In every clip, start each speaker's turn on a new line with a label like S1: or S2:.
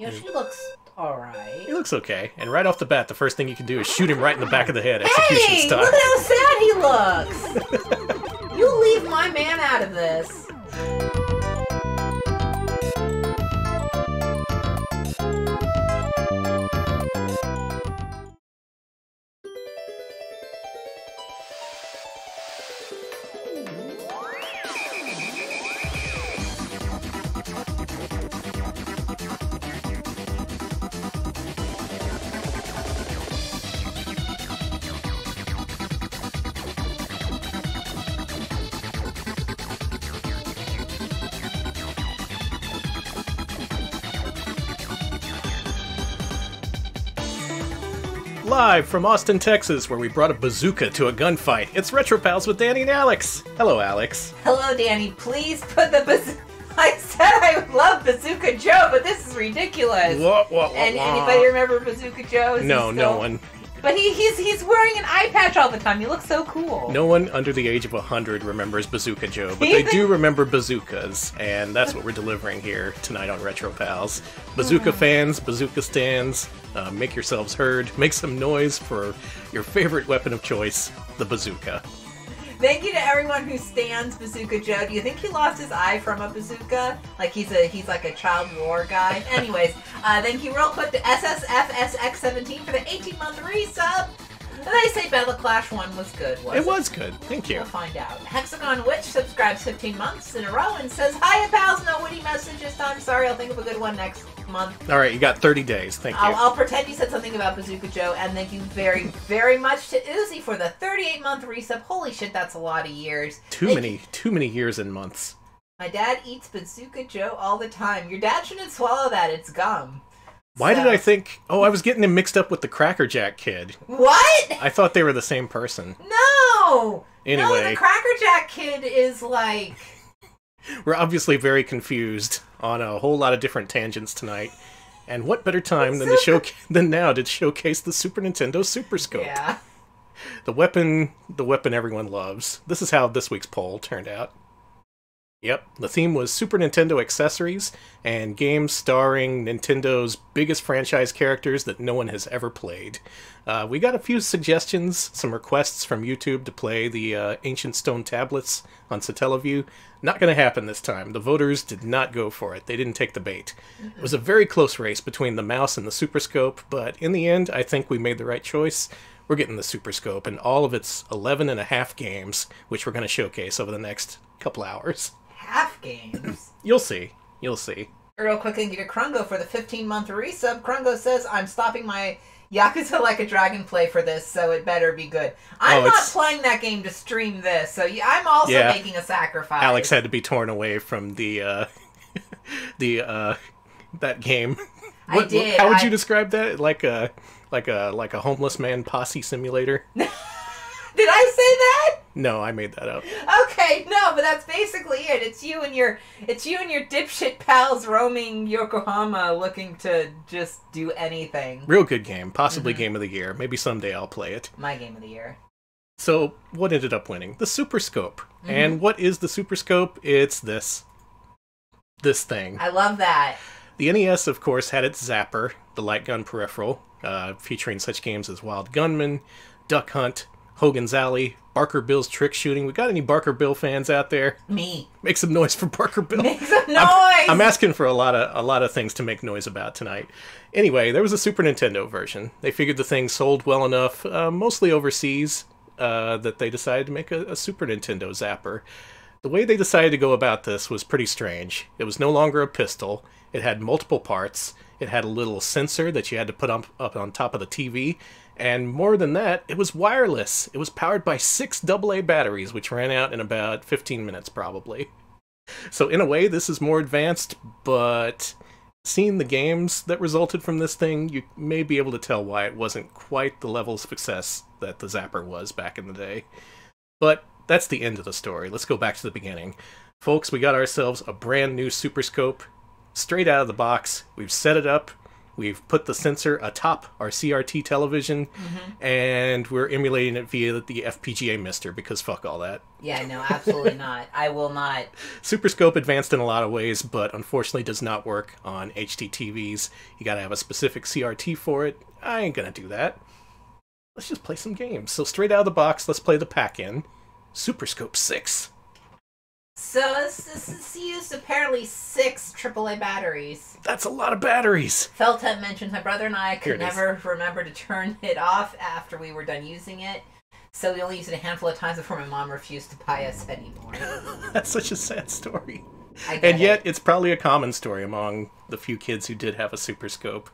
S1: You know, she looks alright.
S2: He looks okay. And right off the bat, the first thing you can do is shoot him right in the back of the head, execution
S1: Hey!
S2: style.
S1: Look at how sad he looks! You leave my man out of this.
S2: Live from Austin, Texas, where we brought a bazooka to a gunfight. It's Retro Pals with Danny and Alex. Hello, Alex.
S1: Hello, Danny. Please put the bazooka... I said I love Bazooka Joe, but this is ridiculous. And anybody remember Bazooka Joe?
S2: No, no one.
S1: But he's wearing an eye patch all the time. He looks so cool.
S2: No one under the age of 100 remembers Bazooka Joe, but they do remember bazookas, and that's what we're delivering here tonight on Retro Pals. Bazooka fans, bazooka stands, make yourselves heard, make some noise for your favorite weapon of choice, the bazooka.
S1: Thank you to everyone who stands Bazooka Joe. Do you think he lost his eye from a bazooka? Like he's like a child war guy? Anyways, thank you real quick to SSFSX17 for the 18-month resub. And they say Battle Clash 1 was good, wasn't it?
S2: It was good, thank you.
S1: We'll find out. Hexagon Witch subscribes 15 months in a row and says, "Hiya pals, no witty message this time. Sorry, I'll think of a good one next month."
S2: Alright, you got 30 days, thank you.
S1: I'll pretend you said something about Bazooka Joe, and thank you very, very much to Uzi for the 38-month resub. Holy shit, that's a lot of years.
S2: Too many years and months.
S1: My dad eats Bazooka Joe all the time. Your dad shouldn't swallow that, it's gum.
S2: Why did I think... Oh, I was getting him mixed up with the Cracker Jack kid.
S1: What?
S2: I thought they were the same person.
S1: No!
S2: Anyway.
S1: No, the Cracker Jack kid is like...
S2: We're obviously very confused on a whole lot of different tangents tonight. And what better time than now to showcase the Super Nintendo Super Scope.
S1: Yeah.
S2: The weapon everyone loves. This is how this week's poll turned out. Yep, the theme was Super Nintendo accessories and games starring Nintendo's biggest franchise characters that no one has ever played. We got a few suggestions, some requests from YouTube to play the Ancient Stone Tablets on Satellaview. Not going to happen this time. The voters did not go for it. They didn't take the bait. It was a very close race between the mouse and the Super Scope, but in the end, I think we made the right choice. We're getting the Super Scope and all of its 11.5 games, which we're going to showcase over the next couple hours.
S1: Half games?
S2: You'll see. You'll see.
S1: Real quick, thank you to Krungo for the 15-month resub. Krungo says, "I'm stopping my Yakuza Like a Dragon play for this, so it better be good." I'm not playing that game to stream this, so I'm also making a sacrifice.
S2: Alex had to be torn away from the that game.
S1: I did.
S2: How would you describe that? Like a homeless man posse simulator?
S1: Did I say that?
S2: No, I made that up.
S1: Okay, no, but that's basically it. It's you and your dipshit pals roaming Yokohama looking to just do anything.
S2: Real good game. Possibly game of the year. Maybe someday I'll play it.
S1: My game of the year.
S2: So, what ended up winning? The Super Scope. And what is the Super Scope? It's this thing.
S1: I love that.
S2: The NES, of course, had its Zapper, the light gun peripheral, featuring such games as Wild Gunman, Duck Hunt, Hogan's Alley, Barker Bill's Trick Shooting. We got any Barker Bill fans out there?
S1: Me.
S2: Make some noise for Barker Bill.
S1: Make some noise!
S2: I'm asking for a lot of things to make noise about tonight. Anyway, there was a Super Nintendo version. They figured the thing sold well enough, mostly overseas, that they decided to make a Super Nintendo Zapper. The way they decided to go about this was pretty strange. It was no longer a pistol. It had multiple parts. It had a little sensor that you had to put up on top of the TV. And more than that, it was wireless. It was powered by 6 AA batteries, which ran out in about 15 minutes, probably. So in a way, this is more advanced, but seeing the games that resulted from this thing, you may be able to tell why it wasn't quite the level of success that the Zapper was back in the day. But that's the end of the story. Let's go back to the beginning. Folks, we got ourselves a brand new Super Scope, straight out of the box. We've set it up. We've put the sensor atop our CRT television, and we're emulating it via the FPGA Mister, because fuck all that.
S1: Yeah, no, absolutely not. I will not.
S2: Super Scope advanced in a lot of ways, but unfortunately does not work on HD TVs. You gotta have a specific CRT for it. I ain't gonna do that. Let's just play some games. So straight out of the box, let's play the pack-in. Super Scope 6.
S1: So this used apparently 6 AAA batteries.
S2: That's a lot of batteries.
S1: Feltet mentions my brother and I
S2: Here
S1: could
S2: it is.
S1: never remember to turn it off after we were done using it. So we only used it a handful of times before my mom refused to buy us anymore.
S2: That's such a sad story.
S1: And
S2: yet, it's probably a common story among the few kids who did have a Super Scope.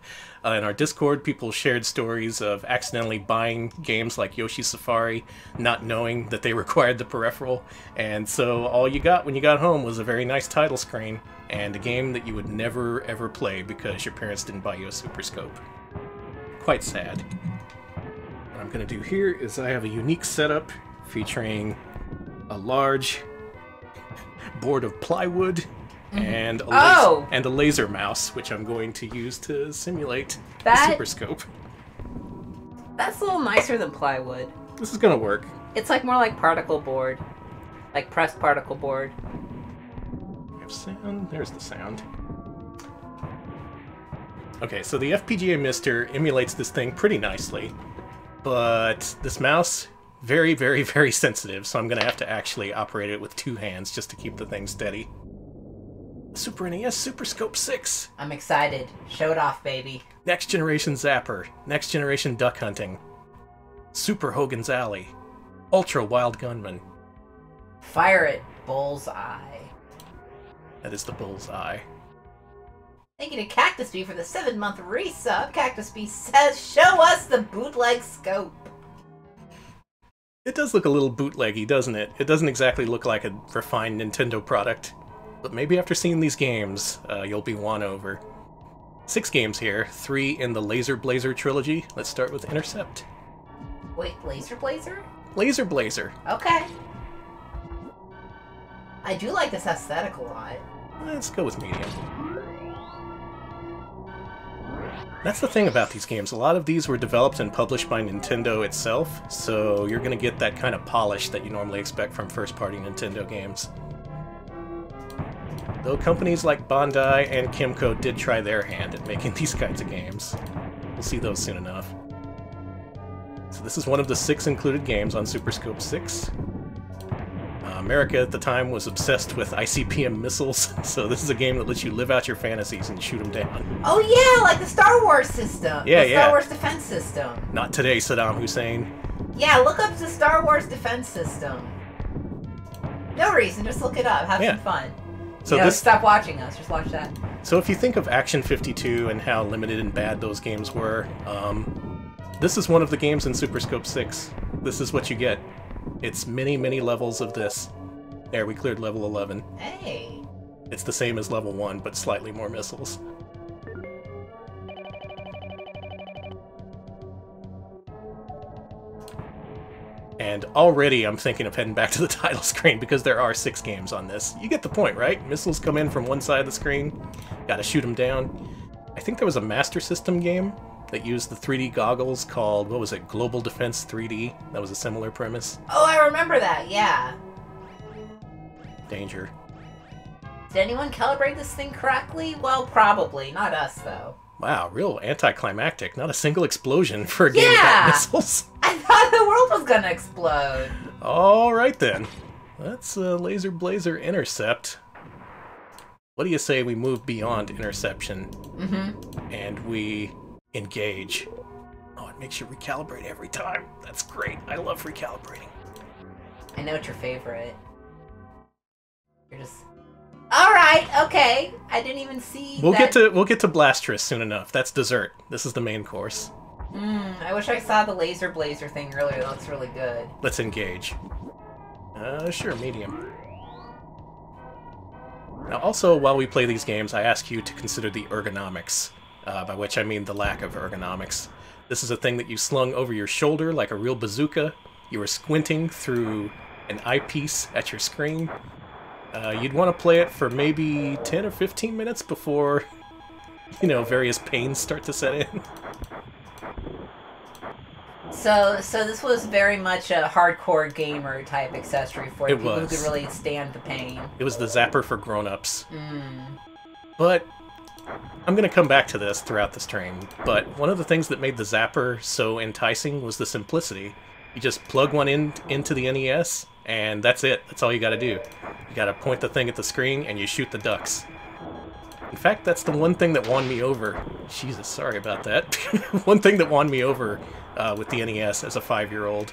S2: In our Discord, people shared stories of accidentally buying games like Yoshi's Safari, not knowing that they required the peripheral, and so all you got when you got home was a very nice title screen, and a game that you would never ever play because your parents didn't buy you a Super Scope. Quite sad. What I'm going to do here is I have a unique setup featuring a large board of plywood and a laser mouse, which I'm going to use to simulate the Super Scope.
S1: That's a little nicer than plywood.
S2: This is gonna work.
S1: It's like more like particle board. Like pressed particle board.
S2: We have sound. There's the sound. Okay, so the FPGA Mister emulates this thing pretty nicely, but this mouse, very, very, very sensitive, so I'm gonna have to actually operate it with 2 hands just to keep the thing steady. Super NES Super Scope 6.
S1: I'm excited. Show it off, baby.
S2: Next Generation Zapper. Next Generation Duck Hunting. Super Hogan's Alley. Ultra Wild Gunman.
S1: Fire it, bullseye.
S2: That is the bullseye.
S1: Thank you to Cactus Bee for the 7-month resub. Cactus Bee says, show us the bootleg scope.
S2: It does look a little bootleggy, doesn't it? It doesn't exactly look like a refined Nintendo product. But maybe after seeing these games, you'll be won over. 6 games here, 3 in the Laser Blazer trilogy. Let's start with Intercept.
S1: Wait, Laser Blazer?
S2: Laser Blazer.
S1: Okay. I do like this aesthetic a lot.
S2: Let's go with medium. That's the thing about these games. A lot of these were developed and published by Nintendo itself, so you're going to get that kind of polish that you normally expect from first-party Nintendo games. Though companies like Bandai and Kimco did try their hand at making these kinds of games. We'll see those soon enough. So this is one of the 6 included games on Super Scope 6. America at the time was obsessed with ICBM missiles, so this is a game that lets you live out your fantasies and shoot them down.
S1: Oh yeah, like the Star Wars system.
S2: Yeah,
S1: the Star Wars defense system.
S2: Not today, Saddam Hussein.
S1: Yeah, look up the Star Wars defense system. No reason, just look it up. Have some fun. So stop watching us. Just watch that.
S2: So if you think of Action 52 and how limited and bad those games were, this is one of the games in Super Scope 6. This is what you get. It's many, many levels of this. There, we cleared level 11.
S1: Hey.
S2: It's the same as level 1, but slightly more missiles. And already I'm thinking of heading back to the title screen because there are 6 games on this. You get the point, right? Missiles come in from one side of the screen, gotta shoot them down. I think there was a Master System game that used the 3D goggles called, what was it, Global Defense 3D? That was a similar premise.
S1: Oh, I remember that, yeah.
S2: Danger.
S1: Did anyone calibrate this thing correctly? Well, probably. Not us, though.
S2: Wow, real anticlimactic. Not a single explosion for a game without missiles.
S1: I thought the world was gonna explode.
S2: Alright then. Let's Laser Blazer Intercept. What do you say we move beyond interception and we engage? Oh, it makes you recalibrate every time. That's great. I love recalibrating.
S1: I know it's your favorite. You're just... Alright, okay. I didn't even see
S2: we'll get to Blastress soon enough. That's dessert. This is the main course.
S1: I wish I saw the Laser Blazer thing earlier. That looks really good.
S2: Let's engage. Sure, medium. Now also, while we play these games, I ask you to consider the ergonomics, by which I mean the lack of ergonomics. This is a thing that you slung over your shoulder like a real bazooka. You were squinting through an eyepiece at your screen. You'd want to play it for maybe 10 or 15 minutes before you know, various pains start to set in.
S1: So this was very much a hardcore gamer type accessory for
S2: It
S1: people who
S2: was.
S1: could really stand the pain.
S2: It was the Zapper for grown-ups.
S1: Mm.
S2: But I'm going to come back to this throughout the stream, but one of the things that made the Zapper so enticing was the simplicity. You just plug one into the NES, and that's it. That's all you gotta do. You gotta point the thing at the screen, and you shoot the ducks. In fact, that's the one thing that won me over. Jesus, sorry about that. One thing that won me over with the NES as a 5-year-old.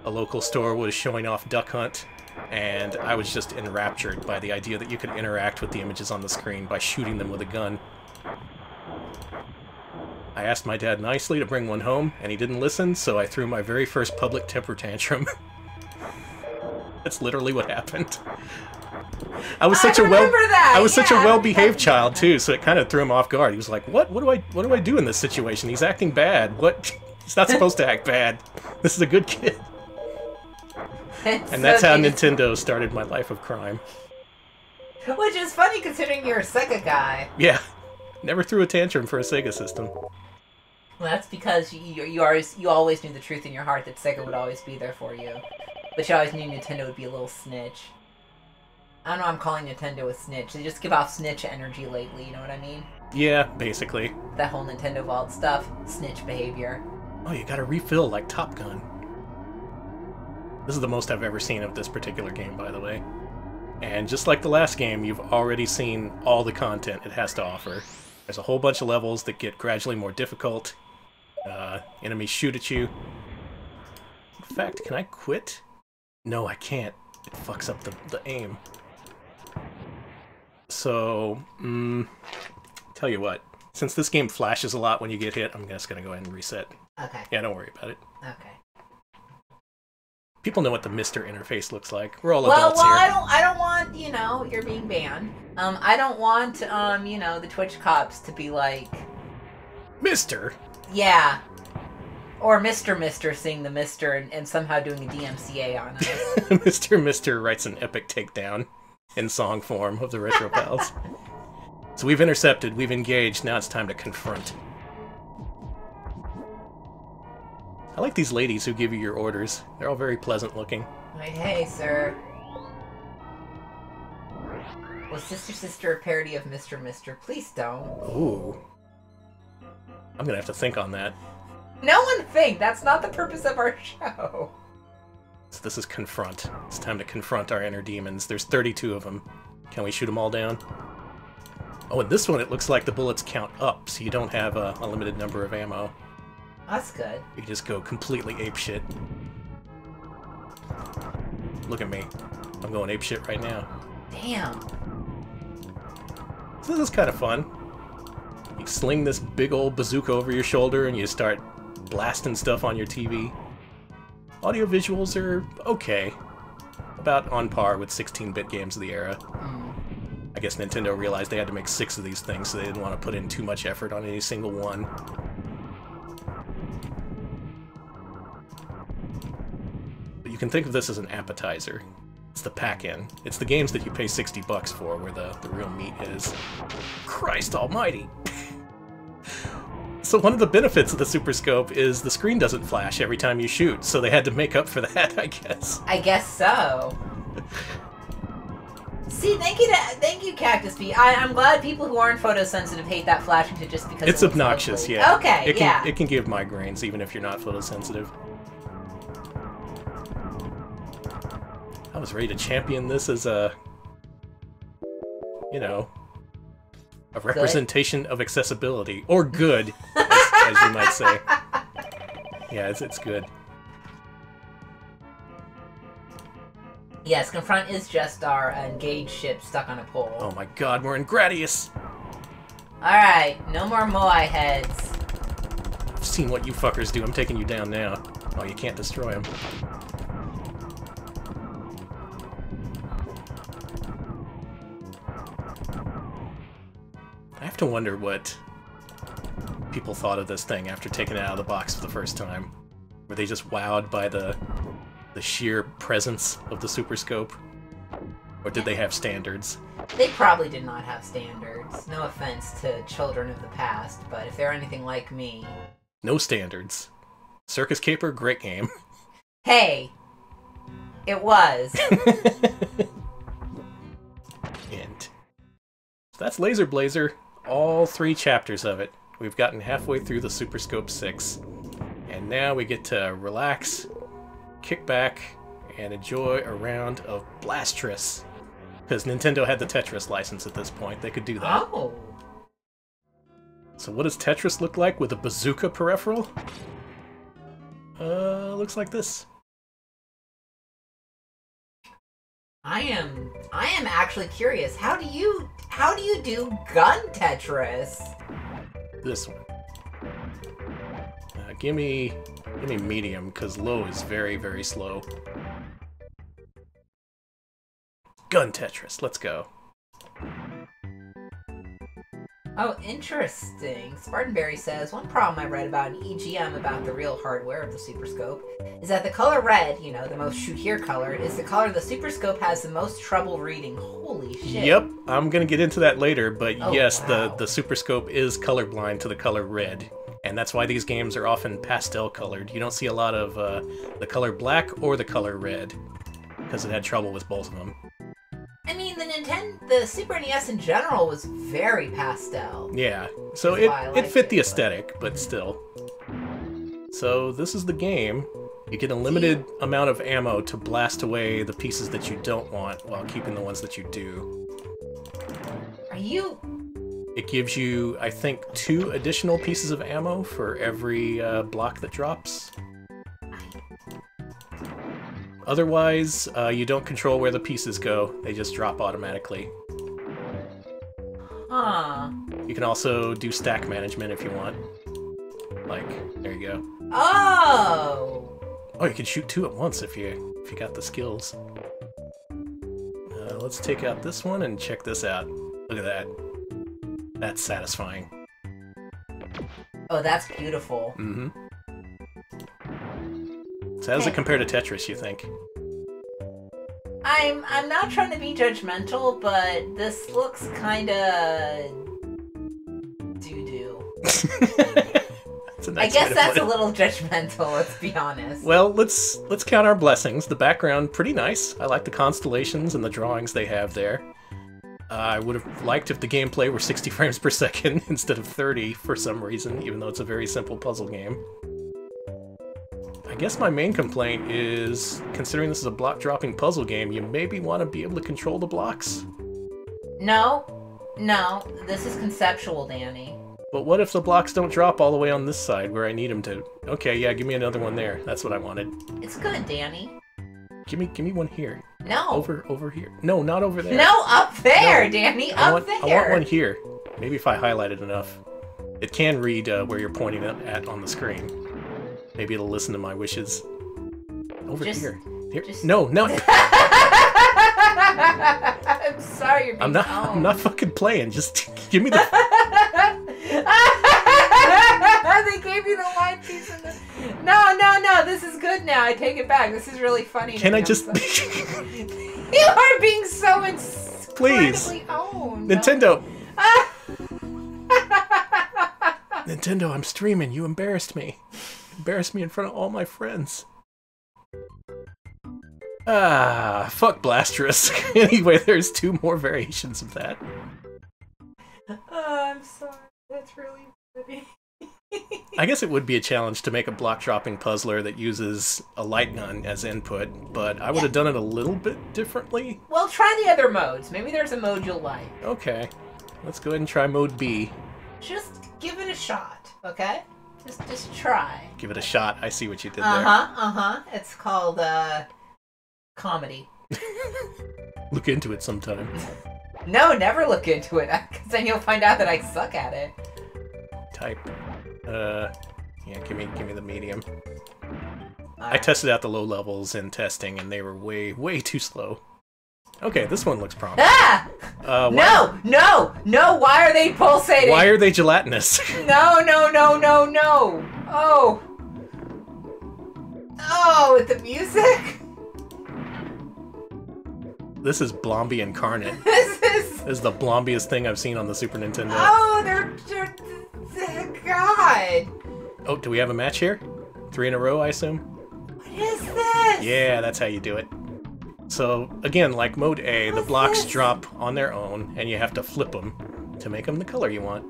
S2: A local store was showing off Duck Hunt, and I was just enraptured by the idea that you could interact with the images on the screen by shooting them with a gun. I asked my dad nicely to bring one home, and he didn't listen, so I threw my very first public temper tantrum. That's literally what happened. I was such a well-behaved child too, so it kind of threw him off guard. He was like, "What? What do I do in this situation? He's acting bad. What? He's not supposed to act bad. This is a good kid." And that's how Nintendo started my life of crime.
S1: Which is funny considering you're a Sega guy.
S2: Yeah, never threw a tantrum for a Sega system.
S1: Well, that's because you always knew the truth in your heart that Sega would always be there for you. But you always knew Nintendo would be a little snitch. I don't know why I'm calling Nintendo a snitch. They just give off snitch energy lately, you know what I mean?
S2: Yeah, basically.
S1: That whole Nintendo Vault stuff. Snitch behavior.
S2: Oh, you gotta refill like Top Gun. This is the most I've ever seen of this particular game, by the way. And just like the last game, you've already seen all the content it has to offer. There's a whole bunch of levels that get gradually more difficult. Enemies shoot at you. In fact, can I quit? No, I can't. It fucks up the aim. So, tell you what. Since this game flashes a lot when you get hit, I'm just gonna go ahead and reset.
S1: Okay.
S2: Yeah, don't worry about it.
S1: Okay.
S2: People know what the Mr. interface looks like. We're all adults
S1: here.
S2: here.
S1: I don't want, you know, you're being banned. I don't want, you know, the Twitch cops to be like...
S2: Mr.?
S1: Yeah. Or Mr. seeing the Mr. and somehow doing a DMCA on us.
S2: Mr. writes an epic takedown in song form of the Retro Pals. So we've intercepted, we've engaged, now it's time to confront. I like these ladies who give you your orders. They're all very pleasant looking.
S1: Like, hey, sir. Was Sister a parody of Mr.? Please don't.
S2: Ooh. I'm gonna have to think on that.
S1: No one think! That's not the purpose of our show.
S2: So this is confront. It's time to confront our inner demons. There's 32 of them. Can we shoot them all down? Oh, in this one it looks like the bullets count up, so you don't have a limited number of ammo.
S1: That's good.
S2: You just go completely apeshit. Look at me. I'm going apeshit right now.
S1: Damn.
S2: So this is kind of fun. You sling this big old bazooka over your shoulder and you start blasting stuff on your TV. Audio visuals are okay. About on par with 16-bit games of the era. I guess Nintendo realized they had to make 6 of these things, so they didn't want to put in too much effort on any single one. But you can think of this as an appetizer. It's the pack-in. It's the games that you pay $60 for, where the real meat is. Christ almighty! So one of the benefits of the Super Scope is the screen doesn't flash every time you shoot, so they had to make up for that, I guess.
S1: I guess so. See, thank you, Cactus Bee. I'm glad people who aren't photosensitive hate that flashing to just because
S2: it's obnoxious,
S1: lovely.
S2: yeah.
S1: Okay,
S2: it can give migraines even if you're not photosensitive. I was ready to champion this as a, you know, a representation of accessibility. Or good, as you might say. Yeah, it's good.
S1: Yes, confront is just our engaged ship stuck on a pole.
S2: Oh my god, we're in Gradius!
S1: Alright, no more Moai heads.
S2: I've seen what you fuckers do. I'm taking you down now. Oh, you can't destroy them. I have to wonder what people thought of this thing after taking it out of the box for the first time. Were they just wowed by the sheer presence of the Super Scope? Or did they have standards?
S1: They probably did not have standards. No offense to children of the past, but if they're anything like me...
S2: No standards. Circus Caper, great game.
S1: Hey! It was.
S2: And that's Laser Blazer. All 3 chapters of it. We've gotten halfway through the Super Scope 6. And now we get to relax, kick back, and enjoy a round of Blastris. Because Nintendo had the Tetris license at this point. They could do that.
S1: Oh!
S2: So what does Tetris look like with a Bazooka peripheral? Looks like this.
S1: I am actually curious. How do you do gun Tetris?
S2: This one. Give me medium, because low is very, very slow. Gun Tetris, let's go.
S1: Oh, interesting. Spartanberry says, one problem I read about an EGM about the real hardware of the Super Scope is that the color red, you know, the most shoot here color, is the color the Super Scope has the most trouble reading. Holy shit.
S2: Yep, I'm gonna get into that later, but
S1: oh,
S2: yes,
S1: wow.
S2: the Super Scope is colorblind to the color red. And that's why these games are often pastel colored. You don't see a lot of the color black or the color red, because it had trouble with both of them.
S1: I mean, the Super NES in general was very pastel.
S2: Yeah, so it fit the aesthetic, but still. So this is the game. You get a limited amount of ammo to blast away the pieces that you don't want while keeping the ones that you do.
S1: Are you...
S2: It gives you, I think, 2 additional pieces of ammo for every block that drops. Otherwise, you don't control where the pieces go. They just drop automatically.
S1: Huh.
S2: You can also do stack management if you want. Like, there you go.
S1: Oh!
S2: Oh, you can shoot 2 at once if you got the skills. Let's take out this one and check this out. Look at that. That's satisfying.
S1: Oh, that's beautiful.
S2: Mm-hmm. So how does it compare to Tetris, you think?
S1: I'm not trying to be judgmental, but this looks kinda... doo-doo. I guess that's a little judgmental, let's be honest.
S2: Well, let's count our blessings. The background, pretty nice. I like the constellations and the drawings they have there. I would have liked if the gameplay were 60 frames per second instead of 30 for some reason, even though it's a very simple puzzle game. I guess my main complaint is, considering this is a block-dropping puzzle game, you maybe want to be able to control the blocks.
S1: No, this is conceptual, Danny.
S2: But what if the blocks don't drop all the way on this side where I need them to? Okay, yeah, give me another one there. That's what I wanted.
S1: It's good, Danny.
S2: Give me one here.
S1: No.
S2: Over here. No, not over there.
S1: No, up there, no. Danny, up there.
S2: I want one here. Maybe if I highlight it enough. It can read where you're pointing at on the screen. Maybe it'll listen to my wishes. Over here. Here. No.
S1: I'm sorry, you're being
S2: I'm not fucking playing. Just give me the...
S1: They gave you the line piece of the... No, this is good now. I take it back. This is really funny.
S2: Can I just...
S1: You are being so incredibly owned.
S2: Nintendo! Nintendo, I'm streaming. You embarrassed me. Embarrassed me in front of all my friends. Fuck Blastris. Anyway, there's 2 more variations of that.
S1: Oh, I'm sorry. That's really funny.
S2: I guess it would be a challenge to make a block-dropping puzzler that uses a light gun as input, but I would have done it a little bit differently.
S1: Well, try the other modes. Maybe there's a mode you'll like.
S2: Okay. Let's go ahead and try mode B.
S1: Just give it a shot, okay? Just try.
S2: Give it a shot. I see what you did there.
S1: It's called, comedy.
S2: Look into it sometime.
S1: No, never look into it, because then you'll find out that I suck at it.
S2: Type. Yeah, give me the medium. I tested out the low levels in testing, and they were way too slow. Okay, this one looks promising.
S1: Ah! No! Why are they pulsating?
S2: Why are they gelatinous?
S1: No! Oh, with the music?
S2: This is Blomby incarnate.
S1: This
S2: is the blombiest thing I've seen on the Super Nintendo.
S1: Oh, God.
S2: Oh, do we have a match here? 3 in a row, I assume?
S1: What is this?
S2: Yeah, that's how you do it. So, again, like Mode A, the blocks drop on their own, and you have to flip them to make them the color you want.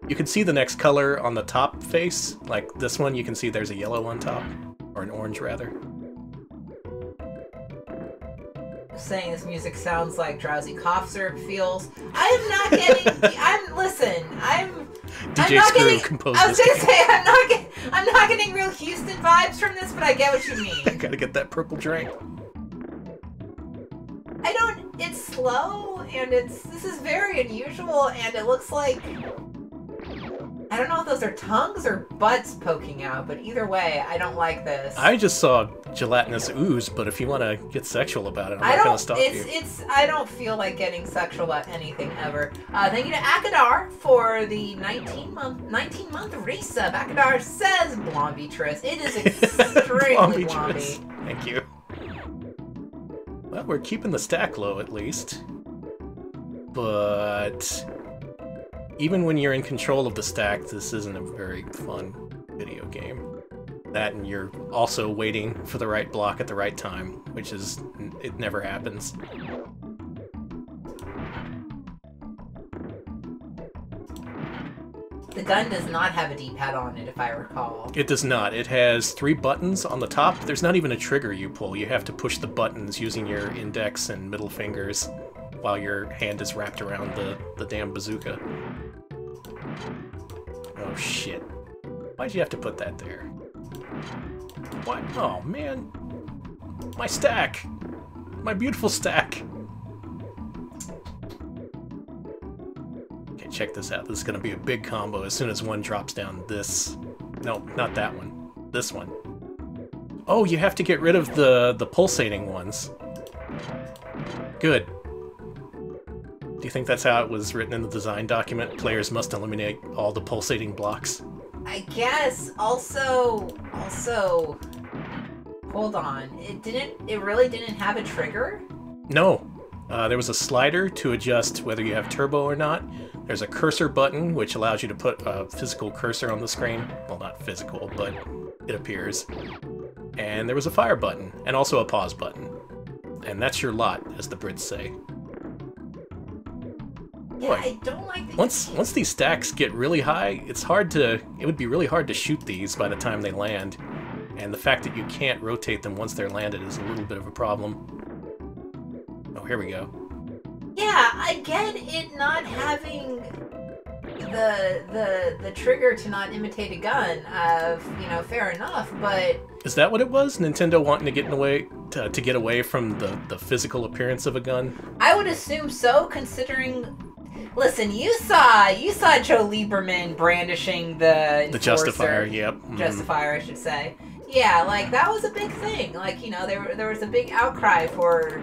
S2: You can see the next color on the top face. Like this one, you can see there's a yellow on top. Or an orange, rather.
S1: Saying this music sounds like drowsy cough syrup feels. I am not getting. I'm
S2: DJ
S1: not
S2: Screw
S1: getting.
S2: composed
S1: I was
S2: this
S1: gonna say I'm not getting real Houston vibes from this, but I get what you mean.
S2: Gotta get that purple drink.
S1: It's slow and this is very unusual, and it looks like. I don't know if those are tongues or butts poking out, but either way, I don't like this.
S2: I just saw gelatinous ooze, but if you want to get sexual about it, I'm not going to stop you.
S1: I don't feel like getting sexual about anything ever. Thank you to Akadar for the 19-month resub. Akadar says Blomby-tris. It is extremely Blomby.
S2: Thank you. Well, we're keeping the stack low at least. But even when you're in control of the stack, this isn't a very fun video game. That, and you're also waiting for the right block at the right time, which is, it never happens.
S1: The gun does not have a D-pad on it, if I recall.
S2: It does not. It has 3 buttons on the top. There's not even a trigger you pull. You have to push the buttons using your index and middle fingers while your hand is wrapped around the damn bazooka. Oh shit. Why'd you have to put that there? What? Oh man. My stack! My beautiful stack! Okay, check this out. This is gonna be a big combo as soon as one drops down this. No, not that one. This one. Oh, you have to get rid of the pulsating ones. Good. Do you think that's how it was written in the design document? Players must eliminate all the pulsating blocks.
S1: I guess. Also, hold on. It really didn't have a trigger?
S2: No. There was a slider to adjust whether you have turbo or not. There's a cursor button, which allows you to put a physical cursor on the screen. Well, not physical, but it appears. And there was a fire button, and also a pause button. And that's your lot, as the Brits say.
S1: Yeah, I don't like the
S2: once these stacks get really high, it would be really hard to shoot these by the time they land. And the fact that you can't rotate them once they're landed is a little bit of a problem. Oh, here we go.
S1: Yeah, I get it not having the trigger to not imitate a gun. Fair enough, but
S2: is that what it was? Nintendo wanting to get away from the physical appearance of a gun?
S1: I would assume so, considering. Listen, you saw Joe Lieberman brandishing the
S2: Justifier. Yep.
S1: Justifier, I should say. Yeah, like that was a big thing. Like, there was a big outcry for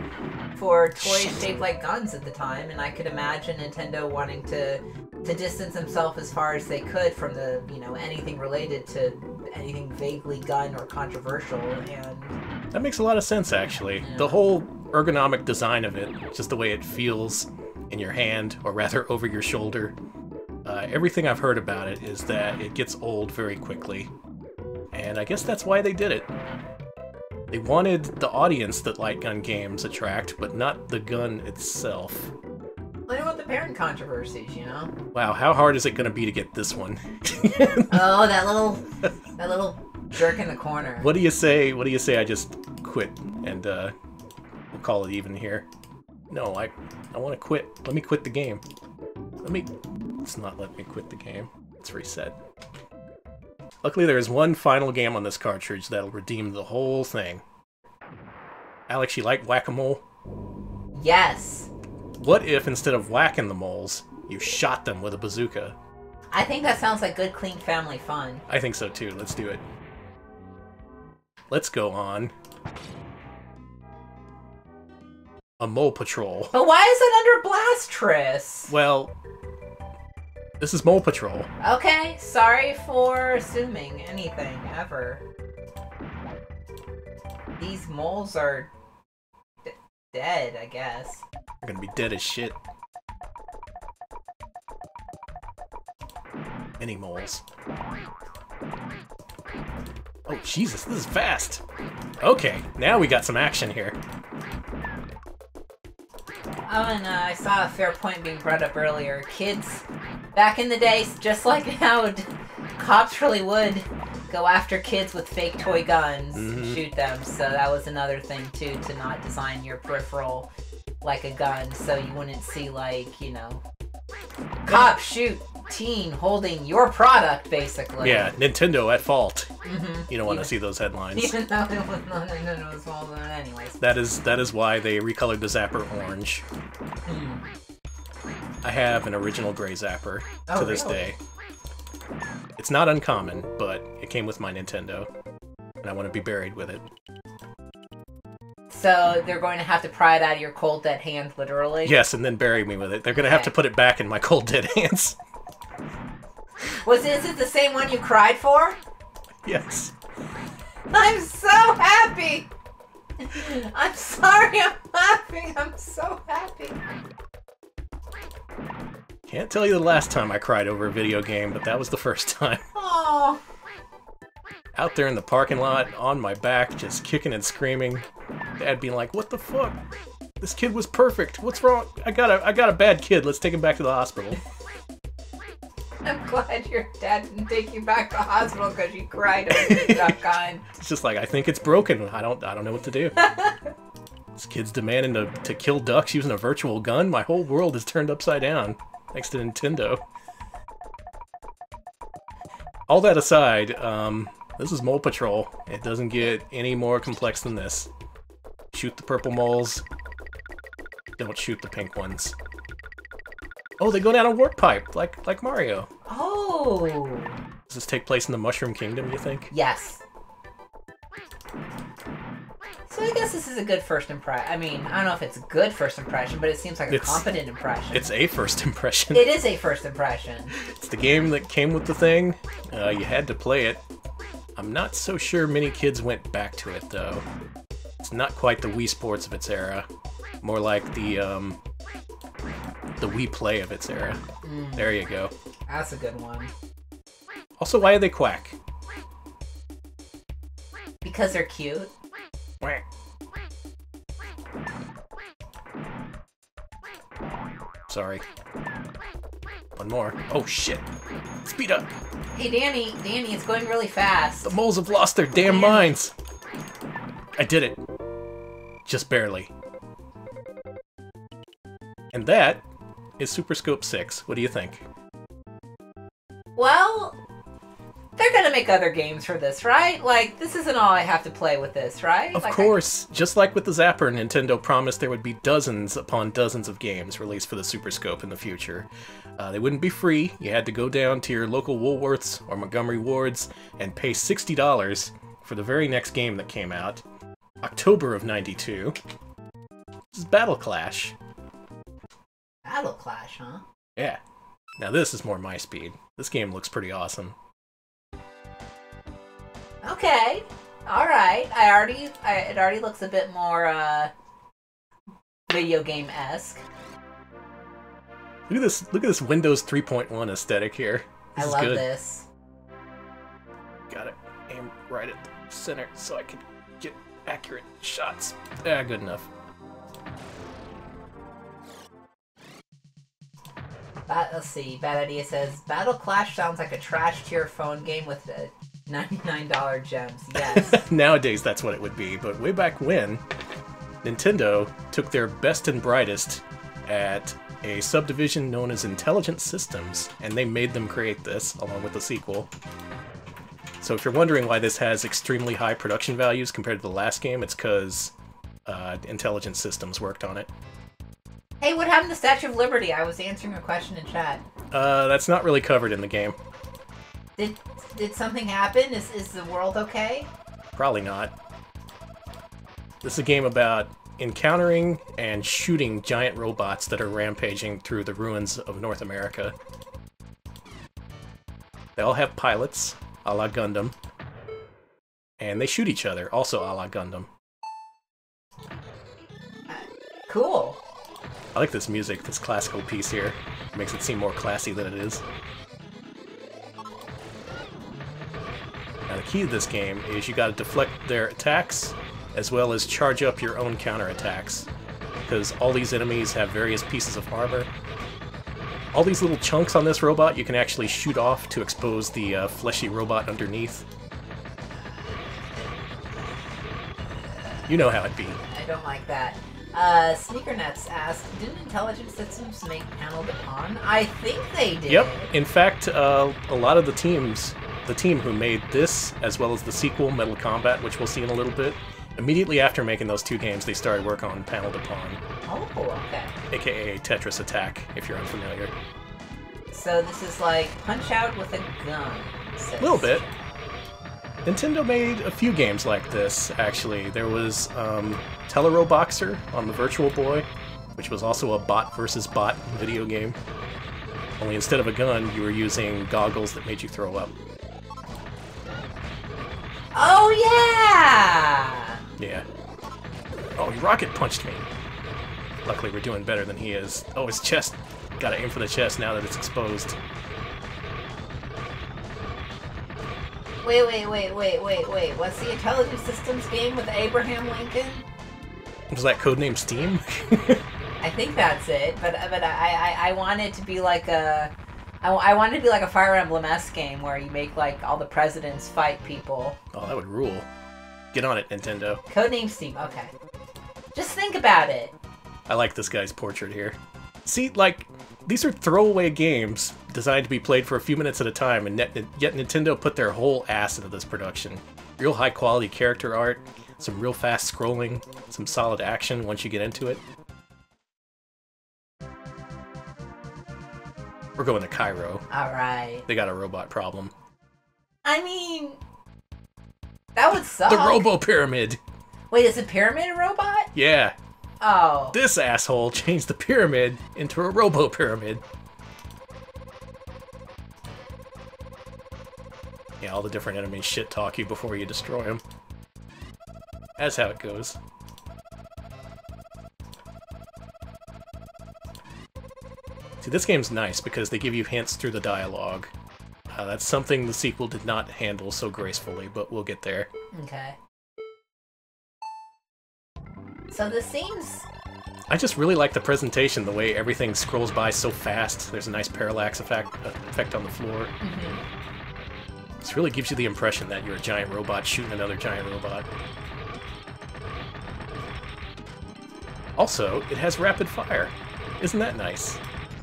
S1: toys shaped like guns at the time, and I could imagine Nintendo wanting to distance themselves as far as they could from the anything related to anything vaguely gun or controversial. And
S2: that makes a lot of sense, actually. Yeah. The whole ergonomic design of it, just the way it feels in your hand, or rather over your shoulder. Everything I've heard about it is that it gets old very quickly. And I guess that's why they did it. They wanted the audience that light gun games attract, but not the gun itself.
S1: I know what the parent controversies,
S2: Wow, how hard is it going to be to get this one?
S1: Oh, that little jerk in the corner. What
S2: do you say I just quit and we'll call it even here? No, I want to quit. Let me quit the game. Let's not let me quit the game. Let's reset. Luckily, there is one final game on this cartridge that'll redeem the whole thing. Alex, you like whack-a-mole?
S1: Yes.
S2: What if, instead of whacking the moles, you shot them with a bazooka?
S1: I think that sounds like good, clean family fun.
S2: I think so, too. Let's do it. Let's go on a mole patrol.
S1: But why is it under Blastris?
S2: Well, this is Mole Patrol.
S1: Okay, sorry for assuming anything, ever. These moles are dead, I guess.
S2: We're gonna be dead as shit. Mini moles. Oh, Jesus, this is fast. Okay, now we got some action here.
S1: Oh, and I saw a fair point being brought up earlier. Kids, back in the day, just like now, cops really would go after kids with fake toy guns and shoot them. So that was another thing, too, to not design your peripheral like a gun, so you wouldn't see, like, you know, cop shoot teen holding your product, basically.
S2: Yeah, Nintendo at fault. You don't want to see those headlines.
S1: Even though it was not Nintendo's fault, anyways.
S2: That is why they recolored the Zapper orange. I have an original gray Zapper to this day. It's not uncommon, but it came with my Nintendo, and I want to be buried with it.
S1: So they're going to have to pry it out of your cold dead hand, literally?
S2: Yes, and then bury me with it. They're going to have to put it back in my cold dead hands.
S1: Is it the same one you cried for?
S2: Yes.
S1: I'm so happy! I'm sorry, I'm laughing. I'm so happy.
S2: Can't tell you the last time I cried over a video game, but that was the first time.
S1: Oh.
S2: Out there in the parking lot, on my back, just kicking and screaming. Dad being like, "What the fuck? This kid was perfect. What's wrong? I got a bad kid. Let's take him back to the hospital."
S1: I'm glad your dad didn't take you back to the hospital because you cried over the duck gun.
S2: It's just like, I think it's broken. I don't know what to do. This kid's demanding to kill ducks using a virtual gun. My whole world is turned upside down, thanks to Nintendo. All that aside, this is Mole Patrol. It doesn't get any more complex than this. Shoot the purple moles. Don't shoot the pink ones. Oh, they go down a warp pipe, like Mario.
S1: Oh.
S2: Does this take place in the Mushroom Kingdom, you think?
S1: Yes. So I guess this is a good first impression. I mean, I don't know if it's a good first impression, but it seems like a competent impression.
S2: It's a first impression.
S1: It is a first impression.
S2: It's the game that came with the thing. You had to play it. I'm not so sure many kids went back to it, though. It's not quite the Wii Sports of its era. More like the Wii Play of its era. There you go.
S1: That's a good one.
S2: Also, why do they quack?
S1: Because they're cute.
S2: Quack. Sorry. One more. Oh shit. Speed up.
S1: Hey Danny, it's going really fast.
S2: The moles have lost their damn minds. I did it. Just barely. And that is Super Scope 6. What do you think?
S1: Well, they're gonna make other games for this, right? Like, this isn't all I have to play with this, right?
S2: Of course. Just like with the Zapper, Nintendo promised there would be dozens upon dozens of games released for the Super Scope in the future. They wouldn't be free. You had to go down to your local Woolworths or Montgomery Wards and pay $60 for the very next game that came out. October of '92. This is Battle Clash.
S1: Battle Clash, huh?
S2: Yeah. Now this is more my speed. This game looks pretty awesome.
S1: Okay. Alright. It already looks a bit more, video game-esque.
S2: Look at this Windows 3.1 aesthetic here.
S1: I love this.
S2: Gotta aim right at the center so I can get accurate shots. Yeah, good enough.
S1: Let's see. Bad Idea says, Battle Clash sounds like a trash tier phone game with $99 gems. Yes.
S2: Nowadays that's what it would be, but way back when, Nintendo took their best and brightest at a subdivision known as Intelligent Systems, and they made them create this, along with the sequel. So if you're wondering why this has extremely high production values compared to the last game, it's because Intelligent Systems worked on it.
S1: Hey, what happened to Statue of Liberty? I was answering a question in chat.
S2: That's not really covered in the game.
S1: Did something happen? Is the world okay?
S2: Probably not. This is a game about encountering and shooting giant robots that are rampaging through the ruins of North America. They all have pilots, a la Gundam. And they shoot each other, also a la Gundam.
S1: Cool.
S2: I like this music, this classical piece here. It makes it seem more classy than it is. Now the key to this game is you gotta deflect their attacks, as well as charge up your own counterattacks. Because all these enemies have various pieces of armor. All these little chunks on this robot you can actually shoot off to expose the fleshy robot underneath. You know how it be.
S1: I don't like that. Sneakernuts asked, didn't Intelligent Systems make Panel de Pon? I think they did.
S2: Yep. In fact, a lot of the team who made this, as well as the sequel, Metal Combat, which we'll see in a little bit, immediately after making those two games, they started work on Panel de Pon.
S1: Oh, okay.
S2: AKA Tetris Attack, if you're unfamiliar.
S1: So this is like Punch-Out with a gun.
S2: A little bit. Nintendo made a few games like this, actually. There was Teleroboxer on the Virtual Boy, which was also a bot versus bot video game. Only instead of a gun, you were using goggles that made you throw up.
S1: Oh, yeah!
S2: Yeah. Oh, he rocket punched me. Luckily, we're doing better than he is. Oh, his chest. Gotta aim for the chest now that it's exposed.
S1: Wait. What's the Intelligent Systems game with Abraham Lincoln?
S2: Was that codename Steam?
S1: I think that's it, but I want it to be like a... I want it to be like a Fire Emblem-esque game where you make, like, all the presidents fight people.
S2: Oh, that would rule. Get on it, Nintendo.
S1: Codename Steam, okay. Just think about it.
S2: I like this guy's portrait here. See, like, these are throwaway games designed to be played for a few minutes at a time, and yet Nintendo put their whole ass into this production. Real high-quality character art, some real fast scrolling, some solid action once you get into it. We're going to Cairo.
S1: Alright.
S2: They got a robot problem.
S1: I mean... that would suck.
S2: The Robo-Pyramid!
S1: Wait, is a pyramid a robot?
S2: Yeah.
S1: Oh.
S2: This asshole changed the pyramid into a Robo-Pyramid. Yeah, all the different enemies shit-talk you before you destroy them. That's how it goes. See, this game's nice because they give you hints through the dialogue. That's something the sequel did not handle so gracefully, but we'll get there.
S1: Okay. So this seems...
S2: I just really like the presentation, the way everything scrolls by so fast. There's a nice parallax effect on the floor.
S1: Mm-hmm.
S2: This really gives you the impression that you're a giant robot shooting another giant robot. Also, it has rapid fire. Isn't that nice?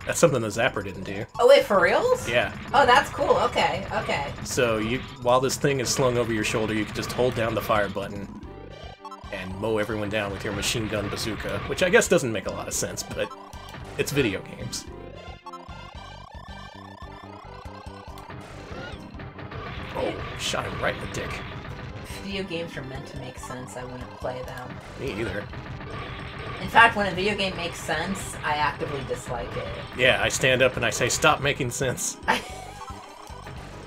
S2: That's something the Zapper didn't do.
S1: Oh wait, for reals?
S2: Yeah.
S1: Oh, that's cool. Okay, okay.
S2: So while this thing is slung over your shoulder, you can just hold down the fire button and mow everyone down with your machine gun bazooka, which I guess doesn't make a lot of sense, but it's video games. Oh, shot him right in the dick.
S1: If video games are meant to make sense, I wouldn't play them.
S2: Me either.
S1: In fact, when a video game makes sense, I actively dislike it.
S2: Yeah, I stand up and I say, stop making sense.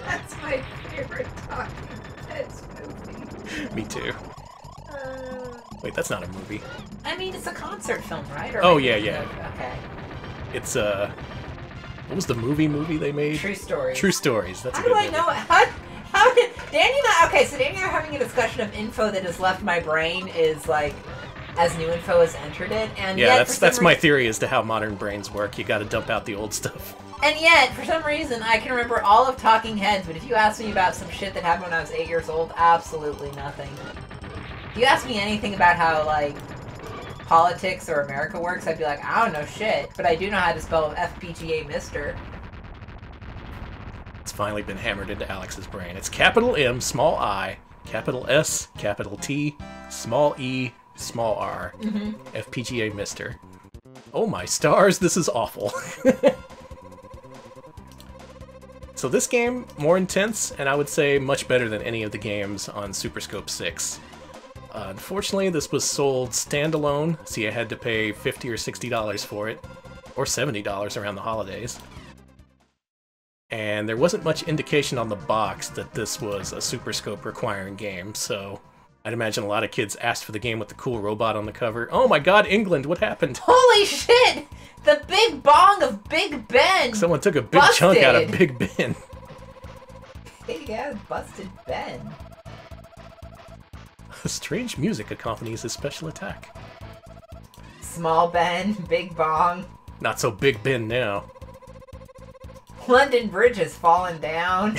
S1: That's my favorite Talking Heads movie.
S2: Me too. Wait, that's not a movie.
S1: I mean, it's a concert film, right? Or
S2: Oh, yeah.
S1: Okay.
S2: It's, what was the movie they made?
S1: True Stories.
S2: True Stories, that's
S1: How
S2: a good
S1: do I
S2: movie.
S1: know? How did... Danny and I... Okay, so Danny and I are having a discussion of info that has left my brain is, like... as new info has entered it, and
S2: yeah,
S1: yet
S2: that's my theory as to how modern brains work. You gotta dump out the old stuff.
S1: And yet, for some reason, I can remember all of Talking Heads, but if you ask me about some shit that happened when I was 8 years old, absolutely nothing. If you ask me anything about how, like, politics or America works, I'd be like, I don't know shit, but I do know how to spell FPGA Mister.
S2: It's finally been hammered into Alex's brain. It's capital M, small I, capital S, capital T, small E, small R.
S1: Mm-hmm.
S2: FPGA Mister. Oh my stars, this is awful. So this game, more intense, and I would say much better than any of the games on Super Scope 6. Unfortunately, this was sold standalone, so you had to pay $50 or $60 for it, or $70 around the holidays. And there wasn't much indication on the box that this was a Super Scope requiring game, so I'd imagine a lot of kids asked for the game with the cool robot on the cover. Oh my god, England, what happened?
S1: Holy shit! The Big Bong of Big Ben!
S2: Someone took a big chunk out of Big Ben.
S1: Yeah, busted Ben.
S2: Strange music accompanies his special attack.
S1: Small Ben, Big Bong.
S2: Not so Big Ben now.
S1: London Bridge has fallen down.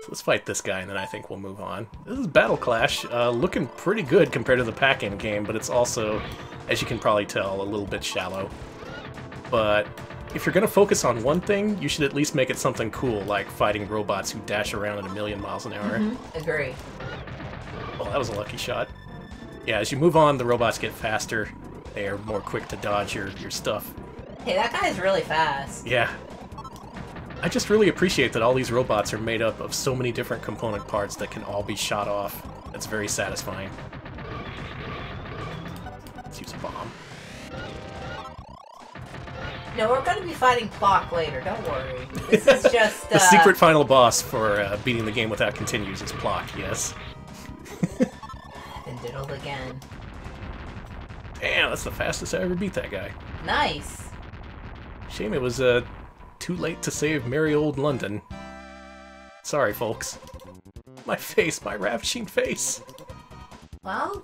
S2: So let's fight this guy, and then I think we'll move on. This is Battle Clash, looking pretty good compared to the pack-in game, but it's also, as you can probably tell, a little bit shallow. But if you're going to focus on one thing, you should at least make it something cool, like fighting robots who dash around at 1,000,000 miles an hour.
S1: Agree.
S2: Oh, that was a lucky shot. Yeah, as you move on, the robots get faster. They are more quick to dodge your stuff.
S1: Hey, that guy's really fast.
S2: Yeah. I just really appreciate that all these robots are made up of so many different component parts that can all be shot off. That's very satisfying. Let's use a bomb.
S1: No, we're going to be fighting Plock later, don't worry. This is just,
S2: The secret final boss for beating the game without continues is Plock, yes.
S1: And diddled again.
S2: Damn, that's the fastest I ever beat that guy.
S1: Nice.
S2: Shame it was too late to save merry old London. Sorry, folks. My face, my ravishing face.
S1: Well...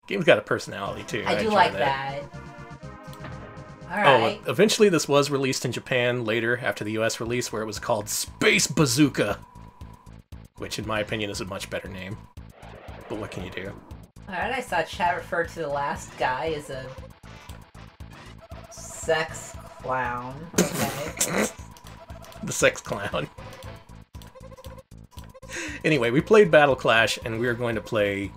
S2: Game's got a personality, too.
S1: I do
S2: enjoy
S1: like that. Alright.
S2: Oh, eventually this was released in Japan later, after the US release, where it was called Space Bazooka. Which, in my opinion, is a much better name. But what can you do?
S1: Alright, I saw chat refer to the last guy as a... sex clown. Okay.
S2: The sex clown. Anyway, we played Battle Clash, and we're going to play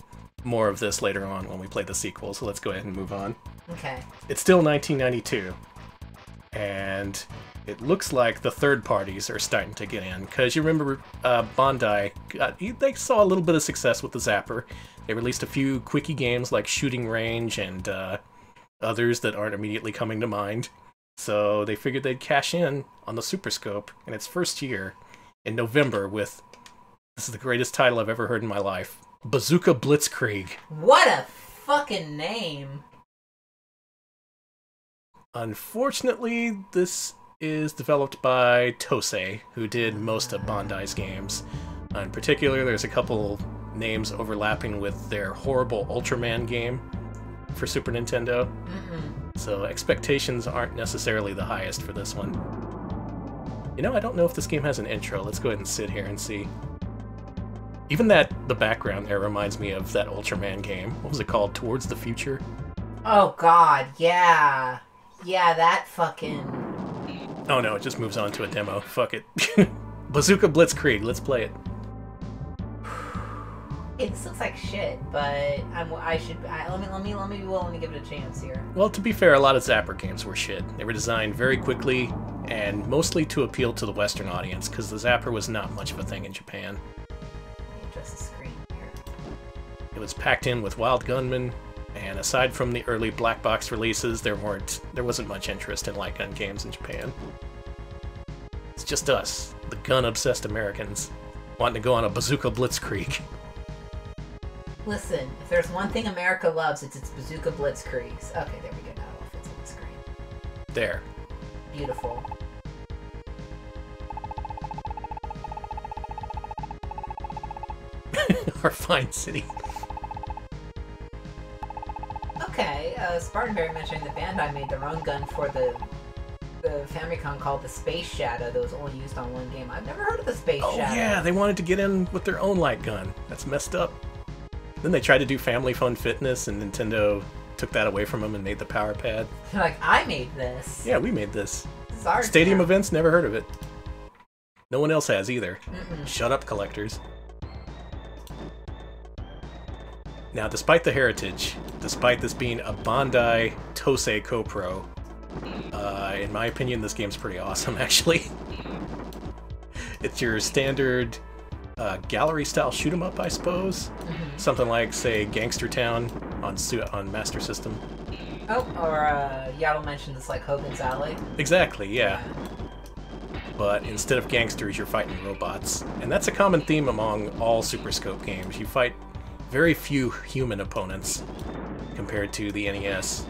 S2: more of this later on when we play the sequel, so let's go ahead and move on.
S1: Okay.
S2: It's still 1992, and it looks like the third parties are starting to get in, because you remember Bandai, they saw a little bit of success with the Zapper. They released a few quickie games like Shooting Range and others that aren't immediately coming to mind. So they figured they'd cash in on the Super Scope in its first year in November with, this is the greatest title I've ever heard in my life, Bazooka Blitzkrieg.
S1: What a fucking name!
S2: Unfortunately, this is developed by Tosei, who did most of Bandai's games. In particular, there's a couple names overlapping with their horrible Ultraman game for Super Nintendo. So expectations aren't necessarily the highest for this one. You know, I don't know if this game has an intro. Let's go ahead and sit here and see. Even the background there reminds me of that Ultraman game. What was it called? Towards the Future?
S1: Oh god, yeah. Yeah, that fucking...
S2: Oh no, it just moves on to a demo. Fuck it. Bazooka Blitzkrieg, let's play it.
S1: This looks like shit, but let me be willing to give it a chance here.
S2: Well, to be fair, a lot of Zapper games were shit. They were designed very quickly, and mostly to appeal to the Western audience, because the Zapper was not much of a thing in Japan.
S1: Adjust the screen here.
S2: It was packed in with Wild Gunman, and aside from the early black box releases, there wasn't much interest in light gun games in Japan. It's just us, the gun-obsessed Americans, wanting to go on a Bazooka Blitzkrieg.
S1: Listen, if there's one thing America loves, it's its Bazooka Blitzkriegs. Okay, there we go. Now it'll fit on the screen.
S2: There.
S1: Beautiful.
S2: Our fine city.
S1: Okay, Spartanberry mentioning that Bandai made their own gun for the Famicom called the Space Shadow that was only used on one game. I've never heard of the Space Shadow.
S2: Oh yeah, they wanted to get in with their own light gun. That's messed up. Then they tried to do Family Fun Fitness, and Nintendo took that away from them and made the Power Pad.
S1: They're like, I made this.
S2: Yeah, we made this.
S1: This is our
S2: Stadium
S1: town.
S2: events, never heard of it. No one else has either.
S1: Mm-mm.
S2: Shut up, collectors. Now, despite the heritage, despite this being a Bandai Tosei co-pro, in my opinion, this game's pretty awesome, actually. It's your standard gallery-style shoot-'em-up, I suppose. Something like, say, Gangster Town on Master System.
S1: Oh, or Yaddle mentioned this like Hogan's Alley.
S2: Exactly, yeah. but instead of gangsters, you're fighting robots. And that's a common theme among all Super Scope games. You fight very few human opponents compared to the NES.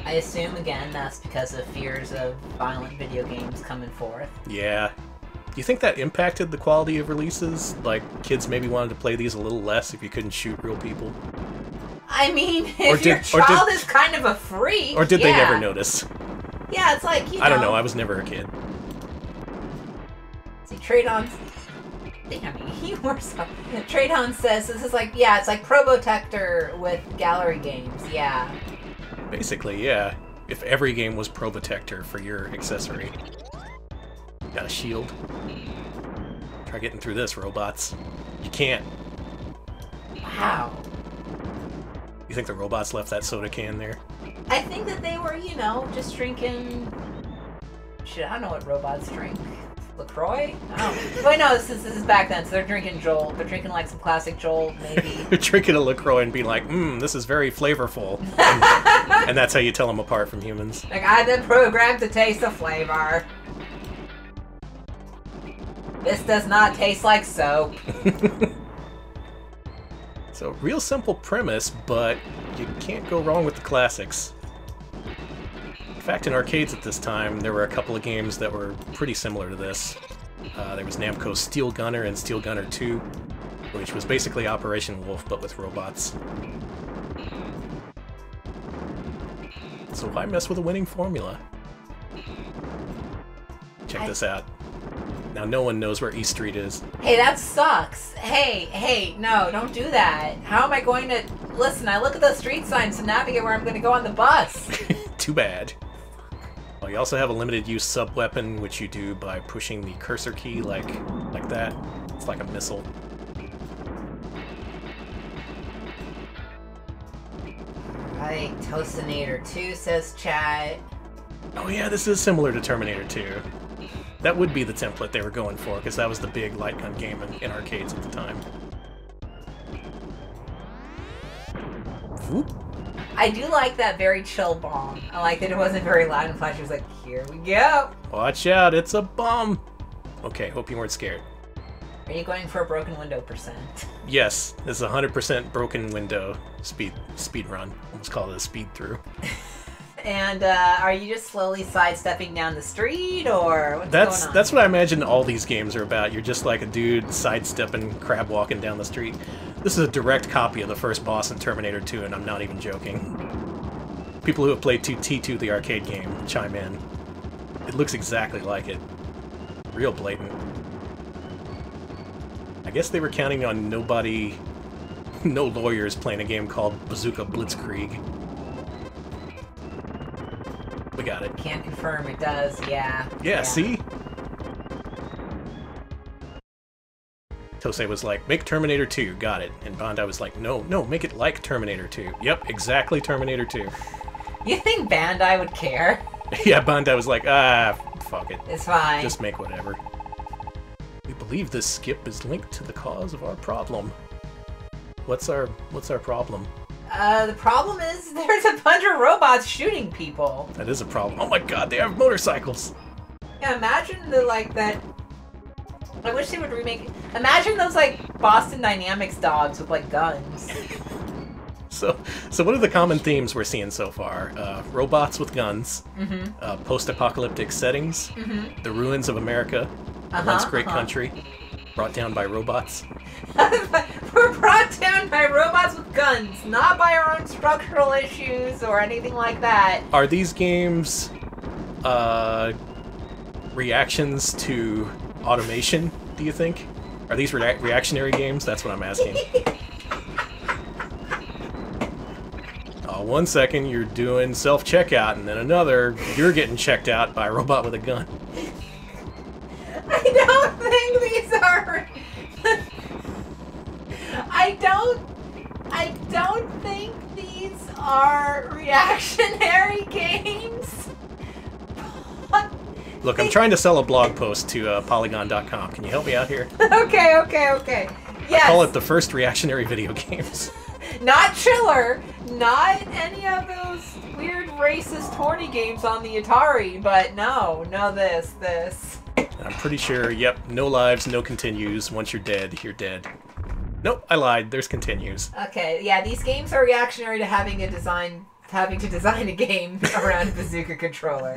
S1: I assume, again, that's because of fears of violent video games coming forth.
S2: Yeah. Do you think that impacted the quality of releases? Like, kids maybe wanted to play these a little less if you couldn't shoot real people?
S1: I mean, if your child is kind of a freak,
S2: or did they never notice?
S1: Yeah, it's like, you know...
S2: I don't know, I was never a kid.
S1: See, Trade-On... Damn, he works up. Trade-On says, this is like, yeah, it's like Probotector with gallery games, yeah.
S2: Basically, yeah. If every game was Probotector for your accessory. Got a shield. Try getting through this, robots. You can't.
S1: Wow.
S2: You think the robots left that soda can there?
S1: I think that they were, you know, just drinking... Shit, I don't know what robots drink. LaCroix? Oh. Wait, no, this is back then, so they're drinking Jolt. They're drinking, like, some classic Jolt, maybe.
S2: They're drinking a LaCroix and being like, this is very flavorful. And that's how you tell them apart from humans.
S1: Like, I've been programmed to taste the flavor. This does not taste like soap.
S2: So, real simple premise, but you can't go wrong with the classics. In fact, in arcades at this time, there were a couple of games that were pretty similar to this. There was Namco's Steel Gunner and Steel Gunner 2, which was basically Operation Wolf, but with robots. So why mess with a winning formula? Check this out. Now no one knows where East Street is.
S1: Hey, that sucks. Hey, no, don't do that. How am I going to... Listen, I look at those street signs to navigate where I'm going to go on the bus.
S2: Too bad. Well, you also have a limited use sub-weapon, which you do by pushing the cursor key like that. It's like a missile.
S1: Right, Toastinator 2 says chat.
S2: Oh yeah, this is similar to Terminator 2. That would be the template they were going for, because that was the big light gun game in arcades at the time. Whoop.
S1: I do like that very chill bomb. I like that it wasn't very loud and flashy. It was like, here we go.
S2: Watch out, it's a bomb. Okay, hope you weren't scared.
S1: Are you going for a broken window percent?
S2: Yes, this is a 100% broken window speed run. Let's call it a speed through.
S1: And are you just slowly sidestepping down the street, or what's going on?
S2: That's what I imagine all these games are about. You're just like a dude sidestepping, crab walking down the street. This is a direct copy of the first boss in Terminator 2, and I'm not even joking. People who have played T2, the arcade game, chime in. It looks exactly like it. Real blatant. I guess they were counting on no lawyers playing a game called Bazooka Blitzkrieg. We got it.
S1: Can't confirm it does, yeah.
S2: Yeah, see? Tosei was like, make Terminator 2, got it. And Bandai was like, no, make it like Terminator 2. Yep, exactly Terminator 2.
S1: You think Bandai would care?
S2: Yeah, Bandai was like, fuck it.
S1: It's fine.
S2: Just make whatever. We believe this skip is linked to the cause of our problem. What's our problem?
S1: The problem is there's a bunch of robots shooting people.
S2: That is a problem. Oh my god, they have motorcycles!
S1: Yeah, imagine that... I wish they would remake... Imagine those, like, Boston Dynamics dogs with, like, guns.
S2: So what are the common themes we're seeing so far? Robots with guns, post-apocalyptic settings, the ruins of America, once great country, brought down by robots.
S1: We're brought down by robots with guns, not by our own structural issues or anything like that.
S2: Are these games reactions to automation, do you think? Are these reactionary games? That's what I'm asking. 1 second you're doing self-checkout, and then another, you're getting checked out by a robot with a gun.
S1: I don't think these are... I don't think these are reactionary games.
S2: Look, I'm trying to sell a blog post to Polygon.com. Can you help me out here?
S1: Okay. Yes.
S2: I call it the first reactionary video games.
S1: Not Chiller. Not any of those weird racist horny games on the Atari, but no this.
S2: I'm pretty sure, yep, no lives, no continues. Once you're dead, you're dead. Nope, I lied. There's continues.
S1: Okay, yeah, these games are reactionary to having to design a game around a bazooka controller.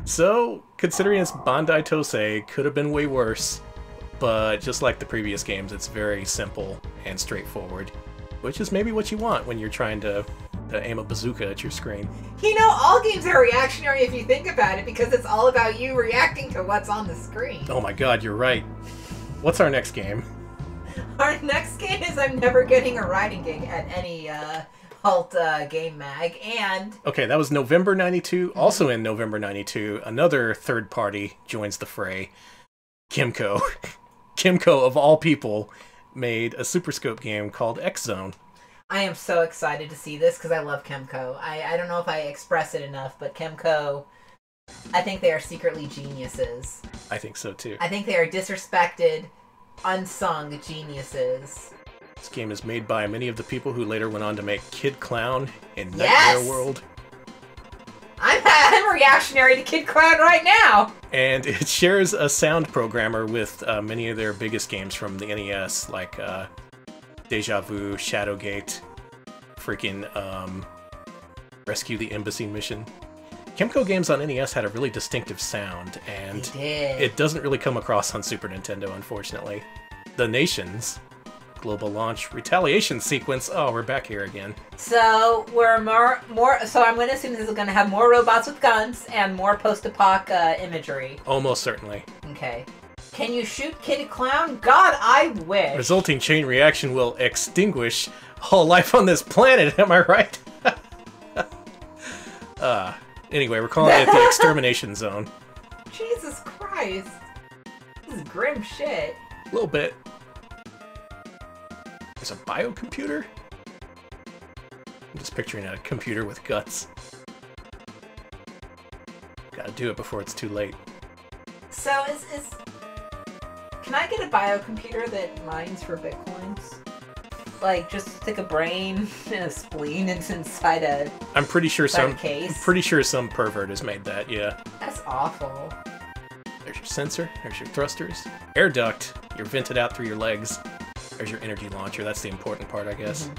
S2: So, considering it's Bandai Tosei, could have been way worse. But just like the previous games, it's very simple and straightforward. Which is maybe what you want when you're trying to aim a bazooka at your screen.
S1: You know, all games are reactionary if you think about it, because it's all about you reacting to what's on the screen.
S2: Oh my god, you're right. What's our next game?
S1: Our next game is I'm never getting a writing gig at any Halt Game Mag, and...
S2: Okay, that was November 92. Also in November 92, another third party joins the fray. Kimco. Kimco, of all people, made a Super Scope game called X-Zone.
S1: I am so excited to see this because I love Kimco. I don't know if I express it enough, but Kimco, I think they are secretly geniuses.
S2: I think so too.
S1: I think they are disrespected, unsung geniuses.
S2: This game is made by many of the people who later went on to make Kid Clown and Nightmare World.
S1: I'm reactionary to Kid Clown right now!
S2: And it shares a sound programmer with many of their biggest games from the NES, like Deja Vu, Shadowgate, freaking Rescue the Embassy Mission. Kimco games on NES had a really distinctive sound, and it doesn't really come across on Super Nintendo, unfortunately. The Nations global launch retaliation sequence. Oh, we're back here again.
S1: So we're more. So I'm going to assume this is going to have more robots with guns and more post-apoc imagery.
S2: Almost certainly.
S1: Okay. Can you shoot Kid Clown? God, I wish.
S2: Resulting chain reaction will extinguish all life on this planet. Am I right? Anyway, we're calling it the Extermination Zone.
S1: Jesus Christ. This is grim shit.
S2: A little bit. There's a biocomputer? I'm just picturing a computer with guts. Gotta do it before it's too late.
S1: So can I get a biocomputer that mines for bitcoins? Like, just stick a brain and a spleen inside a
S2: I'm pretty sure
S1: case?
S2: I'm pretty sure some pervert has made that, yeah.
S1: That's awful.
S2: There's your sensor, there's your thrusters. Air duct, you're vented out through your legs. There's your energy launcher, that's the important part, I guess.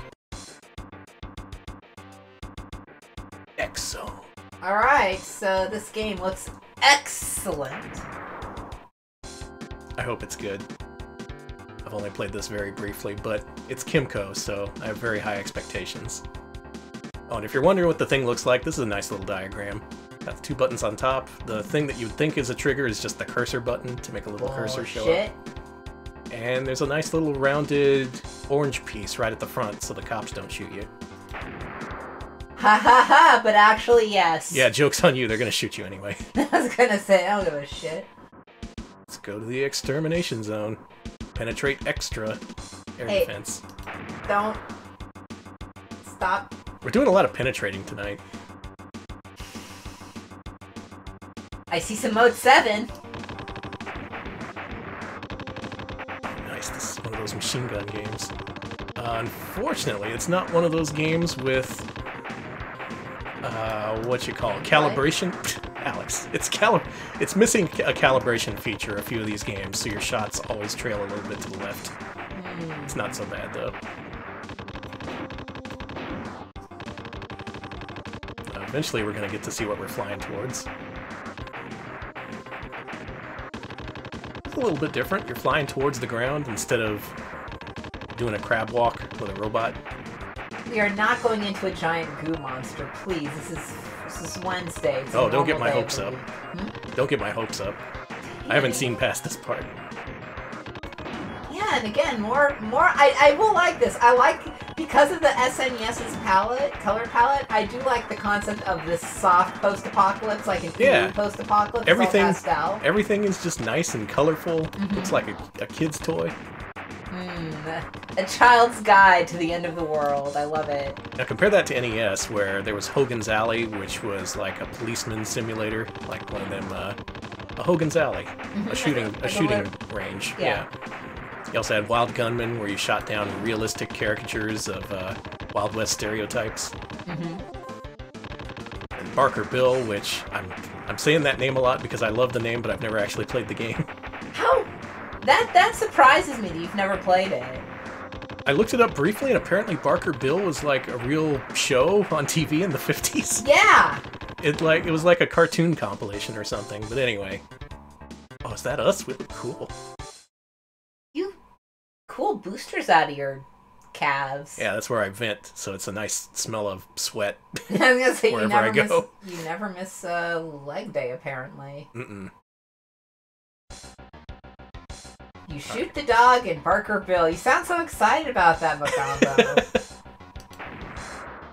S2: X-Zone.
S1: Alright, so this game looks excellent.
S2: I hope it's good. I've only played this very briefly, but it's Kimco, so I have very high expectations. Oh, and if you're wondering what the thing looks like, this is a nice little diagram. Got the two buttons on top. The thing that you'd think is a trigger is just the cursor button to make a little cursor show up. And there's a nice little rounded orange piece right at the front so the cops don't shoot you.
S1: Ha ha ha, but actually, yes.
S2: Yeah, joke's on you, they're gonna shoot you anyway.
S1: I was gonna say, I don't give a shit.
S2: Let's go to the Extermination Zone. Penetrate extra air defense.
S1: Don't stop.
S2: We're doing a lot of penetrating tonight.
S1: I see some Mode 7.
S2: Nice, this is one of those machine gun games. Unfortunately, it's not one of those games with what you call calibration. Alex, it's missing a calibration feature, a few of these games, so your shots always trail a little bit to the left. It's not so bad, though. Eventually, we're going to get to see what we're flying towards. It's a little bit different. You're flying towards the ground instead of doing a crab walk with a robot.
S1: We are not going into a giant goo monster, please. This is Wednesday.
S2: Oh, don't get my hopes up. Don't get my hopes up. I haven't seen past this part.
S1: Yeah, and again, more. I will like this. I like, because of the SNES's color palette, I do like the concept of this soft post-apocalypse, like an post-apocalypse.
S2: Everything is just nice and colorful. Looks like a kid's toy.
S1: A child's guide to the end of the world. I love it.
S2: Now compare that to NES, where there was Hogan's Alley, which was like a policeman simulator, like one of them, a Hogan's Alley, a shooting range. Yeah. You also had Wild Gunman, where you shot down realistic caricatures of Wild West stereotypes. Barker Bill, which I'm saying that name a lot because I love the name, but I've never actually played the game.
S1: How? That surprises me that you've never played it.
S2: I looked it up briefly, and apparently Barker Bill was like a real show on TV in the 50s.
S1: Yeah!
S2: It was like a cartoon compilation or something, but anyway. Oh, is that us? We look cool.
S1: You cool boosters out of your calves.
S2: Yeah, that's where I vent, so it's a nice smell of sweat.
S1: I was gonna say,
S2: wherever I go.
S1: You never miss leg day, apparently.
S2: Mm-mm.
S1: You shoot the dog and Barker Bill. You sound so excited about that, Macombo.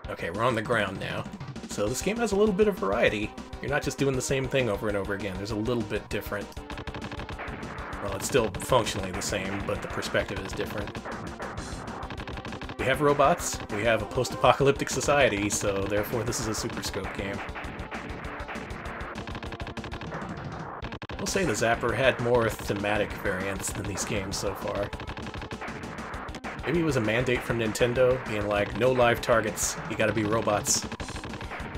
S2: Okay, we're on the ground now. So this game has a little bit of variety. You're not just doing the same thing over and over again. There's a little bit different. Well, it's still functionally the same, but the perspective is different. We have robots, we have a post-apocalyptic society, so therefore this is a Super Scope game. We'll say the Zapper had more thematic variants than these games so far. Maybe it was a mandate from Nintendo, being like, no live targets, you gotta be robots.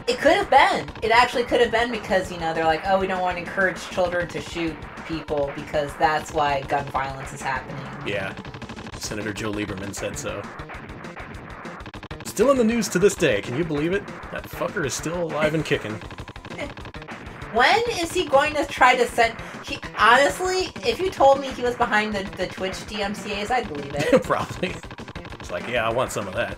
S1: It could have been. It actually could have been because, you know, they're like, oh, we don't want to encourage children to shoot people because that's why gun violence is happening.
S2: Yeah. Senator Joe Lieberman said so. Still in the news to this day, can you believe it? That fucker is still alive and kicking.
S1: When is he going to try to set... honestly, if you told me he was behind the Twitch DMCAs, I'd believe it.
S2: Probably. It's like, yeah, I want some of that.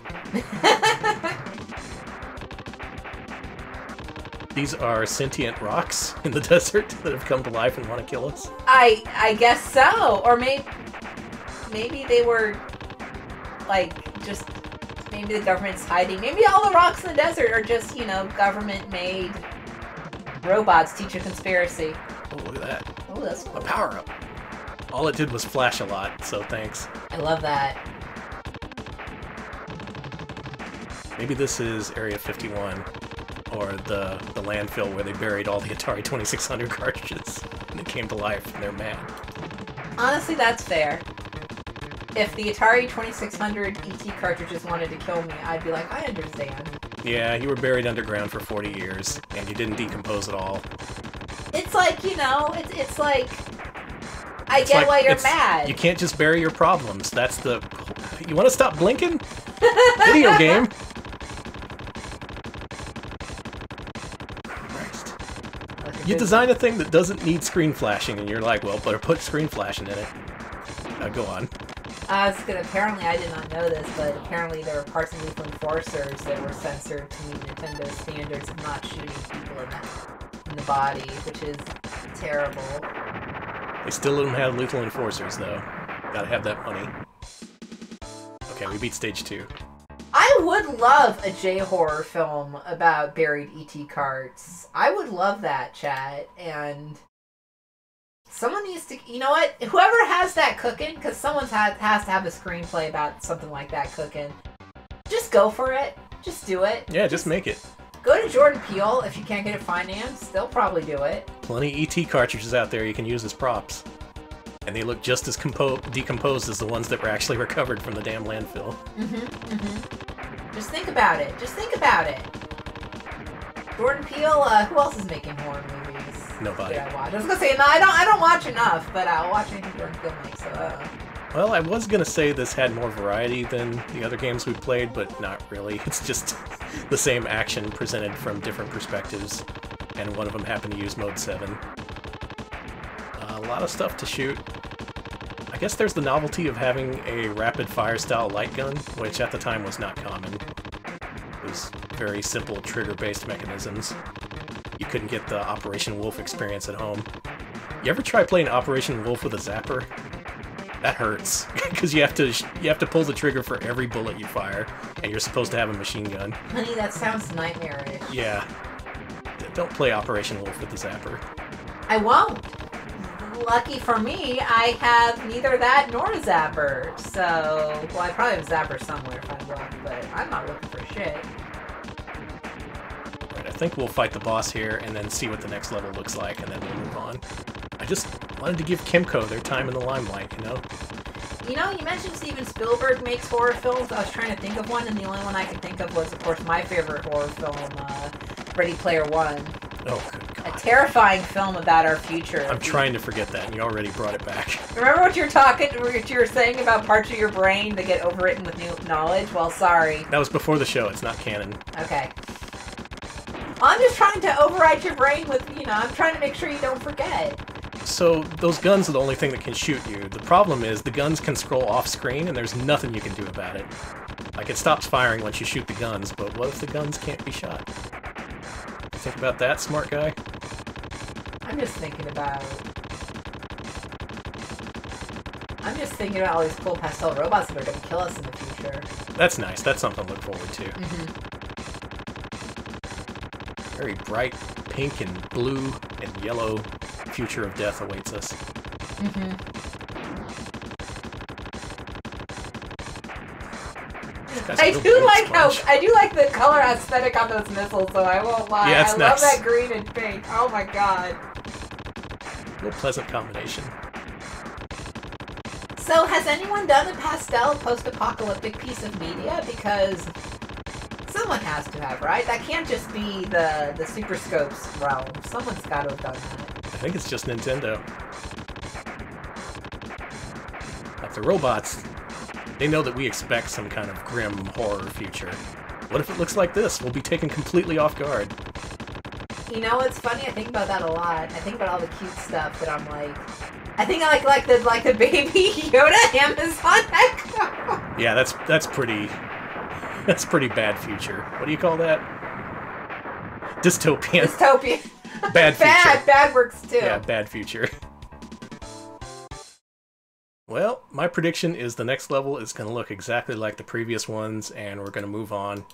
S2: These are sentient rocks in the desert that have come to life and want to kill us.
S1: I guess so. Or maybe they were, like, just... Maybe the government's hiding. Maybe all the rocks in the desert are just, you know, government-made robots. Teach a conspiracy.
S2: Oh, look at that.
S1: Oh, that's cool.
S2: A power-up. All it did was flash a lot, so thanks.
S1: I love that.
S2: Maybe this is Area 51, or the landfill where they buried all the Atari 2600 cartridges, and they came to life, and they're mad.
S1: Honestly, that's fair. If the Atari 2600 ET cartridges wanted to kill me, I'd be like, I understand.
S2: Yeah, you were buried underground for 40 years, and you didn't decompose at all.
S1: It's like, you know, it's like... I get why you're mad.
S2: You can't just bury your problems. That's the... You want to stop blinking? Video game. Christ. You design a thing that doesn't need screen flashing, and you're like, well, better put screen flashing in it. Go on.
S1: Apparently, I did not know this, but apparently there were parts of Lethal Enforcers that were censored to meet Nintendo's standards of not shooting people in the body, which is terrible.
S2: They still let them have Lethal Enforcers, though. Gotta have that money. Okay, we beat stage 2.
S1: I would love a J-horror film about buried ET carts. I would love that, chat, and... Someone needs to, you know what? Whoever has that cooking, because someone has to have a screenplay about something like that cooking. Just go for it. Just do it.
S2: Yeah, just make it.
S1: Go to Jordan Peele if you can't get it financed. They'll probably do it.
S2: Plenty ET cartridges out there you can use as props. And they look just as decomposed as the ones that were actually recovered from the damn landfill.
S1: Just think about it. Just think about it. Jordan Peele, who else is making horror movies?
S2: Nobody.
S1: I watch. I was gonna say, no, I don't watch enough, but I'll watch anything Jordan Peele makes, so
S2: Well, I was gonna say this had more variety than the other games we played, but not really. It's just the same action presented from different perspectives, and one of them happened to use Mode 7. A lot of stuff to shoot. I guess there's the novelty of having a rapid-fire style light gun, which at the time was not common. It was very simple trigger-based mechanisms. You couldn't get the Operation Wolf experience at home. You ever try playing Operation Wolf with a Zapper? That hurts, because you have to pull the trigger for every bullet you fire, and you're supposed to have a machine gun.
S1: Honey, that sounds nightmarish.
S2: Yeah. Don't play Operation Wolf with the Zapper.
S1: I won't. Lucky for me, I have neither that nor a Zapper, so... Well, I probably have a Zapper somewhere if I look, but I'm not looking for shit.
S2: I think we'll fight the boss here and then see what the next level looks like, and then we'll move on. I just wanted to give Kimco their time in the limelight, you know?
S1: You know, you mentioned Steven Spielberg makes horror films. I was trying to think of one, and the only one I could think of was, of course, my favorite horror film, Ready Player One.
S2: Oh, good God.
S1: A terrifying film about our future.
S2: I'm trying to forget that, and you already brought it back.
S1: Remember what you were saying about parts of your brain that get overwritten with new knowledge? Well, sorry.
S2: That was before the show. It's not canon.
S1: Okay. I'm just trying to override your brain with, I'm trying to make sure you don't forget.
S2: So, those guns are the only thing that can shoot you. The problem is, the guns can scroll off-screen, and there's nothing you can do about it. Like, it stops firing once you shoot the guns, but what if the guns can't be shot? Think about that, smart guy?
S1: I'm just thinking about all these cool pastel robots that are going to kill us in the future.
S2: That's nice. That's something to look forward to. Very bright pink and blue and yellow future of death awaits us.
S1: I do like the color aesthetic on those missiles, so I won't lie.
S2: Yeah, it's nice.
S1: Love that green and pink. Oh my god.
S2: A little pleasant combination.
S1: So, has anyone done a pastel post-apocalyptic piece of media? Because someone has to have, right? That can't just be the Super Scopes realm. Someone's got to have done that.
S2: I think it's just Nintendo. Like the robots, they know that we expect some kind of grim horror future. What if it looks like this? We'll be taken completely off guard.
S1: You know what's funny? I think about that a lot. I think about all the cute stuff that I'm like... I think I like the baby Yoda Amazon Echo.
S2: Yeah, that's pretty bad future. What do you call that? Dystopian.
S1: Dystopian.
S2: Bad future.
S1: Bad works too.
S2: Yeah, bad future. Well, my prediction is the next level is going to look exactly like the previous ones, and we're going to move on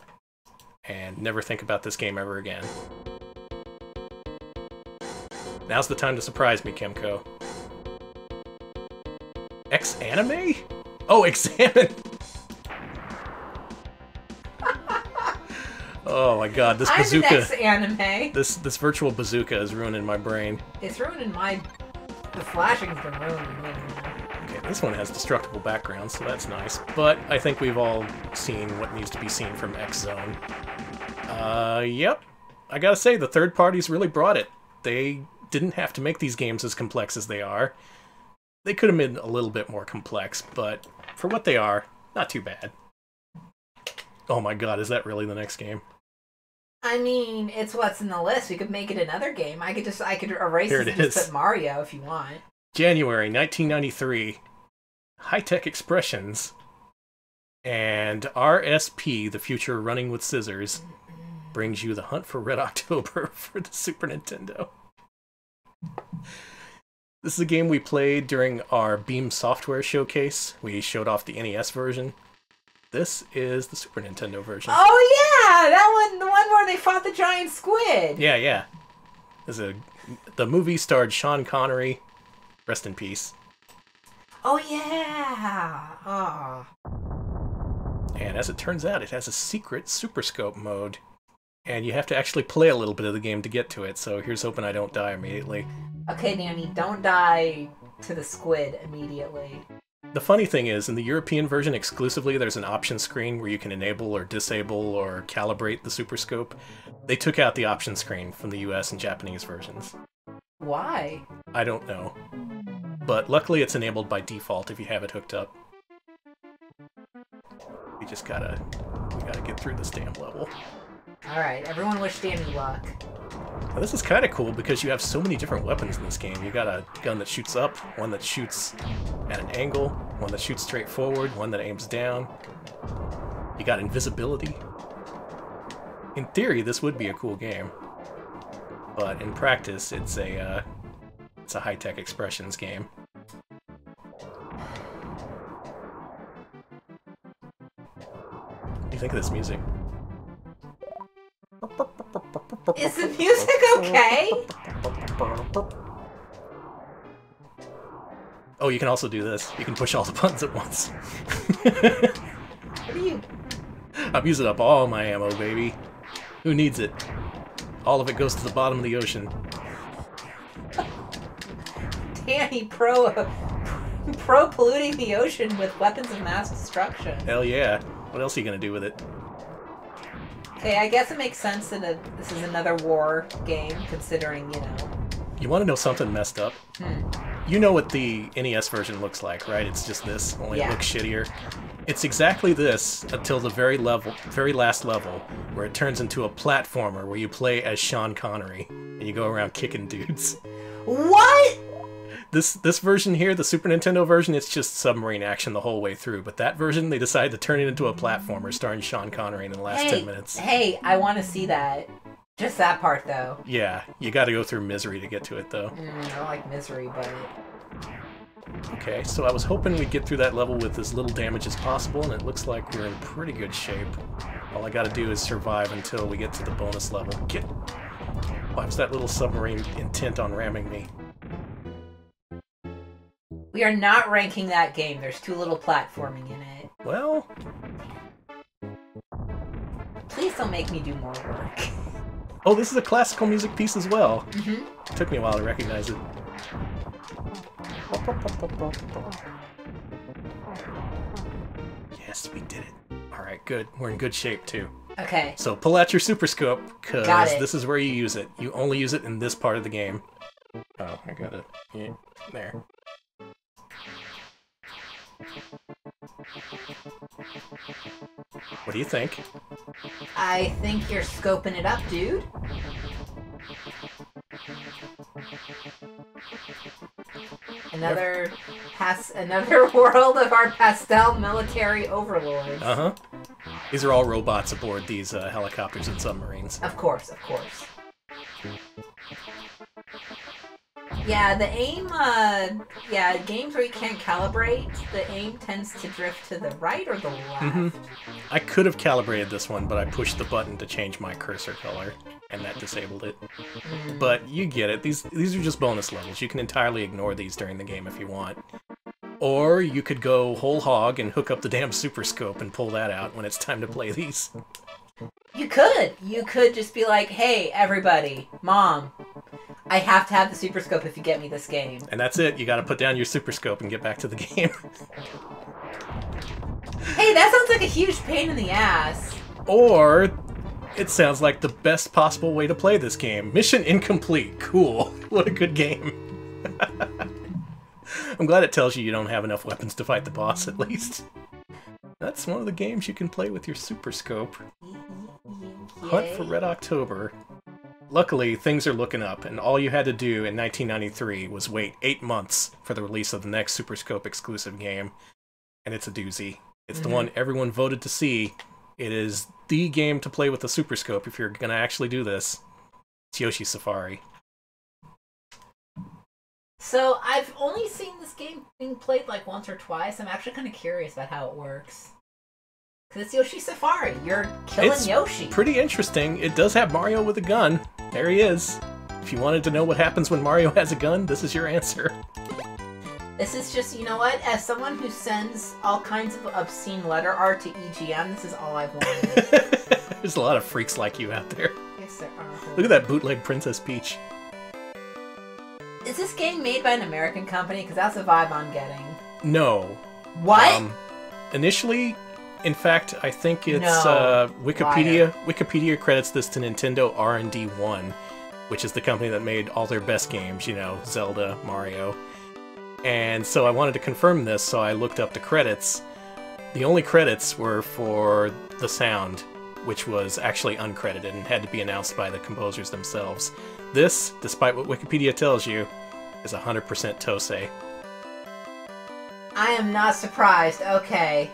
S2: and never think about this game ever again. Now's the time to surprise me, Kemco. X-anime? Oh, examine! Oh my god, this bazooka...
S1: I'm an X-anime.
S2: This virtual bazooka is ruining my brain.
S1: It's ruining my... The flashing's been ruining me.
S2: Okay, this one has destructible background, so that's nice. But I think we've all seen what needs to be seen from X-Zone. Yep. I gotta say, the third parties really brought it. They didn't have to make these games as complex as they are. They could have been a little bit more complex, but for what they are, not too bad. Oh my god, is that really the next game?
S1: I mean, it's what's in the list. We could make it another game. I could erase it and just put Mario if you want.
S2: January 1993. High-Tech Expressions. And RSP, The Future Running with Scissors, brings you The Hunt for Red October for the Super Nintendo. This is a game we played during our Beam Software showcase. We showed off the NES version. This is the Super Nintendo version.
S1: Oh yeah, that one, the one where they fought the giant squid.
S2: Yeah. The movie starred Sean Connery. Rest in peace.
S1: Oh yeah. Oh.
S2: And as it turns out, it has a secret Super Scope mode. And you have to actually play a little bit of the game to get to it, so here's hoping I don't die immediately.
S1: Okay, Danny, don't die to the squid immediately.
S2: The funny thing is, in the European version exclusively, there's an option screen where you can enable or disable or calibrate the Super Scope. They took out the option screen from the US and Japanese versions.
S1: Why?
S2: I don't know. But luckily it's enabled by default if you have it hooked up. We gotta get through this damn level.
S1: Alright, everyone wish Danny luck.
S2: Now, this is kind of cool because you have so many different weapons in this game. You got a gun that shoots up, one that shoots at an angle, one that shoots straight forward, one that aims down. You got invisibility. In theory, this would be a cool game. But in practice, it's a high-tech expressions game. What do you think of this music?
S1: Is the music okay?
S2: Oh, you can also do this. You can push all the buttons at once.
S1: What are you...
S2: I'm using up all my ammo, baby. Who needs it? All of it goes to the bottom of the ocean.
S1: Danny, pro polluting the ocean with weapons of mass destruction.
S2: Hell yeah. What else are you gonna do with it?
S1: Okay, I guess it makes sense that this is another war game, considering, you know.
S2: You want to know something messed up? You know what the NES version looks like, right? It's just this, only it looks shittier. It's exactly this until the very last level, where it turns into a platformer where you play as Sean Connery and you go around kicking dudes.
S1: What?
S2: This version here, the Super Nintendo version, it's just submarine action the whole way through. But that version, they decided to turn it into a platformer starring Sean Connery in the last 10 minutes.
S1: Hey, I want to see that. Just that part, though.
S2: Yeah, you got to go through misery to get to it, though.
S1: I don't like misery, but...
S2: Okay, so I was hoping we'd get through that level with as little damage as possible, and it looks like we're in pretty good shape. All I gotta do is survive until we get to the bonus level. Why was that little submarine intent on ramming me?
S1: We are not ranking that game. There's too little platforming in it.
S2: Well...
S1: Please don't make me do more work.
S2: Oh, this is a classical music piece as well. Took me a while to recognize it. Yes, we did it. Alright, good. We're in good shape, too.
S1: Okay.
S2: So pull out your Super Scope, because this is where you use it. You only use it in this part of the game. Oh, I got it. Yeah, there. What do you think?
S1: I think you're scoping it up, dude. Another world of our pastel military overlords.
S2: These are all robots aboard these helicopters and submarines.
S1: Of course, of course. Yeah, the aim, games where you can't calibrate, the aim tends to drift to the right or the left.
S2: I could have calibrated this one, but I pushed the button to change my cursor color, and that disabled it. But you get it. These are just bonus levels. You can entirely ignore these during the game if you want. Or you could go whole hog and hook up the damn Super Scope and pull that out when it's time to play these.
S1: You could! You could just be like, hey, everybody, Mom, I have to have the Super Scope if you get me this game.
S2: And that's it. You gotta put down your Super Scope and get back to the game.
S1: Hey, that sounds like a huge pain in the ass.
S2: Or it sounds like the best possible way to play this game. Mission incomplete. Cool. What a good game. I'm glad it tells you don't have enough weapons to fight the boss, at least. That's one of the games you can play with your Super Scope. Hunt for Red October. Luckily, things are looking up, and all you had to do in 1993 was wait 8 months for the release of the next Super Scope exclusive game. And it's a doozy. It's the one everyone voted to see. It is the game to play with the Super Scope if you're going to actually do this. It's Yoshi's Safari.
S1: So, I've only seen this game being played like once or twice. I'm actually kind of curious about how it works. Because it's Yoshi's Safari. You're killing Yoshi.
S2: Pretty interesting. It does have Mario with a gun. There he is. If you wanted to know what happens when Mario has a gun, this is your answer.
S1: This is just, you know what? As someone who sends all kinds of obscene letter art to EGM, this is all I've wanted.
S2: There's a lot of freaks like you out there.
S1: Yes, there are.
S2: Look at that bootleg Princess Peach.
S1: Is this game made by an American company? Because that's the vibe I'm getting.
S2: No.
S1: What?
S2: Initially, in fact, I think it's
S1: Wikipedia.
S2: Wikipedia credits this to Nintendo R&D 1, which is the company that made all their best games, you know, Zelda, Mario. And so I wanted to confirm this, so I looked up the credits. The only credits were for the sound, which was actually uncredited and had to be announced by the composers themselves. This, despite what Wikipedia tells you, is 100% Tosei.
S1: I am not surprised. Okay.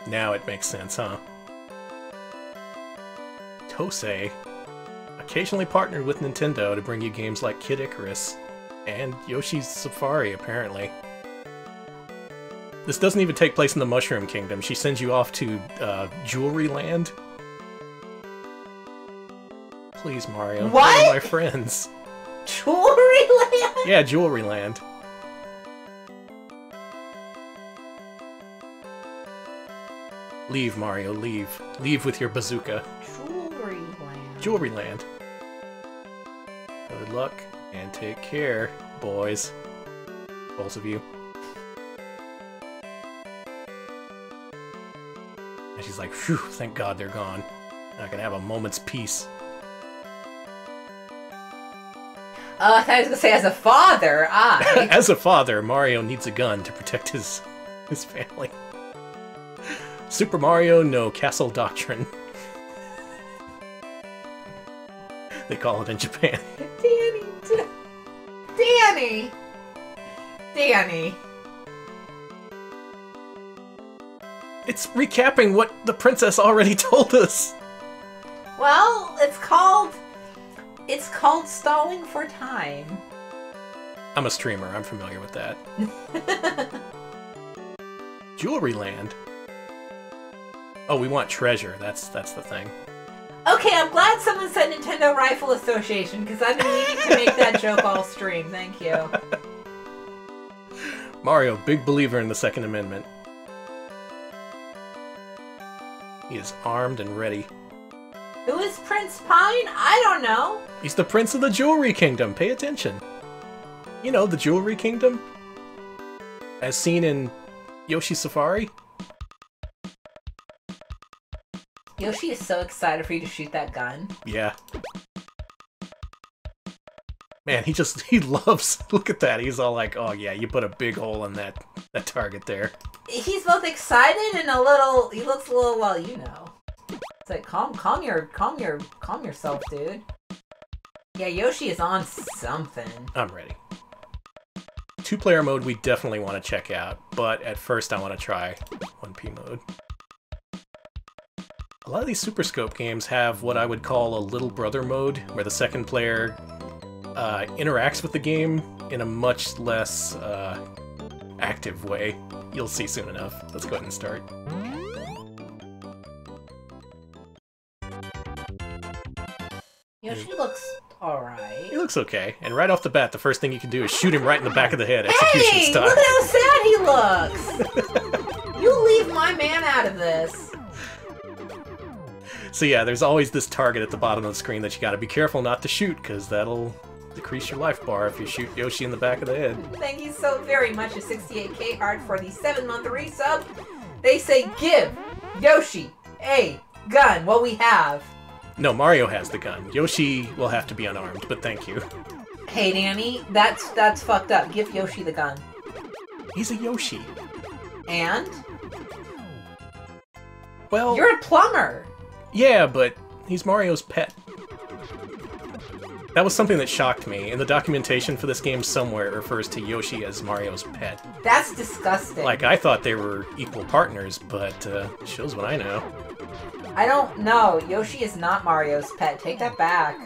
S2: Now it makes sense, huh? Tosei occasionally partnered with Nintendo to bring you games like Kid Icarus and Yoshi's Safari, apparently. This doesn't even take place in the Mushroom Kingdom. She sends you off to Jewelry Land. Please, Mario.
S1: What?
S2: They're my friends.
S1: Jewelry Land?
S2: Yeah, Jewelry Land. Leave, Mario, leave. Leave with your bazooka.
S1: Jewelry Land.
S2: Jewelry Land. Good luck, and take care, boys. Both of you. And she's like, phew, thank God they're gone. Not gonna have a moment's peace.
S1: Oh, I thought I was gonna say, as a father,
S2: As a father, Mario needs a gun to protect his family. Super Mario no Castle Doctrine. They call it in Japan.
S1: Danny!
S2: It's recapping what the princess already told us.
S1: Well, it's called stalling for time.
S2: I'm a streamer, I'm familiar with that. Jewelry Land. Oh, we want treasure, that's the thing.
S1: Okay, I'm glad someone said Nintendo Rifle Association, because I've been needing to make that joke all stream. Thank you.
S2: Mario, big believer in the Second Amendment. He is armed and ready.
S1: Who is Prince Pine? I don't know.
S2: He's the Prince of the Jewelry Kingdom. Pay attention. You know, the Jewelry Kingdom? As seen in Yoshi's Safari?
S1: Yoshi is so excited for you to shoot that gun.
S2: Yeah. Man, he loves... Look at that. He's all like, oh yeah, you put a big hole in that target there.
S1: He's both excited and a little... He looks a little, well, you know. It's like, calm yourself, dude. Yeah, Yoshi is on something.
S2: I'm ready. 2-player mode we definitely want to check out, but at first I want to try 1P mode. A lot of these Super Scope games have what I would call a little brother mode, where the second player interacts with the game in a much less active way. You'll see soon enough. Let's go ahead and start.
S1: Yoshi looks alright.
S2: He looks okay, and right off the bat, the first thing you can do is shoot him right in the back of the head, execution
S1: Hey!
S2: style.
S1: Look at how sad he looks! You leave my man out of this.
S2: So yeah, there's always this target at the bottom of the screen that you gotta be careful not to shoot, because that'll decrease your life bar if you shoot Yoshi in the back of the head.
S1: Thank you so very much, a 68K Heart, for the 7-month resub. They say, give Yoshi a gun. What we have.
S2: No, Mario has the gun. Yoshi will have to be unarmed, but thank you.
S1: Hey, Danny, that's fucked up. Give Yoshi the gun.
S2: He's a Yoshi.
S1: And?
S2: Well...
S1: You're a plumber!
S2: Yeah, but he's Mario's pet. That was something that shocked me. In the documentation for this game somewhere, it refers to Yoshi as Mario's pet.
S1: That's disgusting.
S2: Like, I thought they were equal partners, but shows what I know.
S1: I don't know. Yoshi is not Mario's pet. Take that back.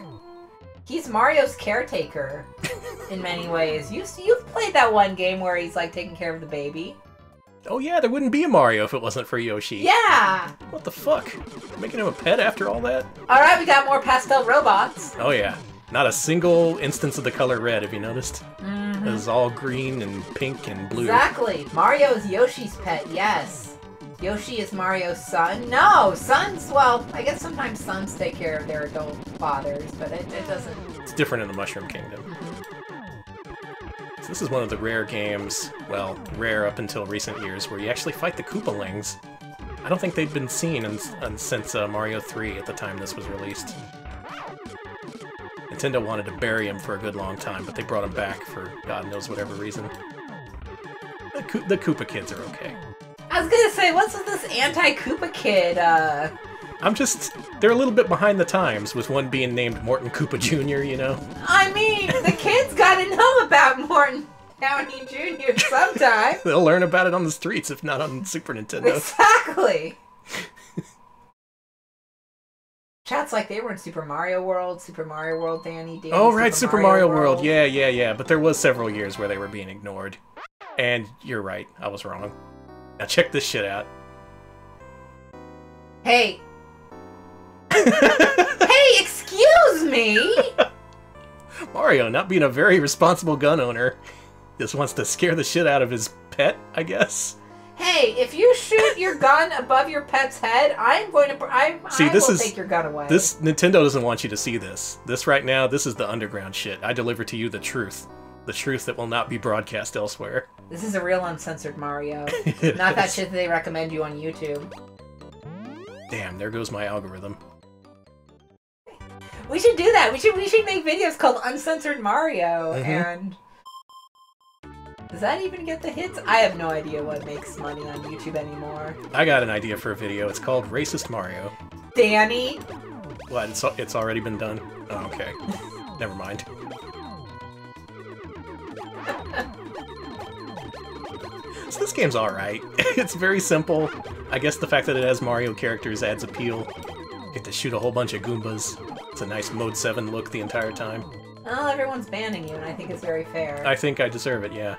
S1: He's Mario's caretaker in many ways. You've played that one game where he's like taking care of the baby.
S2: Oh yeah, there wouldn't be a Mario if it wasn't for Yoshi.
S1: Yeah!
S2: What the fuck? Making him a pet after all that?
S1: Alright, we got more pastel robots.
S2: Oh yeah. Not a single instance of the color red, have you noticed?
S1: Mm-hmm.
S2: It was all green and pink and blue.
S1: Exactly. Mario is Yoshi's pet, yes. Yoshi is Mario's son. No, sons, well, I guess sometimes sons take care of their adult fathers, but it doesn't...
S2: It's different in the Mushroom Kingdom. So this is one of the rare games, well, rare up until recent years, where you actually fight the Koopalings. I don't think they'd been seen since Mario 3 at the time this was released. Nintendo wanted to bury him for a good long time, but they brought him back for God knows whatever reason. The Koopa kids are okay.
S1: I was gonna say, what's with this anti-Koopa kid,
S2: they're a little bit behind the times, with one being named Morton Koopa Jr., you know?
S1: I mean, the kids gotta know about Morton Downey Jr. sometime.
S2: They'll learn about it on the streets, if not on Super Nintendo.
S1: Exactly! Chat's like they were in Super Mario World, Danny.
S2: Oh, right, Super Mario World. Yeah, but there was several years where they were being ignored. And you're right, I was wrong. Now check this shit out.
S1: Hey! Hey, excuse me!
S2: Mario, not being a very responsible gun owner, just wants to scare the shit out of his pet, I guess.
S1: Hey, if you shoot your gun above your pet's head, I'm going to... I will take your gun away.
S2: This Nintendo doesn't want you to see this. This right now, this is the underground shit. I deliver to you the truth. The truth that will not be broadcast elsewhere.
S1: This is a real uncensored Mario. Not that shit that they recommend you on YouTube.
S2: Damn, there goes my algorithm.
S1: We should do that. We should make videos called Uncensored Mario, and does that even get the hits? I have no idea what makes money on YouTube anymore.
S2: I got an idea for a video. It's called Racist Mario.
S1: Danny?
S2: What? It's already been done? Oh, okay. Never mind. So this game's alright. It's very simple. I guess the fact that it has Mario characters adds appeal. Get to shoot a whole bunch of Goombas. It's a nice Mode 7 look the entire time.
S1: Well, everyone's banning you, and I think it's very fair.
S2: I think I deserve it, yeah.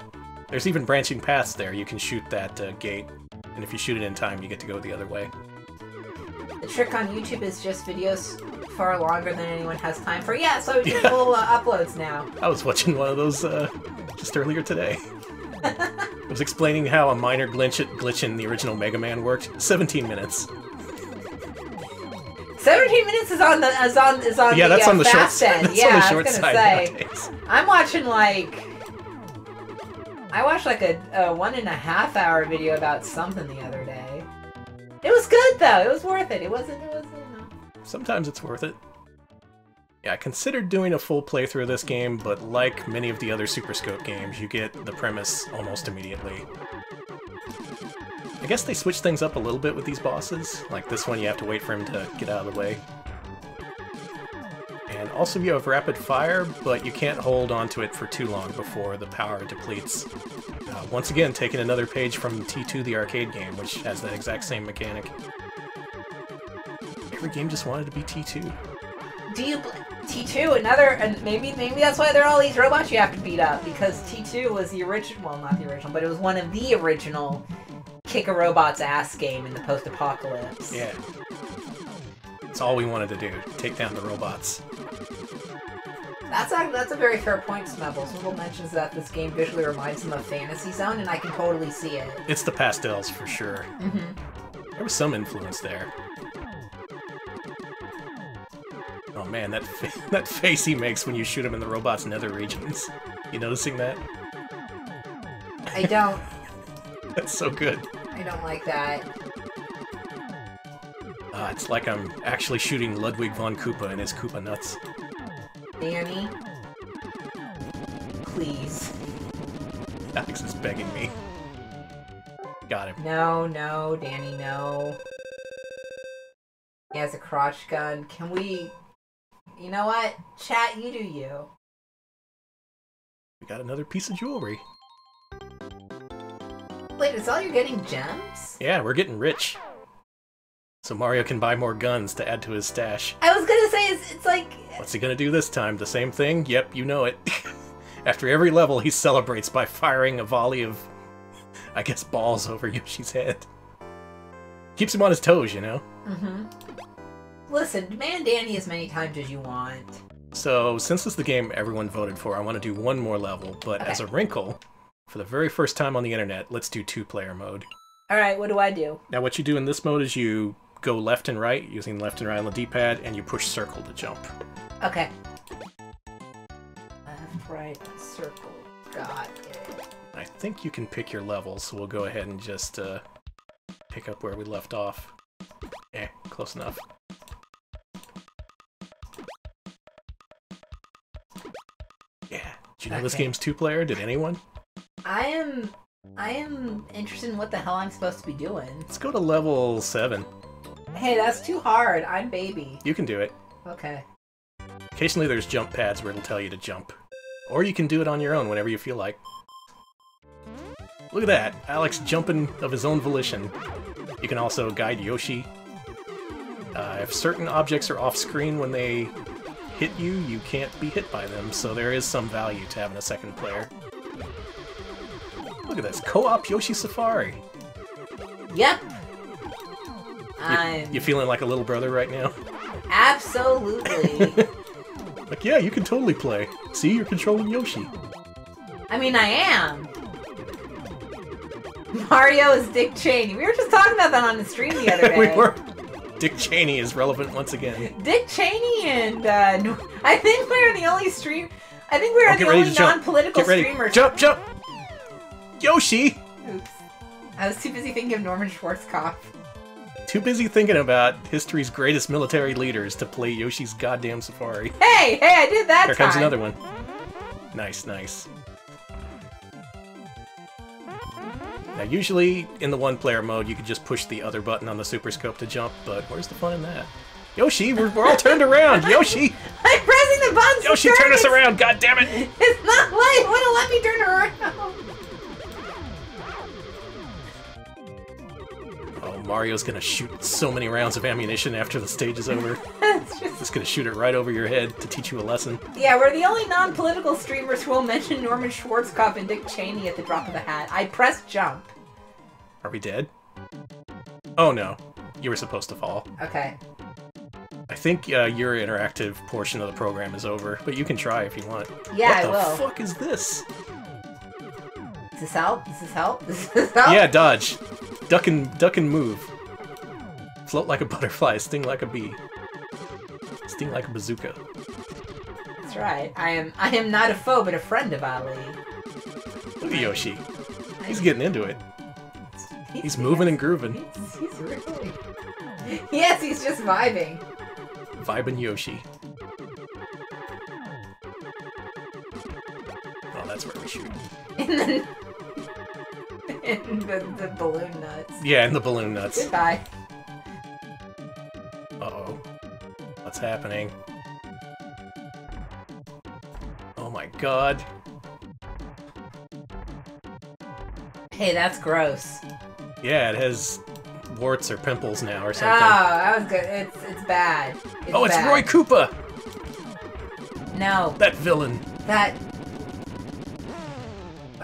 S2: There's even branching paths there. You can shoot that gate, and if you shoot it in time, you get to go the other way.
S1: The trick on YouTube is just videos far longer than anyone has time for. Yeah, so we do full uploads now.
S2: I was watching one of those just earlier today. I was explaining how a minor glitch in the original Mega Man worked. 17 minutes.
S1: 17 minutes is on the
S2: yeah, that's on the
S1: fast
S2: short
S1: end.
S2: That's
S1: yeah,
S2: on the
S1: I
S2: short
S1: was gonna
S2: side
S1: say.
S2: nowadays.
S1: I'm watching I watched like a 1.5 hour video about something the other day. It was good though. It was worth it. It wasn't.
S2: Sometimes it's worth it. Yeah, I considered doing a full playthrough of this game, but like many of the other Super Scope games, you get the premise almost immediately. I guess they switch things up a little bit with these bosses. Like this one, you have to wait for him to get out of the way. And also you have rapid fire, but you can't hold onto it for too long before the power depletes. Once again, taking another page from T2, the arcade game, which has that exact same mechanic. Every game just wanted to be T2.
S1: Do you T2 and maybe that's why there are all these robots you have to beat up, because T2 was the original, well, not the original, but it was one of the original kick a robot's ass game in the post-apocalypse.
S2: Yeah. That's all we wanted to do, take down the robots.
S1: That's a very fair point, Smebble. Smebble mentions that this game visually reminds him of Fantasy Zone, and I can totally see it.
S2: It's the pastels, for sure. There was some influence there. Oh man, that face he makes when you shoot him in the robot's nether regions. You noticing that?
S1: I don't.
S2: That's so good.
S1: I don't like that.
S2: It's like I'm actually shooting Ludwig von Koopa and his Koopa nuts.
S1: Danny? Please.
S2: Alex is begging me. Got him.
S1: No, Danny, no. He has a crotch gun. Can we... You know what? Chat, you do you.
S2: We got another piece of jewelry.
S1: Wait, is all you're getting gems?
S2: Yeah, we're getting rich. So Mario can buy more guns to add to his stash.
S1: I was gonna say, it's like...
S2: What's he gonna do this time? The same thing? Yep, you know it. After every level, he celebrates by firing a volley of, I guess, balls over Yoshi's head. Keeps him on his toes, you know?
S1: Listen, demand Danny as many times as you want.
S2: So, since this is the game everyone voted for, I want to do one more level, but as a wrinkle, for the very first time on the internet, let's do two-player mode.
S1: Alright, what do I do?
S2: Now, what you do in this mode is you go left and right, using left and right on the D-pad, and you push circle to jump.
S1: Okay. Left, right, circle. Got it.
S2: I think you can pick your levels, so we'll go ahead and just pick up where we left off. Close enough. Yeah. Did you know this game's two-player? Did anyone?
S1: I am interested in what the hell I'm supposed to be doing.
S2: Let's go to level 7.
S1: Hey, that's too hard. I'm baby.
S2: You can do it.
S1: Okay.
S2: Occasionally there's jump pads where it'll tell you to jump. Or you can do it on your own whenever you feel like. Look at that! Alex jumping of his own volition. You can also guide Yoshi. If certain objects are off-screen when they hit you, you can't be hit by them, so there is some value to having a second player. Look at this, co-op Yoshi Safari!
S1: Yep!
S2: You feeling like a little brother right now?
S1: Absolutely!
S2: Like, yeah, you can totally play. See, you're controlling Yoshi.
S1: I mean, I am! Mario is Dick Cheney. We were just talking about that on the stream the other day.
S2: We were. Dick Cheney is relevant once again.
S1: Dick Cheney and, I think we're the only stream... I think we're the only non-political streamers.
S2: Jump, jump! Yoshi!
S1: Oops. I was too busy thinking of Norman Schwarzkopf.
S2: Too busy thinking about history's greatest military leaders to play Yoshi's goddamn Safari.
S1: Hey, I did that
S2: Here comes another one. Nice, nice. Now, usually in the one-player mode, you could just push the other button on the Super Scope to jump, but where's the fun in that? Yoshi, we're all turned around. Yoshi!
S1: I'm pressing the buttons.
S2: Yoshi, turn us around! God damn it!
S1: It's not light. Wouldn't let me turn around.
S2: Oh, Mario's gonna shoot so many rounds of ammunition after the stage is over. Just gonna shoot it right over your head to teach you a lesson.
S1: Yeah, we're the only non-political streamers who will mention Norman Schwarzkopf and Dick Cheney at the drop of a hat. I pressed jump.
S2: Are we dead? Oh no, you were supposed to fall.
S1: Okay.
S2: I think your interactive portion of the program is over, but you can try if you want.
S1: Yeah, I will.
S2: What the fuck is this?
S1: Does this help? Does this help? Does this help?
S2: Yeah, dodge. Duck and move. Float like a butterfly, sting like a bee. Sting like a bazooka.
S1: That's right. I am not a foe, but a friend of Ali.
S2: Look at Yoshi. He's getting into it. He's moving and grooving.
S1: He's really... Yes, he's just vibing.
S2: Vibing Yoshi. Oh, that's where we shoot.
S1: In the balloon nuts.
S2: Yeah, in the balloon nuts.
S1: Goodbye.
S2: Uh-oh. What's happening? Oh my god.
S1: Hey, that's gross.
S2: Yeah, it has warts or pimples now or
S1: Oh,
S2: something.
S1: that was good. It's bad.
S2: Oh, it's
S1: bad.
S2: Roy Koopa!
S1: No.
S2: That villain.
S1: That...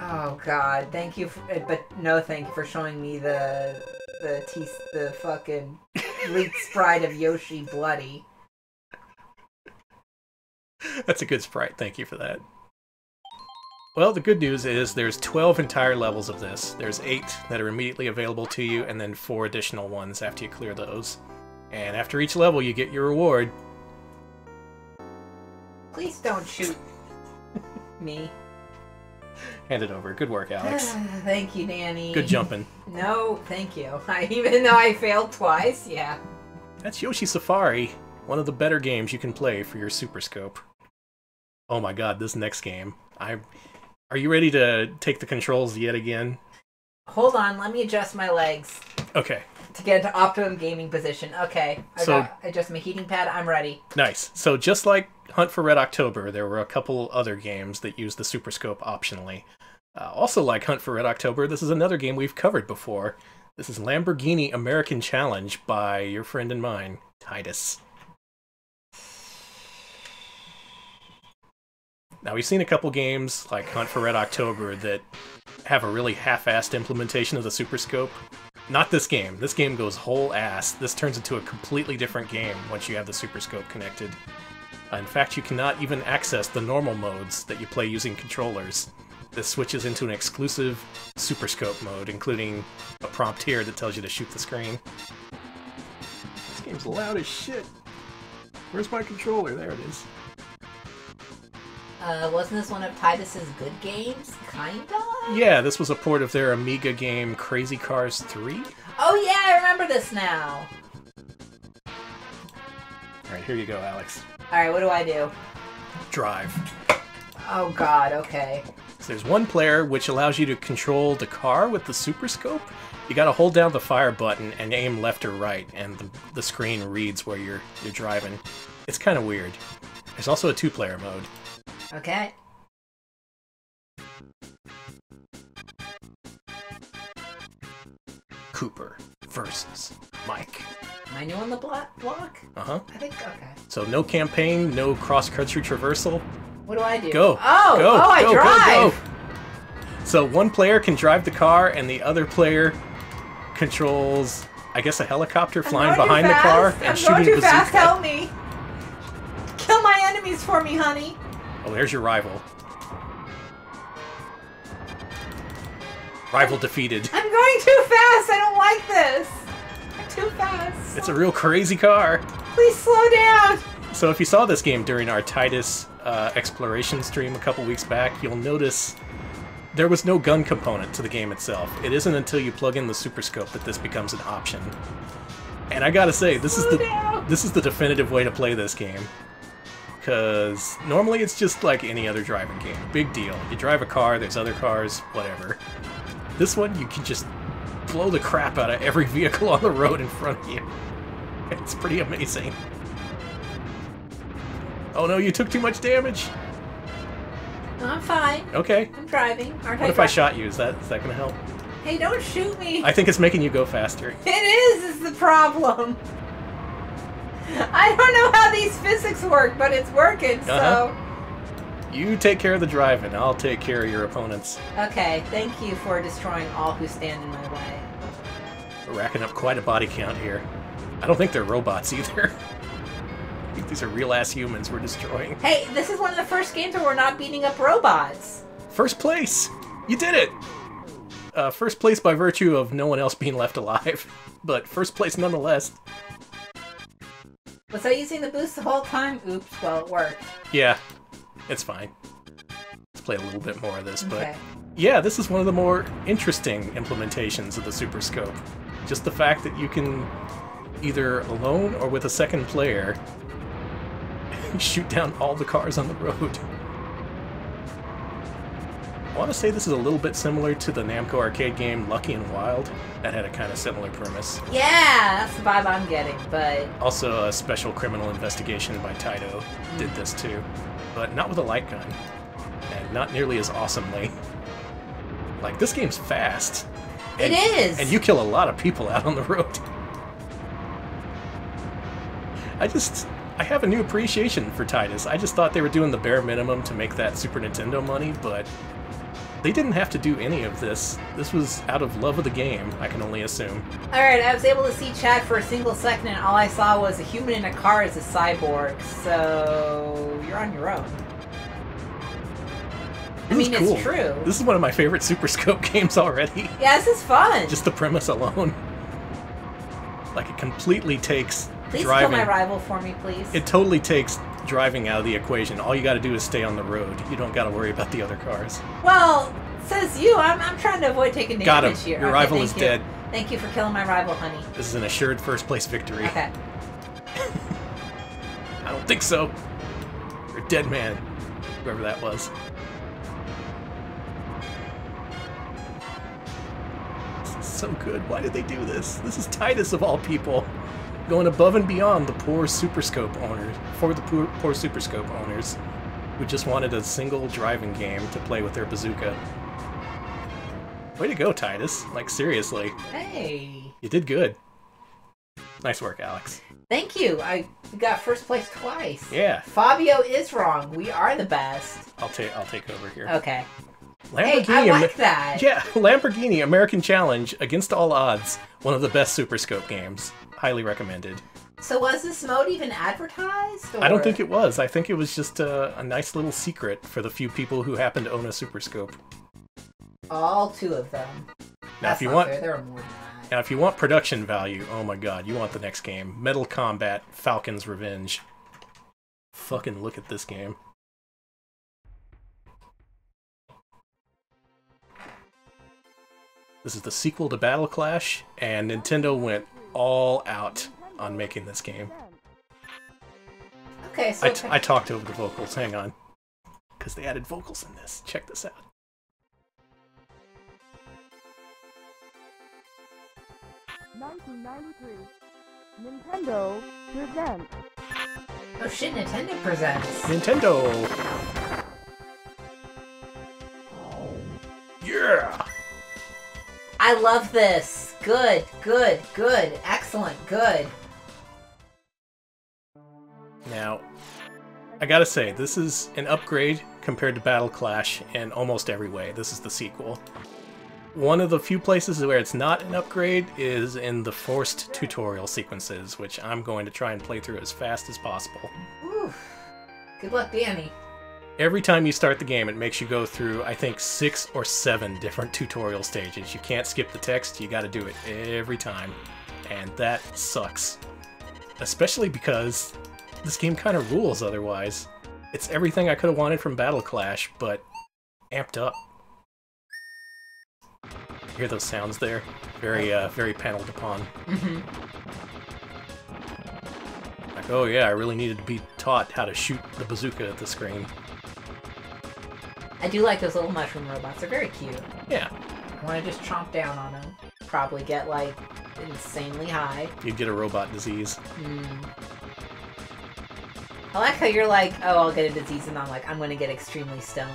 S1: Oh god, thank you, but no thank you for showing me the fucking leaked sprite of Yoshi bloody.
S2: That's a good sprite, thank you for that. Well, the good news is there's 12 entire levels of this. There's 8 that are immediately available to you, and then 4 additional ones after you clear those. And after each level, you get your reward.
S1: Please don't shoot me.
S2: Hand it over. Good work, Alex.
S1: Thank you, Danny.
S2: Good jumping.
S1: No, thank you. Even though I failed twice, yeah.
S2: That's Yoshi Safari, one of the better games you can play for your Super Scope. Oh my god, this next game. Are you ready to take the controls yet again?
S1: Hold on, let me adjust my legs.
S2: Okay.
S1: To get into optimum gaming position. Okay, I adjust my heating pad, I'm ready.
S2: Nice. So just like Hunt for Red October, there were a couple other games that used the Super Scope optionally. Also like Hunt for Red October, this is another game we've covered before. This is Lamborghini American Challenge by your friend and mine, Titus. Now, we've seen a couple games like Hunt for Red October that have a really half-assed implementation of the Super Scope. Not this game. This game goes whole ass. This turns into a completely different game once you have the Super Scope connected. In fact, you cannot even access the normal modes that you play using controllers. This switches into an exclusive Super Scope mode, including a prompt here that tells you to shoot the screen. This game's loud as shit. Where's my controller? There it is.
S1: Wasn't this one of Titus's good games? Kinda?
S2: Yeah, this was a port of their Amiga game Crazy Cars 3.
S1: Oh yeah, I remember this now.
S2: Alright, here you go, Alex.
S1: Alright, what do I do?
S2: Drive.
S1: Oh god, okay.
S2: So there's one player which allows you to control the car with the Super Scope. You gotta hold down the fire button and aim left or right, and the screen reads where you're driving. It's kind of weird. There's also a 2-player mode.
S1: Okay.
S2: Cooper versus Mike.
S1: Am I new on the block?
S2: Uh-huh.
S1: I think, okay.
S2: So no campaign, no cross-country traversal.
S1: What do I do?
S2: Go.
S1: Oh!
S2: Go,
S1: I
S2: go,
S1: drive!
S2: Go, go. So one player can drive the car, and the other player controls, I guess, a helicopter flying behind the car and shooting
S1: bazooka. I'm going too fast,
S2: bazooka.
S1: help me! Kill my enemies for me, honey!
S2: Oh, there's your rival. Rival defeated.
S1: I'm going too fast! I don't like this! I'm too fast.
S2: It's a real crazy car.
S1: Please slow down!
S2: So if you saw this game during our Titus exploration stream a couple weeks back, you'll notice there was no gun component to the game itself. It isn't until you plug in the Super Scope that this becomes an option. And I gotta say, this is the definitive way to play this game. Because normally it's just like any other driving game. Big deal. You drive a car, there's other cars, whatever. This one, you can just blow the crap out of every vehicle on the road in front of you. It's pretty amazing. Oh no, you took too much damage.
S1: No, I'm fine.
S2: Okay.
S1: I'm driving. Aren't I?
S2: What if I shot you? Is that gonna help?
S1: Hey, don't shoot me.
S2: I think it's making you go faster.
S1: It is the problem. I don't know how these physics work, but it's working, so...
S2: You take care of the driving, I'll take care of your opponents.
S1: Okay, thank you for destroying all who stand in my way.
S2: We're racking up quite a body count here. I don't think they're robots either. I think these are real-ass humans we're destroying.
S1: Hey, this is one of the first games where we're not beating up robots.
S2: First place! You did it! First place by virtue of no one else being left alive. But first place nonetheless.
S1: Was I using the boost the whole time? Oops, well, it worked.
S2: Yeah, it's fine. Let's play a little bit more of this,
S1: Okay.
S2: but... Yeah, this is one of the more interesting implementations of the Super Scope. Just the fact that you can, either alone or with a second player, shoot down all the cars on the road. I want to say this is a little bit similar to the Namco arcade game Lucky and Wild. That had a kind of similar premise.
S1: Yeah, that's the vibe I'm getting, but...
S2: Also, a Special Criminal Investigation by Taito did this too, but not with a light gun, and not nearly as awesomely. Like, this game's fast.
S1: It is!
S2: And you kill a lot of people out on the road. I have a new appreciation for Titus. I just thought they were doing the bare minimum to make that Super Nintendo money, but they didn't have to do any of this. This was out of love of the game, I can only assume.
S1: Alright, I was able to see chat for a single second, and all I saw was a human in a car as a cyborg, so... you're on your own. I mean,
S2: cool.
S1: It's true.
S2: This is one of my favorite Super Scope games already.
S1: Yeah, this is fun.
S2: Just the premise alone. Like, it completely takes
S1: Please
S2: driving...
S1: kill my rival for me, please.
S2: It totally takes driving out of the equation. All you gotta do is stay on the road. You don't gotta worry about the other cars.
S1: Well, says you. I'm trying to avoid taking damage
S2: Got him.
S1: here.
S2: Your rival is dead.
S1: Thank you for killing my rival, honey.
S2: This is an assured first place victory.
S1: Okay.
S2: I don't think so. You're a dead man. Whoever that was. This is so good. Why did they do this? This is Titus of all people. Going above and beyond the poor Super Scope owners, for the poor Super Scope owners, who just wanted a single driving game to play with their bazooka. Way to go, Titus. Like, seriously.
S1: Hey.
S2: You did good. Nice work, Alex.
S1: Thank you. I got first place twice.
S2: Yeah.
S1: Fabio is wrong. We are the best.
S2: I'll take over here.
S1: Okay.
S2: Lamborghini,
S1: Hey, I like that.
S2: Yeah, Lamborghini American Challenge, against all odds, one of the best Super Scope games. Highly recommended.
S1: So was this mode even advertised? Or?
S2: I don't think it was. I think it was just a nice little secret for the few people who happen to own a Super Scope.
S1: All two of them.
S2: Now,
S1: That's
S2: if you
S1: not
S2: want,
S1: fair. There are more than that.
S2: now, if you want production value, oh my god, you want the next game. Metal Combat Falcon's Revenge. Fucking look at this game. This is the sequel to Battle Clash, and Nintendo went all out on making this game.
S1: Okay, so...
S2: I talked over the vocals, hang on. Because they added vocals in this. Check this out.
S3: Nintendo presents.
S1: Oh shit, Nintendo presents.
S2: Nintendo! Yeah!
S1: I love this. Good, good, good. Excellent, good.
S2: Now, I gotta say, this is an upgrade compared to Battle Clash in almost every way. This is the sequel. One of the few places where it's not an upgrade is in the forced tutorial sequences, which I'm going to try and play through as fast as possible.
S1: Oof. Good luck, Danny.
S2: Every time you start the game, it makes you go through, I think, 6 or 7 different tutorial stages. You can't skip the text, you gotta do it every time. And that sucks. Especially because this game kind of rules otherwise. It's everything I could have wanted from Battle Clash, but amped up. You hear those sounds there? Very paneled upon.
S1: Mm-hmm.
S2: oh yeah, I really needed to be taught how to shoot the bazooka at the screen.
S1: I do like those little mushroom robots. They're very cute.
S2: Yeah.
S1: I want to just chomp down on them. Probably get, like, insanely high.
S2: You'd get a robot disease.
S1: I like how you're like, oh, I'll get a disease, and I'm like, I'm going to get extremely stoned.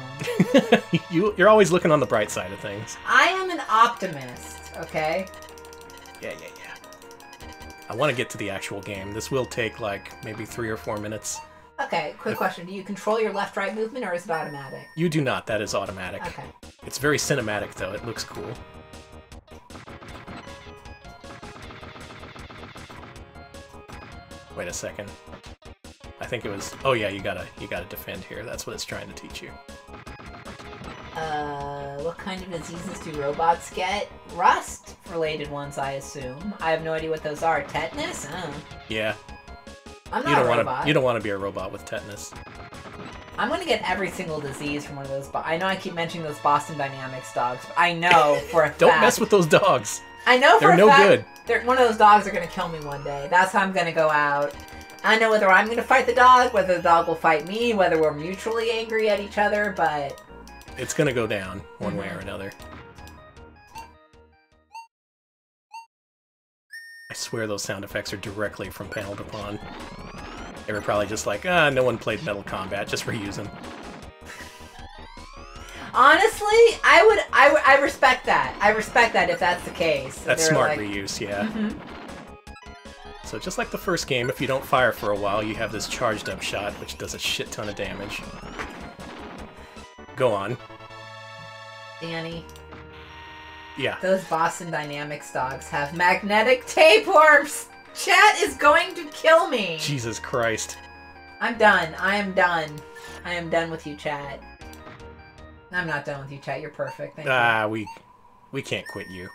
S2: You're always looking on the bright side of things.
S1: I am an optimist, okay?
S2: Yeah. I want to get to the actual game. This will take, like, maybe 3 or 4 minutes.
S1: Okay, quick question. Do you control your left-right movement, or is it automatic?
S2: You do not. That is automatic.
S1: Okay.
S2: It's very cinematic, though. It looks cool. Wait a second. I think it was... Oh yeah, you gotta defend here. That's what it's trying to teach you.
S1: What kind of diseases do robots get? Rust-related ones, I assume. I have no idea what those are. Tetanus? Oh.
S2: Yeah.
S1: I'm not a robot.
S2: You don't want to be a robot with tetanus.
S1: I'm gonna get every single disease from one of those... I know I keep mentioning those Boston Dynamics dogs, but I know for a fact...
S2: Don't mess with those dogs.
S1: I know for
S2: They're
S1: a
S2: no
S1: fact...
S2: good.
S1: One of those dogs are gonna kill me one day. That's how I'm gonna go out. I know whether I'm gonna fight the dog, whether the dog will fight me, whether we're mutually angry at each other, but...
S2: It's gonna go down, one way or another. I swear those sound effects are directly from Panel to Pawn. They were probably just like, no one played Metal Combat, just reuse them.
S1: Honestly, I respect that. I respect that if that's the case.
S2: That's smart reuse, yeah. So just like the first game, if you don't fire for a while, you have this charged up shot, which does a shit ton of damage. Go on.
S1: Danny.
S2: Yeah.
S1: Those Boston Dynamics dogs have magnetic tapeworms! Chat is going to kill me!
S2: Jesus Christ.
S1: I'm done. I am done. I am done with you, chat. I'm not done with you, chat. You're perfect. Thank you.
S2: We can't quit you.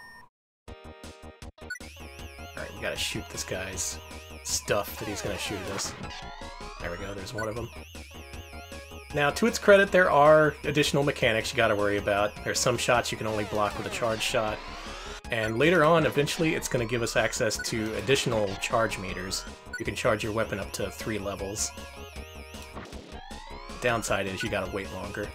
S2: Alright, we gotta shoot this guy's stuff that he's gonna shoot at us. There we go, there's one of them. Now, to its credit, there are additional mechanics you gotta worry about. There's some shots you can only block with a charge shot. And later on, eventually, it's gonna give us access to additional charge meters. You can charge your weapon up to 3 levels. Downside is you gotta wait longer.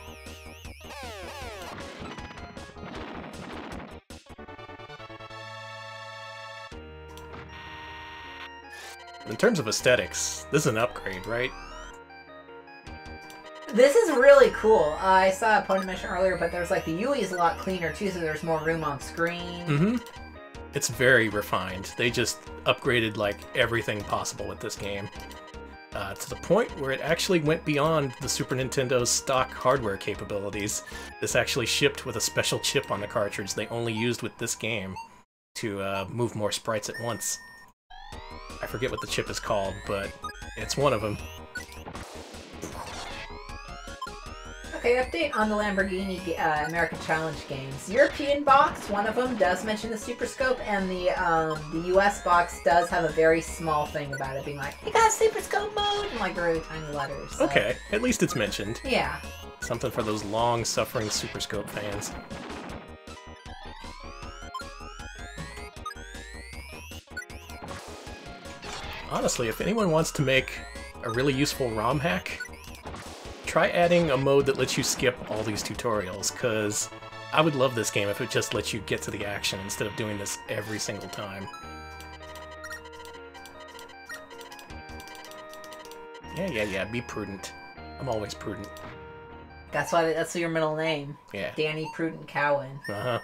S2: In terms of aesthetics, this is an upgrade, right?
S1: This is really cool. I saw a Pony mention earlier, but there's like the UI is a lot cleaner too, so there's more room on screen.
S2: It's very refined. They just upgraded like everything possible with this game. To the point where it actually went beyond the Super Nintendo's stock hardware capabilities. This actually shipped with a special chip on the cartridge they only used with this game to move more sprites at once. I forget what the chip is called, but it's one of them.
S1: Okay, update on the Lamborghini American Challenge games. European box, one of them does mention the Super Scope, and the US box does have a very small thing about it, being like, it got Super Scope mode, and like really tiny letters. So.
S2: Okay, at least it's mentioned.
S1: Yeah.
S2: Something for those long-suffering Super Scope fans. Honestly, if anyone wants to make a really useful ROM hack, try adding a mode that lets you skip all these tutorials, because I would love this game if it just lets you get to the action instead of doing this every single time. Yeah, be prudent. I'm always prudent.
S1: That's your middle name.
S2: Yeah.
S1: Danny Prudent Cowan.
S2: Uh-huh.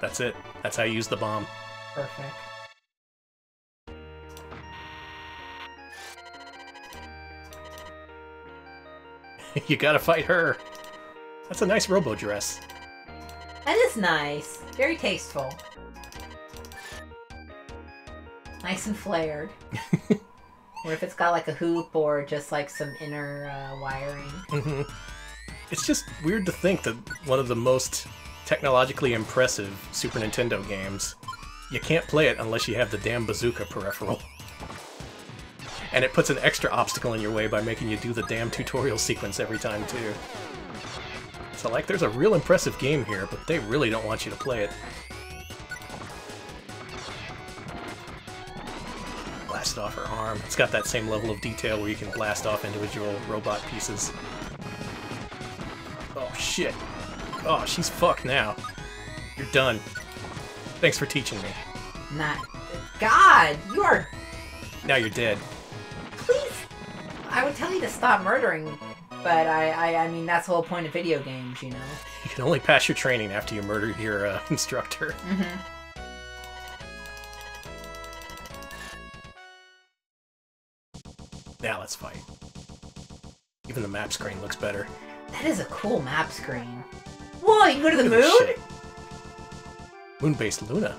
S2: That's it. That's how you use the bomb.
S1: Perfect.
S2: You gotta fight her. That's a nice robo dress.
S1: That is nice. Very tasteful. Nice and flared. Or if it's got like a hoop or just like some inner wiring.
S2: It's just weird to think that one of the most technologically impressive Super Nintendo games, you can't play it unless you have the damn bazooka peripheral. And it puts an extra obstacle in your way by making you do the damn tutorial sequence every time, too. So, like, there's a real impressive game here, but they really don't want you to play it. blasted off her arm. It's got that same level of detail where you can blast off individual robot pieces. Oh, shit. Oh, she's fucked now. You're done. Thanks for teaching me.
S1: Not... God, you are...
S2: Now you're dead.
S1: Please. I would tell you to stop murdering, but I mean, that's the whole point of video games, you know?
S2: You can only pass your training after you murdered your instructor.
S1: Mm-hmm.
S2: Now let's fight. Even the map screen looks better.
S1: That is a cool map screen. Whoa, you can go to the
S2: Look at this
S1: moon?
S2: shit. Moon-based Luna.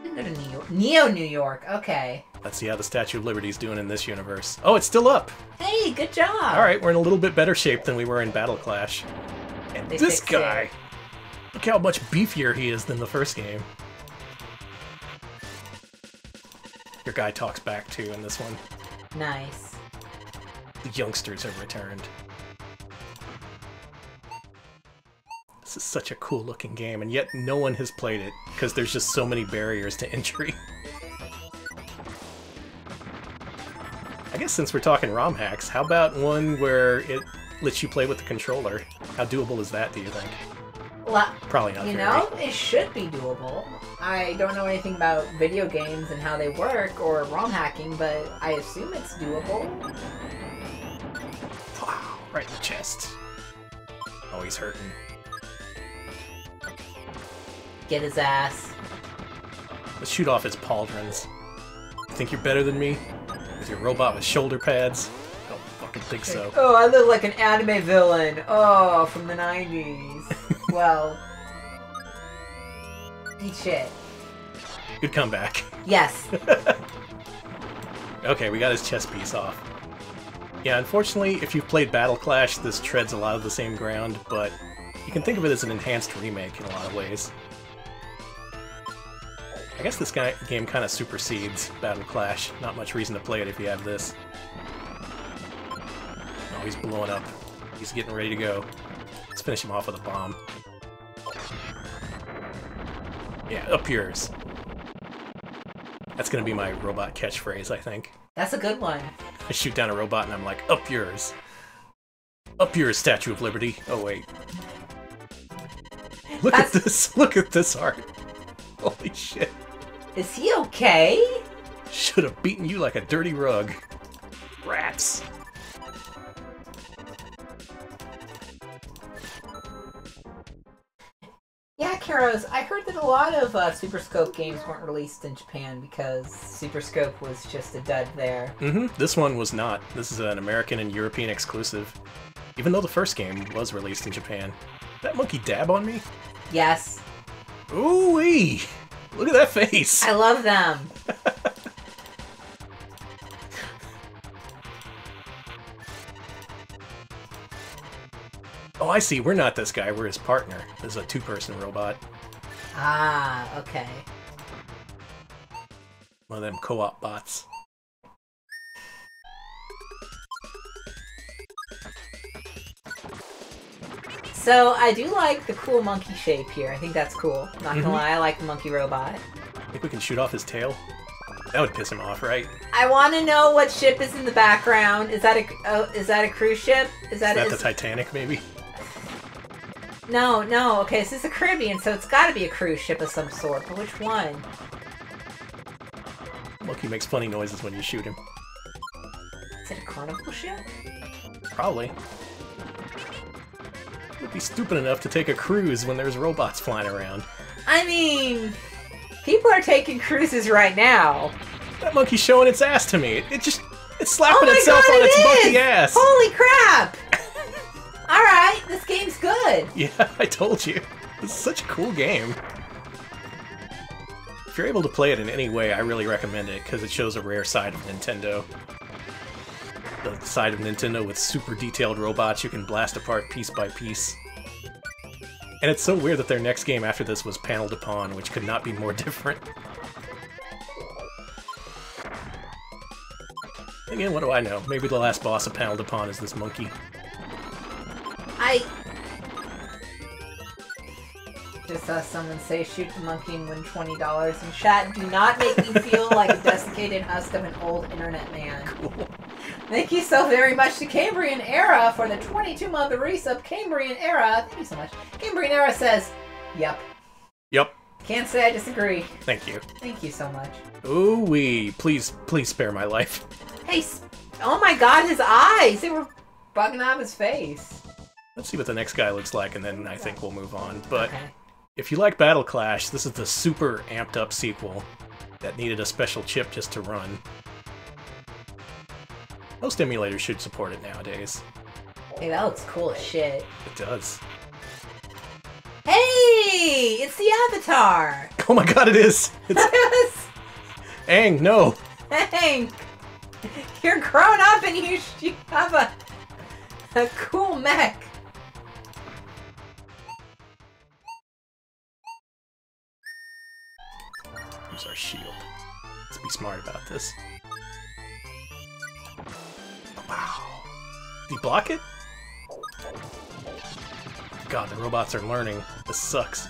S1: You can go to New York. Neo-New York, okay.
S2: Let's see how the Statue of Liberty's doing in this universe. Oh, it's still up!
S1: Hey, good job!
S2: Alright, we're in a little bit better shape than we were in Battle Clash. And
S1: They
S2: this
S1: fixed
S2: guy!
S1: it.
S2: Look how much beefier he is than the first game. Your guy talks back too in this one.
S1: Nice.
S2: The youngsters have returned. This is such a cool looking game, and yet no one has played it, because there's just so many barriers to entry. I guess since we're talking ROM hacks, how about one where it lets you play with the controller? How doable is that, do you think?
S1: Well,
S2: Probably not
S1: you
S2: very.
S1: know, it should be doable. I don't know anything about video games and how they work, or ROM hacking, but I assume it's doable.
S2: Wow, right in the chest. Oh, he's hurting.
S1: Get his ass.
S2: Let's shoot off his pauldrons. You think you're better than me? With your robot with shoulder pads? I don't fucking think so.
S1: Oh, I look like an anime villain. Oh, from the 90s. Well. Eat shit.
S2: Good comeback.
S1: Yes.
S2: Okay, we got his chest piece off. Yeah, unfortunately, if you've played Battle Clash, this treads a lot of the same ground, but you can think of it as an enhanced remake in a lot of ways. I guess this game kind of supersedes Battle Clash. Not much reason to play it if you have this. Oh, he's blowing up. He's getting ready to go. Let's finish him off with a bomb. Yeah, up yours. That's gonna be my robot catchphrase, I think.
S1: That's a good one.
S2: I shoot down a robot and I'm like, up yours. Up yours, Statue of Liberty. Oh, wait. Look at this. Look at this art. Holy shit.
S1: Is he okay?
S2: Should have beaten you like a dirty rug. Rats.
S1: Yeah, Karos, I heard that a lot of Super Scope games weren't released in Japan because Super Scope was just a dud there.
S2: Mm-hmm. This one was not. This is an American and European exclusive. Even though the first game was released in Japan. That monkey dab on me?
S1: Yes.
S2: Ooh-wee! Look at that face!
S1: I love them.
S2: Oh, I see. We're not this guy. We're his partner. This is a two-person robot.
S1: Ah, okay.
S2: One of them co-op bots.
S1: So, I do like the cool monkey shape here. I think that's cool. Not gonna lie, I like the monkey robot.
S2: Think we can shoot off his tail? That would piss him off, right?
S1: I want to know what ship is in the background. Is that a cruise ship?
S2: Is that the Titanic, maybe?
S1: No, no. Okay, this is the Caribbean, so it's got to be a cruise ship of some sort. But which one?
S2: Monkey makes funny noises when you shoot him.
S1: Is it a carnival ship?
S2: Probably. Would be stupid enough to take a cruise when there's robots flying around.
S1: I mean, people are taking cruises right now.
S2: That monkey's showing its ass to me. It's slapping
S1: Oh my
S2: itself
S1: God,
S2: on its
S1: it
S2: monkey
S1: is!
S2: ass.
S1: Holy crap! Alright, this game's good.
S2: Yeah, I told you. This is such a cool game. If you're able to play it in any way, I really recommend it, because it shows a rare side of Nintendo. The side of Nintendo with super detailed robots you can blast apart piece by piece. And it's so weird that their next game after this was Paneled Upon, which could not be more different. Again, what do I know? Maybe the last boss of Paneled Upon is this monkey.
S1: Just saw someone say shoot the monkey and win $20 in chat. Do not make me feel like a desiccated husk of an old internet man.
S2: Cool.
S1: Thank you so very much to Cambrian Era for the 22-month resub. Cambrian Era, thank you so much. Cambrian Era says, yep.
S2: Yep.
S1: Can't say I disagree.
S2: Thank you.
S1: Thank you so much.
S2: Ooh-wee. Please spare my life.
S1: Hey, oh my god, his eyes! They were bugging out of his face.
S2: Let's see what the next guy looks like, and then I think we'll move on. But
S1: Okay.
S2: if you like Battle Clash, this is the super amped up sequel that needed a special chip just to run. Most emulators should support it nowadays.
S1: Hey, that looks cool as shit.
S2: It does.
S1: Hey! It's the Avatar!
S2: Oh my god, it is! It's Aang, no!
S1: Hank! You're grown up and you have a cool mech.
S2: Use our shield. Let's be smart about this. Wow. Did he block it? God, the robots are learning. This sucks.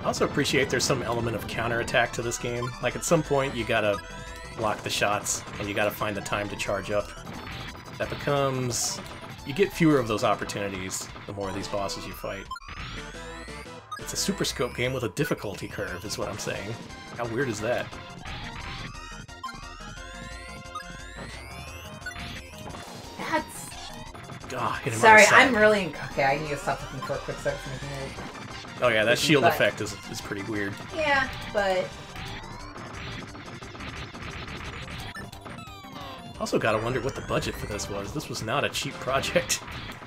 S2: I also appreciate there's some element of counterattack to this game. Like, at some point, you gotta block the shots, and you gotta find the time to charge up. That becomes... You get fewer of those opportunities the more of these bosses you fight. It's a Super Scope game with a difficulty curve, is what I'm saying. How weird is that?
S1: That's...
S2: Ah, hit him on
S1: Sorry,
S2: the side.
S1: I'm really... Okay, I need to stop looking for a quick second.
S2: Oh yeah, that shield
S1: But-
S2: effect is pretty weird.
S1: Yeah, but...
S2: Also gotta wonder what the budget for this was. This was not a cheap project.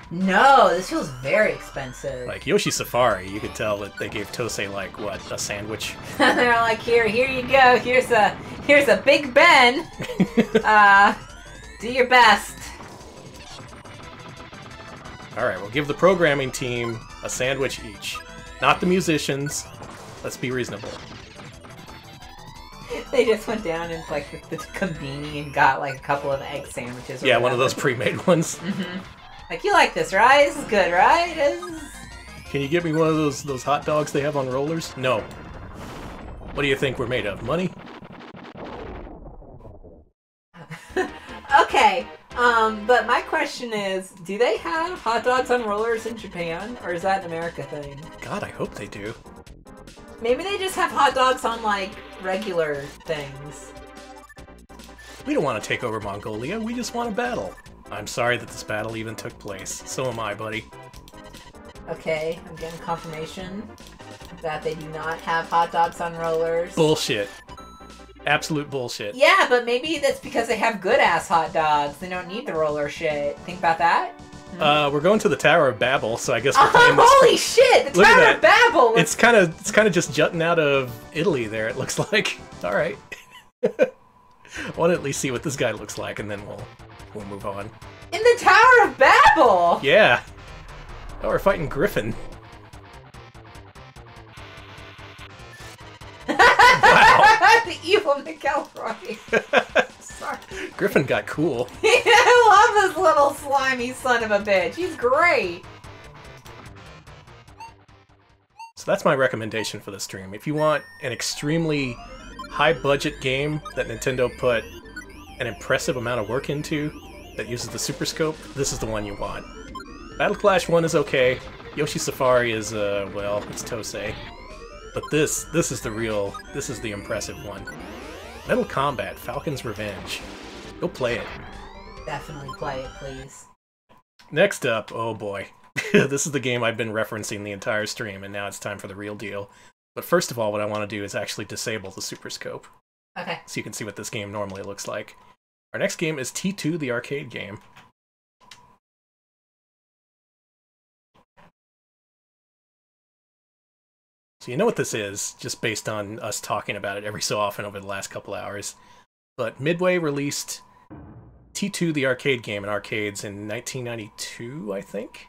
S1: No, this feels very expensive.
S2: Like, Yoshi Safari, you could tell that they gave Tosei, like, what, a sandwich?
S1: They're like, here you go. Here's a Big Ben. Do your best.
S2: Alright, we'll give the programming team a sandwich each. Not the musicians. Let's be reasonable.
S1: They just went down in like the Combini and got like a couple of egg sandwiches. Or
S2: Yeah, one of
S1: whatever.
S2: those pre-made ones.
S1: Like, you like this, right? This is good, right?
S2: Can you get me one of those hot dogs they have on rollers? No. What do you think we're made of? Money?
S1: Okay, but my question is, do they have hot dogs on rollers in Japan, or is that an America thing?
S2: God, I hope they do.
S1: Maybe they just have hot dogs on, like, regular things.
S2: We don't want to take over Mongolia, we just want a battle. I'm sorry that this battle even took place. So am I, buddy.
S1: Okay, I'm getting confirmation that they do not have hot dogs on rollers.
S2: Bullshit. Absolute bullshit.
S1: Yeah, but maybe that's because they have good-ass hot dogs. They don't need the roller shit. Think about that?
S2: We're going to the Tower of Babel, so I guess we're playing this.
S1: Holy shit! The
S2: Look at
S1: Tower
S2: that.
S1: of Babel!
S2: It's kind of just jutting out of Italy there, it looks like. Alright. I want to at least see what this guy looks like, and then we'll move on.
S1: In the Tower of Babel!
S2: Yeah! Oh, we're fighting Griffin. Wow!
S1: The evil McElroy. Sorry.
S2: Griffin got cool.
S1: I love this little slimy son of a bitch. He's great.
S2: So that's my recommendation for the stream. If you want an extremely high-budget game that Nintendo put an impressive amount of work into, that uses the Super Scope, this is the one you want. Battle Clash 1 is okay. Yoshi Safari is, well, it's Tosei. But this is the impressive one. Metal Combat, Falcon's Revenge. Go play it.
S1: Definitely play it, please.
S2: Next up, oh boy. This is the game I've been referencing the entire stream, and now it's time for the real deal. But first of all, what I want to do is actually disable the Super Scope,
S1: Okay.
S2: so you can see what this game normally looks like. Our next game is T2, the arcade game. So you know what this is, just based on us talking about it every so often over the last couple hours. But Midway released T2, the arcade game, in arcades in 1992, I think?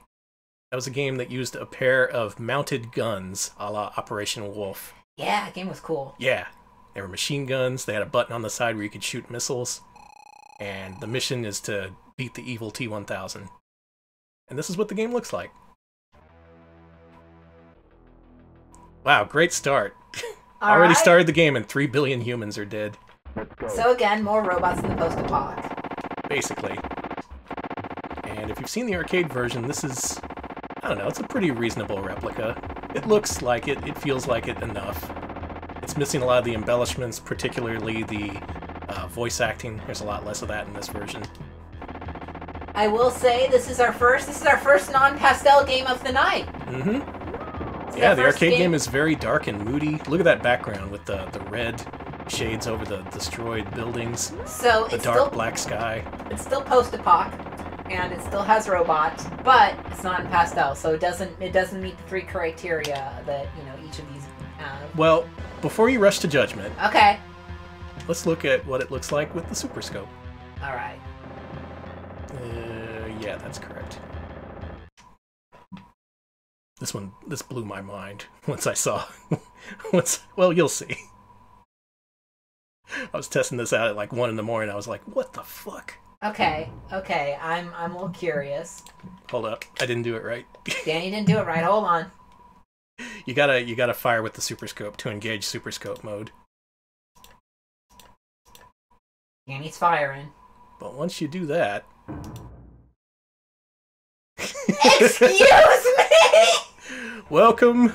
S2: That was a game that used a pair of mounted guns, a la Operation Wolf.
S1: Yeah, that game was cool.
S2: Yeah, they were machine guns, they had a button on the side where you could shoot missiles, and the mission is to beat the evil T-1000. And this is what the game looks like. Wow, great start. Already started the game and 3 billion humans are dead.
S1: So again, more robots in the post-apoc.
S2: Basically. And if you've seen the arcade version, this is, I don't know, it's a pretty reasonable replica. It looks like it, it feels like it enough. It's missing a lot of the embellishments, particularly the voice acting. There's a lot less of that in this version.
S1: I will say this is our first non-pastel game of the night.
S2: Mm-hmm. Yeah, the arcade game is very dark and moody. Look at that background with the red shades over the destroyed buildings.
S1: So
S2: the dark black sky.
S1: It's still post-apoc, and it still has robots, but it's not in pastel, so it doesn't meet the 3 criteria that each of these have.
S2: Well, before you rush to judgment,
S1: okay,
S2: let's look at what it looks like with the Super Scope.
S1: All right.
S2: Yeah, that's correct. This blew my mind once I saw. Well, you'll see. I was testing this out at like 1 in the morning. I was like, what the fuck?
S1: Okay, I'm a little curious.
S2: Hold up, I didn't do it right.
S1: Danny didn't do it right. Hold on.
S2: You gotta fire with the Super Scope to engage Super Scope mode.
S1: Danny's firing.
S2: But once you do that...
S1: Excuse me!
S2: Welcome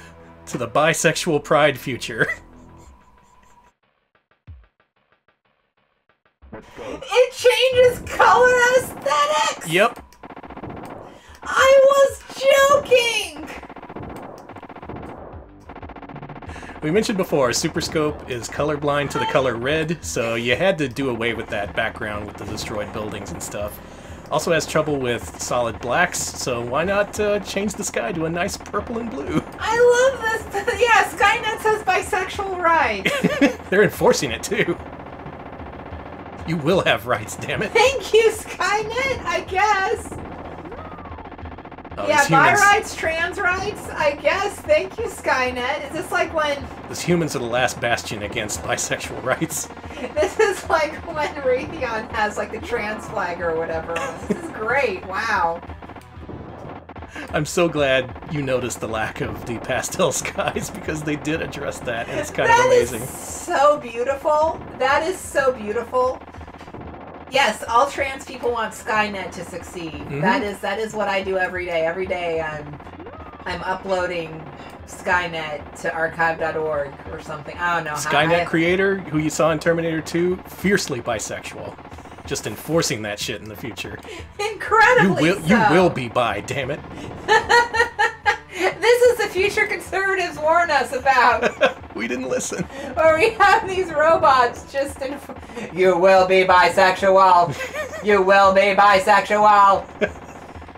S2: to the bisexual pride future.
S1: It changes color aesthetics!
S2: Yep.
S1: I was joking!
S2: We mentioned before, Super Scope is colorblind to the color red, so you had to do away with that background with the destroyed buildings and stuff. Also has trouble with solid blacks, so why not change the sky to a nice purple and blue?
S1: I love this! Yeah, Skynet says bisexual rights!
S2: They're enforcing it, too. You will have rights, damn it.
S1: Thank you, Skynet, I guess!
S2: Oh,
S1: yeah, bi rights, trans rights, I guess. Thank you, Skynet. Is this like when...
S2: Those humans are the last bastion against bisexual rights.
S1: This is like when Raytheon has like the trans flag or whatever. This is great, wow.
S2: I'm so glad you noticed the lack of the pastel skies, because they did address that, and it's kind of amazing.
S1: That is so beautiful. That is so beautiful. Yes, all trans people want Skynet to succeed. Mm-hmm. That is what I do every day. Every day I'm uploading Skynet to archive.org or something. I don't know.
S2: Skynet creator, who you saw in Terminator 2, fiercely bisexual. Just enforcing that shit in the future.
S1: Incredibly so.
S2: You will be bi, damn it.
S1: This is the future conservatives warn us about.
S2: We didn't listen.
S1: Where we have these robots just you will be bisexual. You will be bisexual.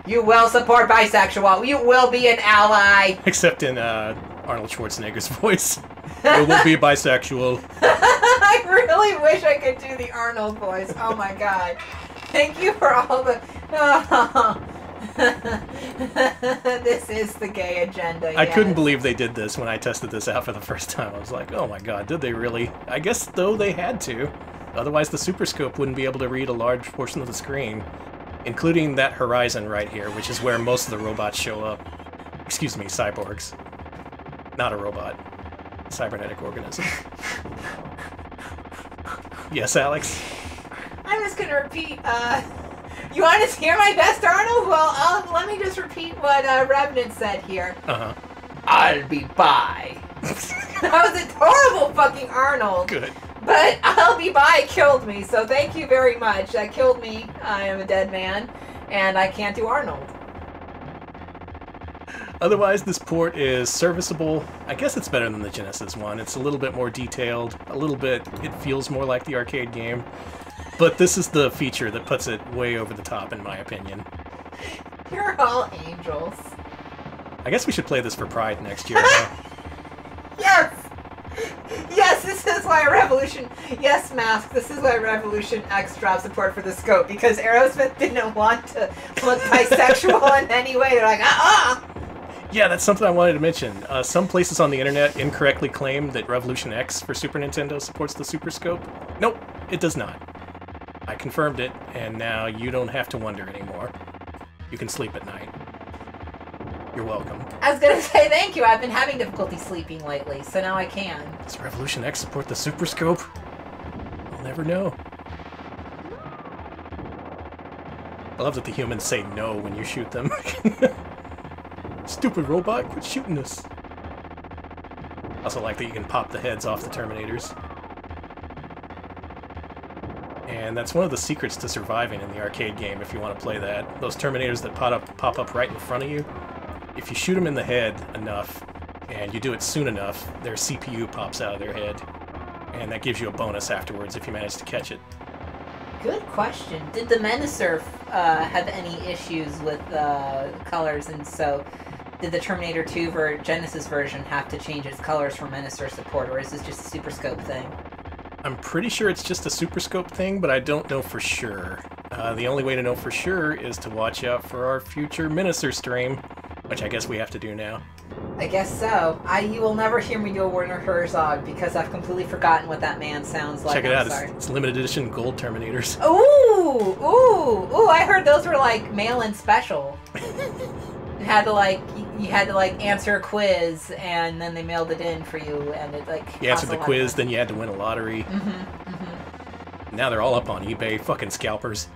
S1: You will support bisexual. You will be an ally.
S2: Except in Arnold Schwarzenegger's voice. You will be bisexual.
S1: I really wish I could do the Arnold voice. Oh my god. Thank you for all the... Oh. This is the gay agenda.
S2: I couldn't believe they did this when I tested this out for the first time. I was like, oh my god, did they really? I guess, though, they had to. Otherwise, the Super Scope wouldn't be able to read a large portion of the screen, including that horizon right here, which is where most of the robots show up. Excuse me, cyborgs. Not a robot. A cybernetic organism. Yes, Alex?
S1: I'm just gonna repeat, you want to hear my best Arnold? Well, let me just repeat what Revenant said here.
S2: Uh-huh.
S1: I'll be bi. That was a horrible fucking Arnold.
S2: Good.
S1: But I'll be bi killed me, so thank you very much. That killed me. I am a dead man, and I can't do Arnold.
S2: Otherwise, this port is serviceable. I guess it's better than the Genesis one. It's a little bit more detailed. A little bit, it feels more like the arcade game. But this is the feature that puts it way over the top, in my opinion.
S1: You're all angels.
S2: I guess we should play this for Pride next year, huh?
S1: Yes! Yes, this is why Revolution... Yes, Mask, this is why Revolution X dropped support for the scope, because Aerosmith didn't want to look bisexual in any way. They're like,
S2: Yeah, that's something I wanted to mention. Some places on the internet incorrectly claim that Revolution X for Super Nintendo supports the Super Scope. Nope, it does not. I confirmed it, and now you don't have to wonder anymore. You can sleep at night. You're welcome.
S1: I was gonna say thank you. I've been having difficulty sleeping lately, so now I can.
S2: Does Revolution X support the Super Scope? I'll never know. I love that the humans say no when you shoot them. Stupid robot, quit shooting us. I also like that you can pop the heads off the Terminators. And that's one of the secrets to surviving in the arcade game if you want to play that. Those Terminators that pop up right in front of you, if you shoot them in the head enough, and you do it soon enough, their CPU pops out of their head. And that gives you a bonus afterwards if you manage to catch it.
S1: Good question. Did the Menacer have any issues with colors, and so did the Terminator 2 Genesis version have to change its colors for Menacer support, or is this just a Super Scope thing?
S2: I'm pretty sure it's just a Super Scope thing, but I don't know for sure. The only way to know for sure is to watch out for our future Menacer stream, which I guess we have to do now.
S1: I guess so. You will never hear me do a Werner Herzog because I've completely forgotten what that man sounds like.
S2: Check it out. It's limited edition gold Terminators.
S1: Ooh! Ooh! Ooh! I heard those were like mail-in special. You had to answer a quiz, and then they mailed it in for you, and it like.
S2: You answered the quiz, then you had to win a lottery. Now they're all up on eBay. Fucking scalpers.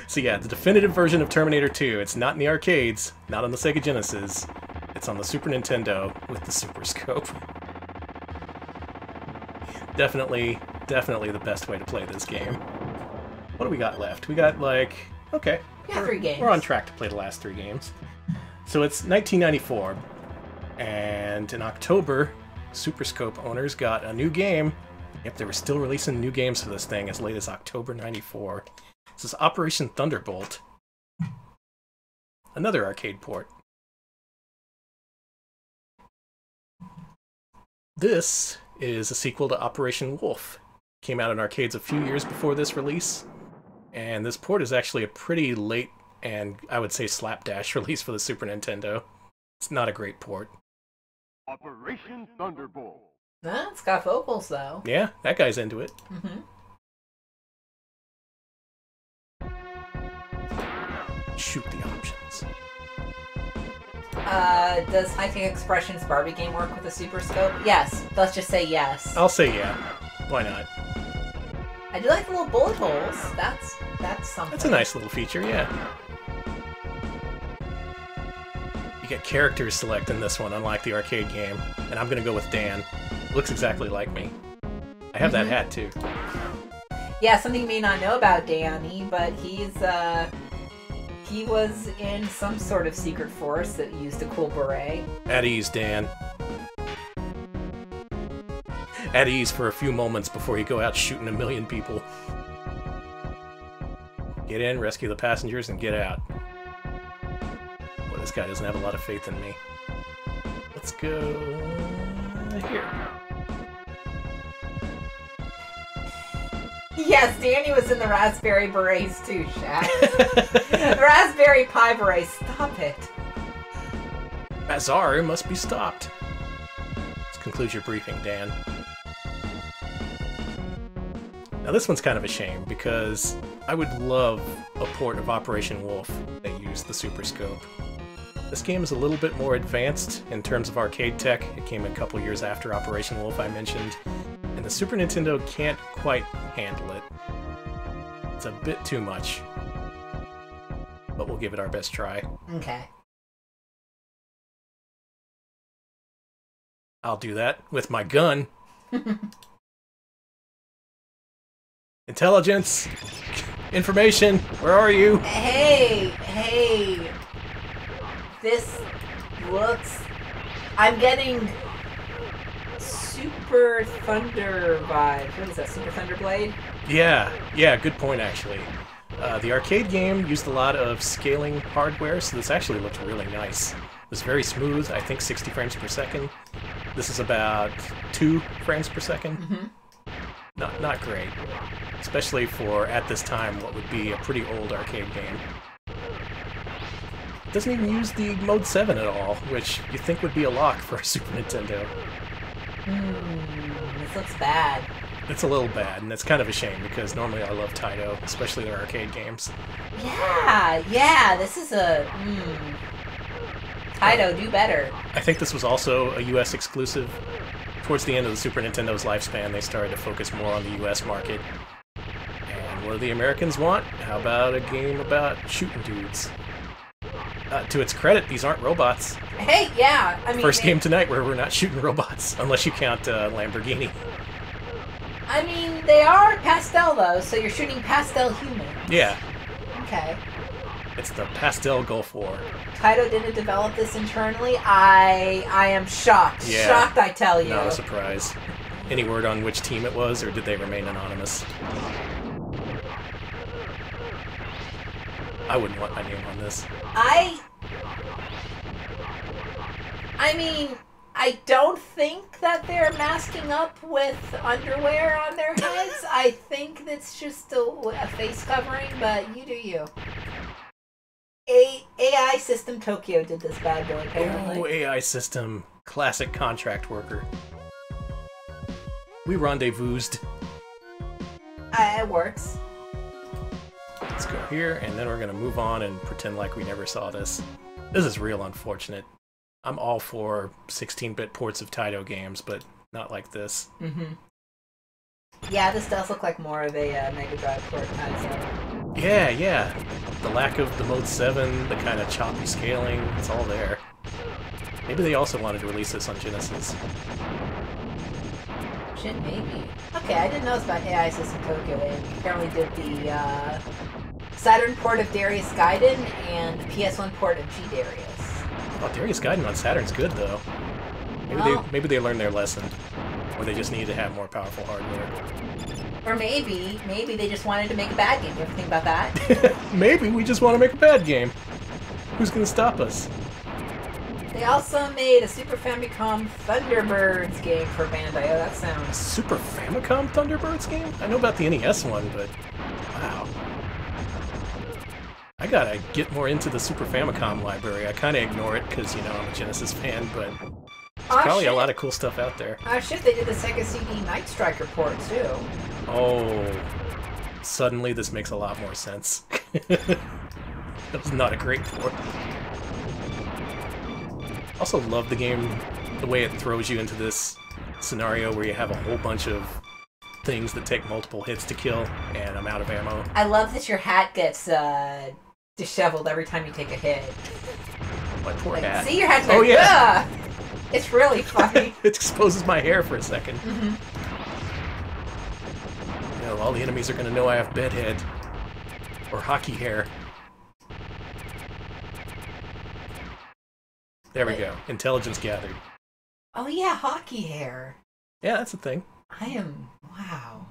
S2: So yeah, the definitive version of Terminator 2. It's not in the arcades, not on the Sega Genesis. It's on the Super Nintendo with the Super Scope. Definitely the best way to play this game. What do we got left? We got like... Okay.
S1: Yeah, 3 games.
S2: We're on track to play the last 3 games. So it's 1994, and in October, Super Scope owners got a new game. Yep, they were still releasing new games for this thing as late as October 94. This is Operation Thunderbolt. Another arcade port. This is a sequel to Operation Wolf. Came out in arcades a few years before this release. And this port is actually a pretty late and, I would say, slapdash release for the Super Nintendo. It's not a great port.
S3: Operation Thunderbolt.
S1: It's got vocals, though.
S2: Yeah, that guy's into it. Shoot the options.
S1: Does High-Tech Expressions Barbie game work with a Super Scope? Yes. Let's just say yes.
S2: I'll say yeah. Why not?
S1: I do like the little bullet holes. That's something.
S2: That's a nice little feature, yeah. You get characters select in this one, unlike the arcade game. And I'm gonna go with Dan. Looks exactly like me. I have that hat, too.
S1: Yeah, something you may not know about Danny, but he was in some sort of secret force that used a cool beret.
S2: At ease, Dan. At ease for a few moments before you go out shooting 1 million people. Get in, rescue the passengers, and get out. Boy, this guy doesn't have a lot of faith in me. Let's go... here.
S1: Yes, Danny was in the Raspberry Berets too, Shaq. Raspberry Pi Berets, stop it.
S2: Bazaar must be stopped. Let's conclude your briefing, Dan. Now this one's kind of a shame, because I would love a port of Operation Wolf that used the Super Scope. This game is a little bit more advanced in terms of arcade tech. It came a couple years after Operation Wolf, I mentioned. And the Super Nintendo can't quite handle it. It's a bit too much. But we'll give it our best try.
S1: Okay.
S2: I'll do that with my gun. Intelligence! Information! Where are you?
S1: Hey! This looks... I'm getting... Super Thunder vibes. What is that, Super Thunder Blade?
S2: Yeah, good point, actually. The arcade game used a lot of scaling hardware, so this actually looked really nice. It was very smooth, I think 60 frames per second. This is about 2 frames per second. Not great. Especially for, at this time, what would be a pretty old arcade game. It doesn't even use the Mode 7 at all, which you think would be a lock for a Super Nintendo.
S1: This This looks bad.
S2: It's a little bad, and it's kind of a shame because normally I love Taito, especially their arcade games.
S1: Yeah, this is a... Taito, do better.
S2: I think this was also a US exclusive. Towards the end of the Super Nintendo's lifespan, they started to focus more on the US market. And what do the Americans want? How about a game about shooting dudes? To its credit, these aren't robots.
S1: Hey, yeah, I mean...
S2: First game tonight where we're not shooting robots, unless you count Lamborghini.
S1: I mean, they are pastel, though, so you're shooting pastel humans.
S2: Yeah.
S1: Okay.
S2: It's the Pastel Gulf War.
S1: Taito didn't develop this internally. I am shocked.
S2: Yeah.
S1: Shocked, I tell you.
S2: Not a surprise. Any word on which team it was, or did they remain anonymous? I wouldn't want my name on this.
S1: I mean, I don't think that they're masking up with underwear on their heads. I think that's just a face covering, but you do you. AI System Tokyo did this bad boy, apparently.
S2: Oh, AI System. Classic contract worker. We rendezvoused.
S1: It works.
S2: Let's go here, and then we're going to move on and pretend like we never saw this. This is real unfortunate. I'm all for 16-bit ports of Taito games, but not like this.
S1: Mm-hmm. Yeah, this does look like more of a Mega Drive port kind of stuff.
S2: Yeah. The lack of the Mode 7, the kind of choppy scaling, it's all there. Maybe they also wanted to release this on Genesis.
S1: Shit, maybe. Okay, I didn't know this about AI System Tokyo. They apparently did the Saturn port of Darius Gaiden and the PS1 port of G Darius.
S2: Oh, Darius Gaiden on Saturn's good, though. Maybe they learned their lesson. Or they just needed to have more powerful hardware.
S1: Or maybe they just wanted to make a bad game. You ever think about that?
S2: Maybe we just want to make a bad game. Who's gonna stop us?
S1: They also made a Super Famicom Thunderbirds game for Bandai. Oh, that sounds...
S2: Super Famicom Thunderbirds game? I know about the NES one, but... Wow. I gotta get more into the Super Famicom library. I kinda ignore it because, you know, I'm a Genesis fan, but... There's probably a lot of cool stuff out there.
S1: Oh shit, they did the Sega CD Night Striker port, too.
S2: Oh... Suddenly this makes a lot more sense. That was not a great port. Also love the game, the way it throws you into this scenario where you have a whole bunch of things that take multiple hits to kill, and I'm out of ammo.
S1: I love that your hat gets disheveled every time you take a hit.
S2: My poor hat.
S1: See, your hat's
S2: like, oh yeah!
S1: Ugh! It's really funny.
S2: It exposes my hair for a second.
S1: Mm-hmm.
S2: You know, all the enemies are gonna know I have bedhead. Or hockey hair. There we go. Intelligence gathered.
S1: Oh yeah, hockey hair.
S2: Yeah, that's a thing.
S1: Wow.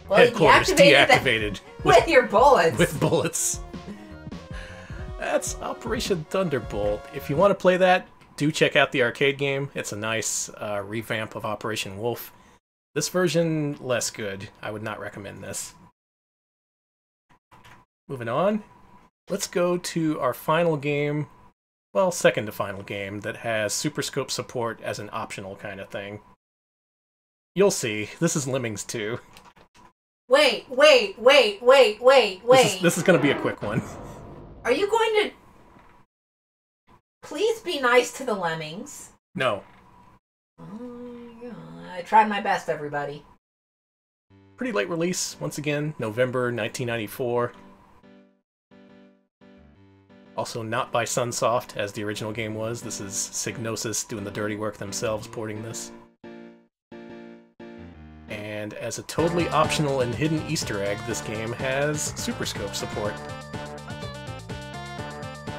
S1: Well,
S2: Headquarters deactivated.
S1: With your bullets.
S2: With bullets. That's Operation Thunderbolt. If you want to play that, do check out the arcade game. It's a nice revamp of Operation Wolf. This version, less good. I would not recommend this. Moving on. Let's go to our final game. Well, second to final game that has Super Scope support as an optional kind of thing. You'll see. This is Lemmings 2.
S1: Wait.
S2: This is going to be a quick one.
S1: Are you going to... Please be nice to the Lemmings.
S2: No.
S1: Oh my god. I tried my best, everybody.
S2: Pretty late release, once again, November 1994. Also not by Sunsoft, as the original game was. This is Psygnosis doing the dirty work themselves, porting this. And as a totally optional and hidden Easter egg, this game has Super Scope support.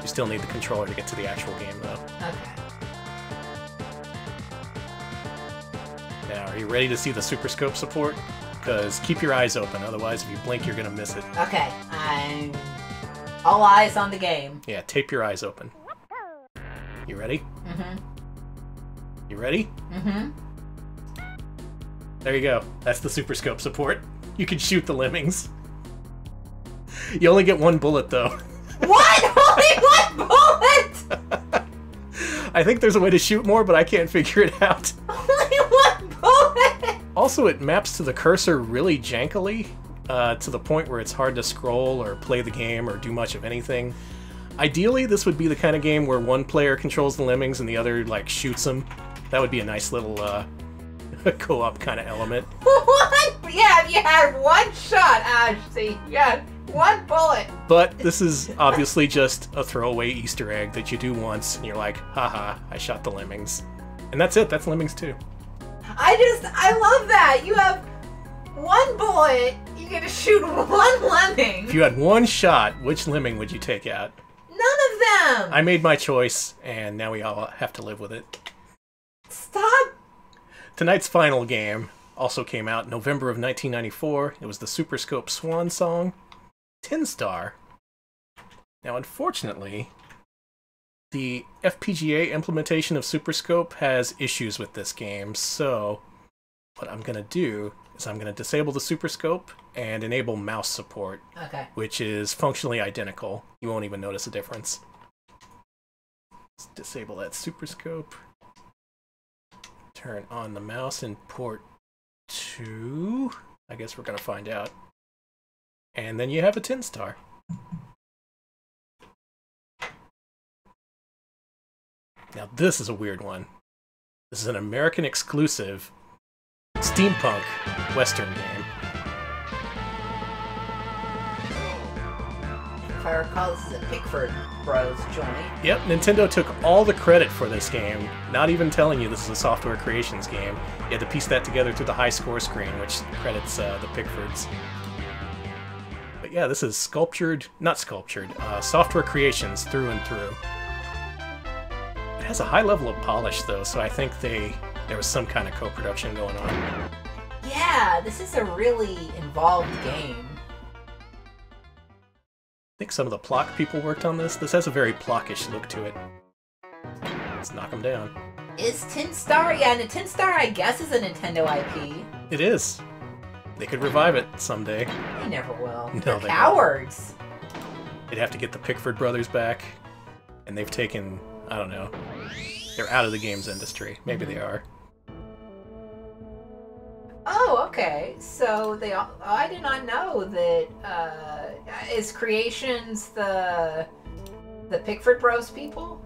S2: You still need the controller to get to the actual game, though.
S1: Okay.
S2: Now, are you ready to see the Super Scope support? Because keep your eyes open, otherwise if you blink, you're going to miss it.
S1: Okay, I'm... all eyes on the game.
S2: Yeah, tape your eyes open. You ready?
S1: Mm-hmm.
S2: You ready?
S1: Mm-hmm.
S2: There you go. That's the Super Scope support. You can shoot the Lemmings. You only get one bullet, though.
S1: What? Only one bullet?!
S2: I think there's a way to shoot more, but I can't figure it out.
S1: Only one bullet!
S2: Also, it maps to the cursor really jankily, to the point where it's hard to scroll or play the game or do much of anything. Ideally, this would be the kind of game where one player controls the lemmings and the other, like, shoots them. That would be a nice little, co-op kind of element.
S1: What? Yeah, if you had one shot, Ash, see, you had one bullet.
S2: But this is obviously just a throwaway Easter egg that you do once, and you're like, haha, I shot the lemmings. And that's it, that's Lemmings 2.
S1: I love that. You have one bullet, you get to shoot one lemming.
S2: If you had one shot, which lemming would you take out?
S1: None of them.
S2: I made my choice, and now we all have to live with it.
S1: Stop.
S2: Tonight's final game also came out in November of 1994. It was the Super Scope Swan Song, Tin Star. Now, unfortunately, the FPGA implementation of Super Scope has issues with this game, so what I'm going to do is I'm going to disable the Super Scope and enable mouse support,
S1: Okay.
S2: which is functionally identical. You won't even notice a difference. Let's disable that Super Scope. Turn on the mouse in port 2. I guess we're going to find out. And then you have a Tin Star. Now this is a weird one. This is an American exclusive steampunk Western game.
S1: If I recall, this is a Pickford Bros joint.
S2: Yep, Nintendo took all the credit for this game, not even telling you this is a Software Creations game. You had to piece that together through the high score screen, which credits the Pickfords. But yeah, this is Software Creations through and through. It has a high level of polish, though, so I think there was some kind of co-production going on.
S1: Yeah, this is a really involved game.
S2: I think some of the Plock people worked on this. This has a very Plockish look to it. Let's knock them down.
S1: Is Tin Star? Yeah, and Tin Star, I guess, is a Nintendo IP.
S2: It is. They could revive it someday.
S1: They never will.
S2: No,
S1: They're
S2: they
S1: cowards.
S2: They'd have to get the Pickford brothers back, and they've taken, I don't know, they're out of the games industry. Maybe they are.
S1: Oh, okay. So they all, I did not know that, is Creations the Pickford Bros people?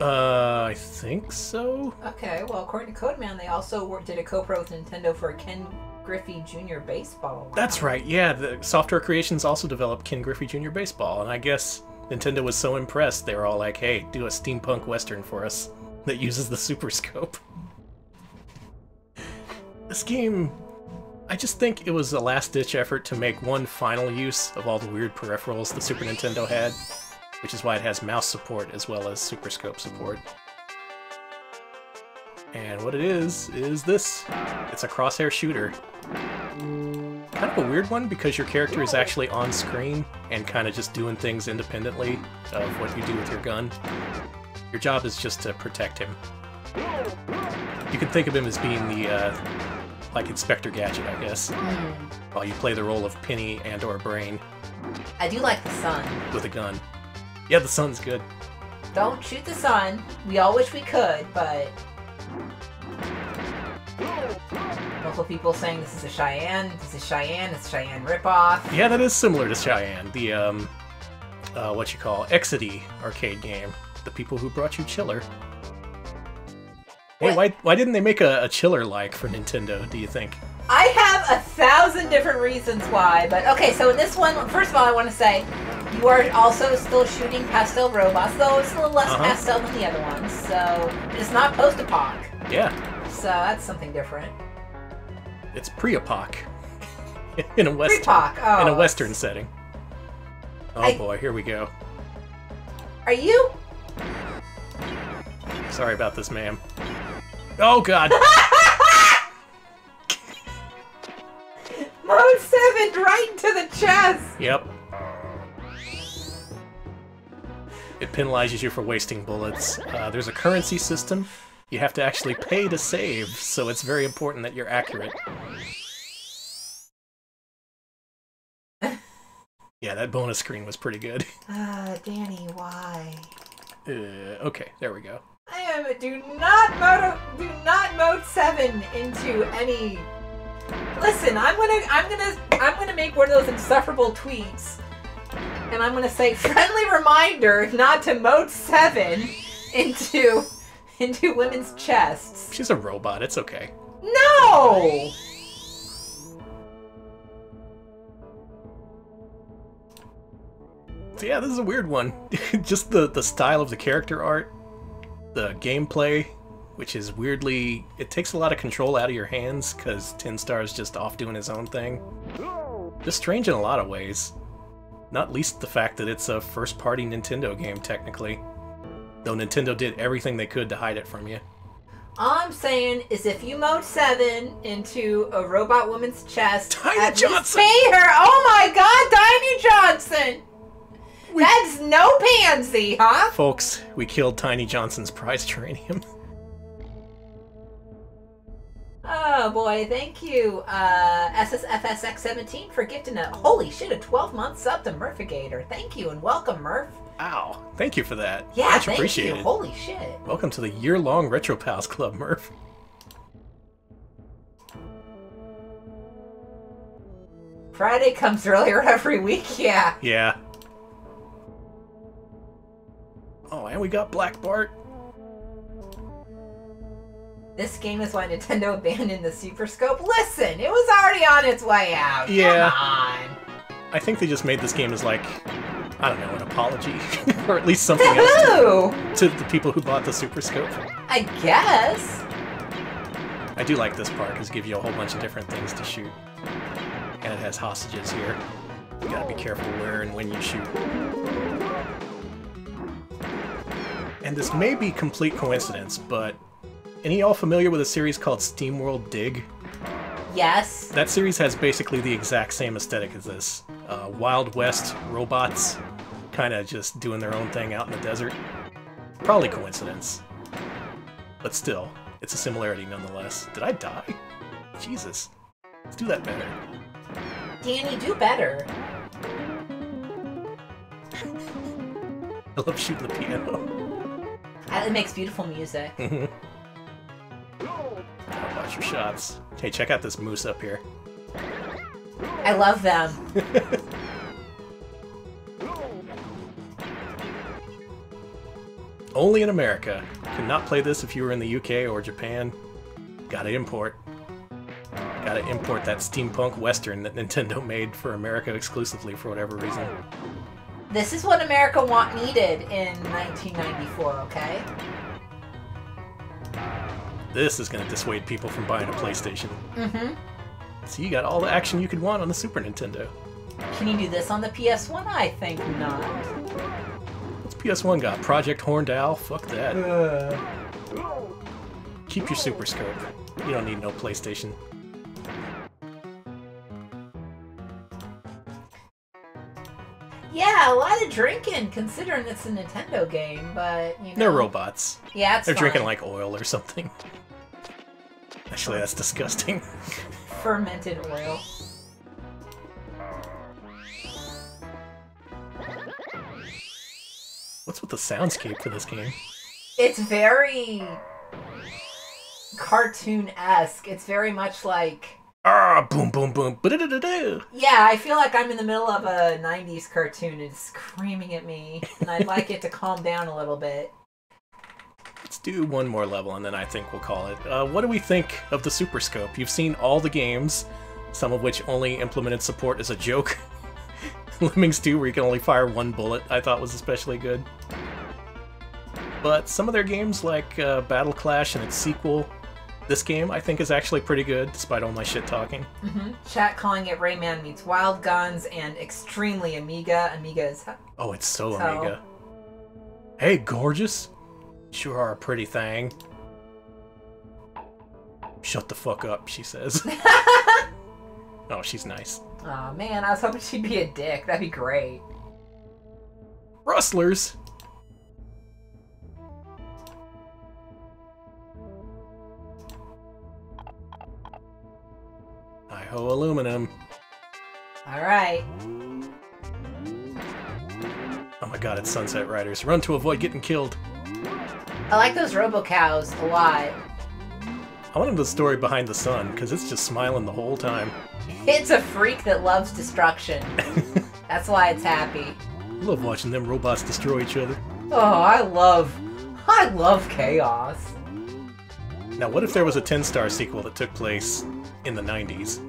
S2: I think so.
S1: Okay, well, according to Codeman, they also did a co-pro with Nintendo for Ken Griffey Jr. Baseball.
S2: That's right, yeah. The Software Creations also developed Ken Griffey Jr. Baseball, and I guess Nintendo was so impressed, they were all like, hey, do a steampunk western for us that uses the Super Scope. This game, I just think it was a last-ditch effort to make one final use of all the weird peripherals the Super Nintendo had, which is why it has mouse support as well as Super Scope support. And what it is this. It's a crosshair shooter. Kind of a weird one because your character is actually on screen and kind of just doing things independently of what you do with your gun. Your job is just to protect him. You can think of him as being the, like Inspector Gadget, I guess, while you play the role of Penny and or Brain.
S1: I do like the sun.
S2: With a gun. Yeah, the sun's good.
S1: Don't shoot the sun. We all wish we could, but... Multiple people saying this is a Cheyenne, it's a Cheyenne ripoff.
S2: Yeah, that is similar to Cheyenne, the, Exidy arcade game. The people who brought you Chiller. Hey, why didn't they make a Chiller-like for Nintendo, do you think?
S1: I have 1,000 different reasons why, but okay, so in this one, first of all, I want to say, you are also still shooting pastel robots, though it's a little less pastel than the other ones, so it's not post-apoc.
S2: Yeah.
S1: So that's something different.
S2: It's pre-apoc. in a western,
S1: Pre-apoc, oh.
S2: in a western setting. Oh boy, here we go.
S1: Are you?
S2: Sorry about this, ma'am. Oh god!
S1: Mode 7 right into the chest!
S2: Yep. It penalizes you for wasting bullets. There's a currency system. You have to actually pay to save, so it's very important that you're accurate. Yeah, that bonus screen was pretty good.
S1: Danny, why?
S2: Okay, there we go.
S1: Do not mode 7 into any. Listen, I'm gonna make one of those insufferable tweets, and I'm gonna say friendly reminder not to mode 7 into women's chests.
S2: She's a robot. It's okay.
S1: No.
S2: So yeah, this is a weird one. Just the style of the character art, the gameplay, which is weirdly, it takes a lot of control out of your hands because Tin Star's just off doing his own thing. Just strange in a lot of ways. Not least the fact that it's a first-party Nintendo game, technically. Though Nintendo did everything they could to hide it from you.
S1: All I'm saying is if you mode 7 into a robot woman's chest,
S2: Tiny Johnson!
S1: Pay her! Oh my god, Tiny Johnson! That's no pansy, huh?
S2: Folks, we killed Tiny Johnson's prize geranium.
S1: Oh boy, thank you, SSFSX17 for gifting a, holy shit, a 12-month sub to Murphigator. Thank you and welcome, Murph.
S2: Ow, thank you for that.
S1: Yeah,
S2: much
S1: thank
S2: appreciated.
S1: you. Holy shit.
S2: Welcome to the year-long Retro Pals Club, Murph.
S1: Friday comes earlier every week, yeah.
S2: Yeah. Oh, and we got Black Bart.
S1: This game is why Nintendo abandoned the Super Scope. Listen, it was already on its way out.
S2: Yeah.
S1: Come on.
S2: I think they just made this game as like, I don't know, an apology. Or at least something else to the people who bought the Super Scope.
S1: I guess.
S2: I do like this part because it gives you a whole bunch of different things to shoot. And it has hostages here. You gotta be careful where and when you shoot. And this may be complete coincidence, but any y'all familiar with a series called SteamWorld Dig?
S1: Yes.
S2: That series has basically the exact same aesthetic as this. Wild West robots, kind of just doing their own thing out in the desert. Probably coincidence. But still, it's a similarity nonetheless. Did I die? Jesus. Let's do that better.
S1: Danny, do better.
S2: I love shooting the piano.
S1: It makes beautiful music.
S2: Watch your shots. Hey, check out this moose up here.
S1: I love them.
S2: Only in America. Could not play this if you were in the UK or Japan. Gotta import. Gotta import that steampunk western that Nintendo made for America exclusively for whatever reason.
S1: This is what America needed in 1994, okay?
S2: This is gonna dissuade people from buying a PlayStation.
S1: Mm-hmm.
S2: So you got all the action you could want on the Super Nintendo.
S1: Can you do this on the PS1? I think not.
S2: What's PS1 got? Project Horned Owl? Fuck that. Keep your Super Scope. You don't need no PlayStation.
S1: Yeah, a lot of drinking, considering it's a Nintendo game, but, you know...
S2: They're robots.
S1: Yeah, it's
S2: They're
S1: fine.
S2: drinking like oil or something. Actually, that's disgusting.
S1: Fermented oil.
S2: What's with the soundscape for this game?
S1: It's very... cartoon-esque. It's very much like...
S2: Ah, boom, boom, boom. Ba-da-da-da-da.
S1: Yeah, I feel like I'm in the middle of a 90s cartoon and it's screaming at me, and I'd like it to calm down a little bit.
S2: Let's do one more level and then I think we'll call it. What do we think of the Super Scope? You've seen all the games, some of which only implemented support as a joke. Lemmings 2, where you can only fire one bullet, I thought was especially good. But some of their games, like Battle Clash and its sequel, this game, I think, is actually pretty good, despite all my shit talking.
S1: Mm-hmm. Chat calling it Rayman meets Wild Guns and extremely Amiga. Amiga is...
S2: Oh, it's so Amiga. Hey, gorgeous. Sure are a pretty thing. Shut the fuck up, she says. Oh, she's nice.
S1: Aw, man, I was hoping she'd be a dick. That'd be great.
S2: Rustlers! Hi-ho aluminum.
S1: Alright.
S2: Oh my god, it's Sunset Riders. Run to avoid getting killed.
S1: I like those Robo-Cows a lot.
S2: I want the story behind the sun, because it's just smiling the whole time.
S1: It's a freak that loves destruction. That's why it's happy.
S2: I love watching them robots destroy each other.
S1: Oh, I love chaos.
S2: Now, what if there was a 10-star sequel that took place in the 90s?